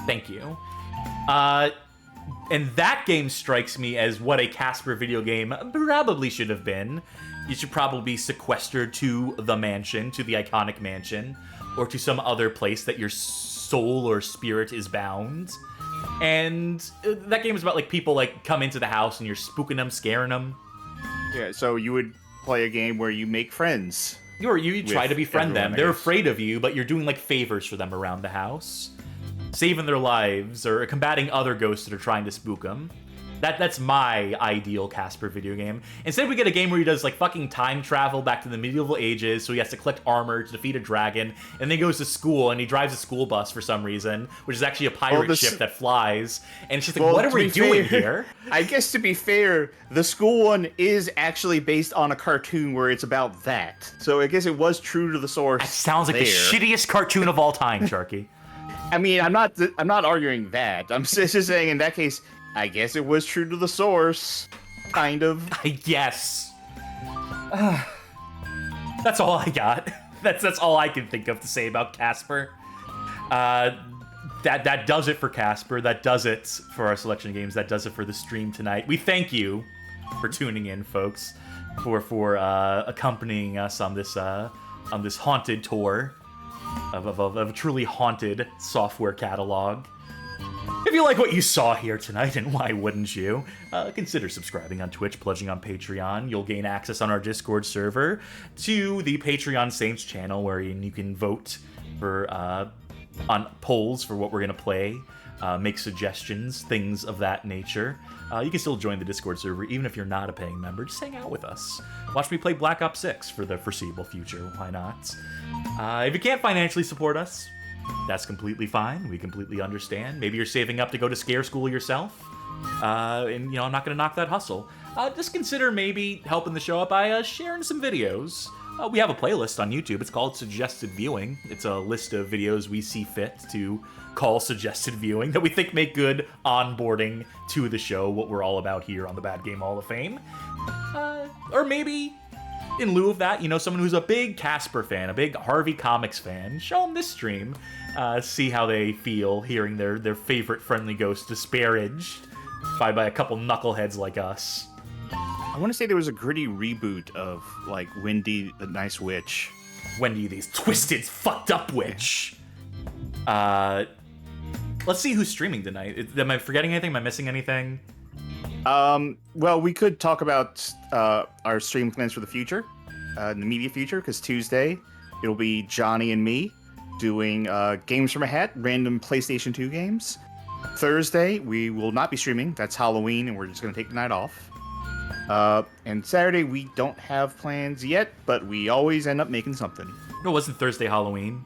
Speaker 1: Thank you. And that game strikes me as what a Casper video game probably should have been. You should probably be sequestered to the mansion, to the iconic mansion, or to some other place that your soul or spirit is bound. And that game is about, like, people, like, come into the house and you're spooking them, scaring them.
Speaker 2: Yeah, so you would play a game where you make friends.
Speaker 1: You try to befriend them. They're afraid of you, but you're doing, like, favors for them around the house. Saving their lives, or combating other ghosts that are trying to spook them. That's my ideal Casper video game. Instead, we get a game where he does, like, fucking time travel back to the medieval ages, so he has to collect armor to defeat a dragon, and then goes to school, and he drives a school bus for some reason, which is actually a pirate ship that flies, and it's just like, what are we doing here?
Speaker 2: I guess, to be fair, the school one is actually based on a cartoon where it's about that. So I guess it was true to the source.
Speaker 1: That sounds like the shittiest cartoon of all time, Sharky.
Speaker 2: I mean, I'm not arguing that. I'm just saying, in that case, I guess it was true to the source. Kind of.
Speaker 1: I guess. That's all I got. That's all I can think of to say about Casper. That does it for Casper. That does it for our selection of games. That does it for the stream tonight. We thank you for tuning in, folks, for accompanying us on this haunted tour of a truly haunted software catalog. If you like what you saw here tonight, and why wouldn't you, consider subscribing on Twitch, pledging on Patreon. You'll gain access on our Discord server to the Patreon Saints channel, where you can vote for on polls for what we're going to play, make suggestions, things of that nature. You can still join the Discord server even if you're not a paying member. Just hang out with us. Watch me play Black Ops 6 for the foreseeable future. Why not? If you can't financially support us, that's completely fine. We completely understand. Maybe you're saving up to go to scare school yourself. And, I'm not going to knock that hustle. Just consider maybe helping the show out by sharing some videos. We have a playlist on YouTube. It's called Suggested Viewing. It's a list of videos we see fit to call suggested viewing that we think make good onboarding to the show, what we're all about here on the Bad Game Hall of Fame. Or maybe, in lieu of that, someone who's a big Casper fan, a big Harvey Comics fan, show them this stream. See how they feel hearing their favorite friendly ghost disparaged by a couple knuckleheads like us.
Speaker 2: I want to say there was a gritty reboot of, like, Wendy the Nice Witch.
Speaker 1: Wendy, this twisted, fucked up witch. Let's see who's streaming tonight. Am I forgetting anything? Am I missing anything?
Speaker 2: Well, we could talk about our stream plans for the future, in the immediate future, because Tuesday, it'll be Johnny and me doing Games from a Hat, random PlayStation 2 games. Thursday, we will not be streaming. That's Halloween, and we're just going to take the night off. And Saturday, we don't have plans yet, but we always end up making something.
Speaker 1: No, it wasn't Thursday Halloween.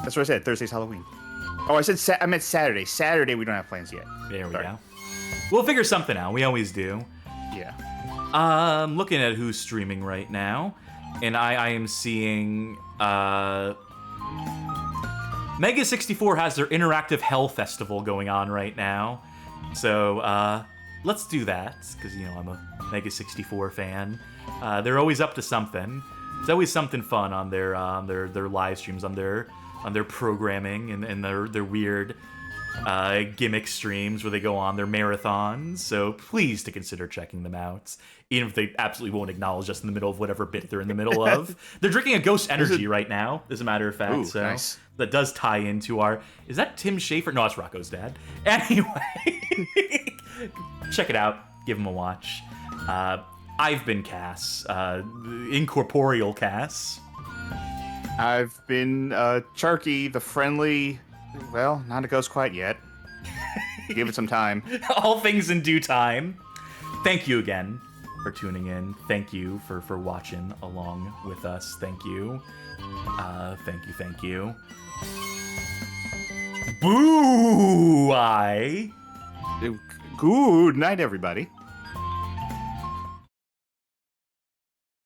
Speaker 2: That's what I said. Thursday's Halloween. Oh, I meant Saturday. Saturday, we don't have plans yet.
Speaker 1: There we go. We'll figure something out. We always do.
Speaker 2: Yeah.
Speaker 1: I'm looking at who's streaming right now, and I am seeing Mega64 has their Interactive Hell Festival going on right now. So, let's do that, because, I'm a Mega64 fan. They're always up to something. There's always something fun on their live streams, on their programming, and their weird gimmick streams where they go on their marathons. So please to consider checking them out, even if they absolutely won't acknowledge us in the middle of whatever bit they're in the middle of. They're drinking a Ghost Energy right now, as a matter of fact.
Speaker 2: Ooh,
Speaker 1: so
Speaker 2: nice.
Speaker 1: That does tie into our... Is that Tim Schafer? No, that's Rocco's dad. Anyway, check it out. Give him a watch. I've been Cass, incorporeal Cass.
Speaker 2: I've been Charky, the friendly... Well, not a ghost quite yet. Give it some time.
Speaker 1: All things in due time. Thank you again for tuning in. Thank you for watching along with us. Thank you. Thank you. Boo!
Speaker 2: Good night, everybody.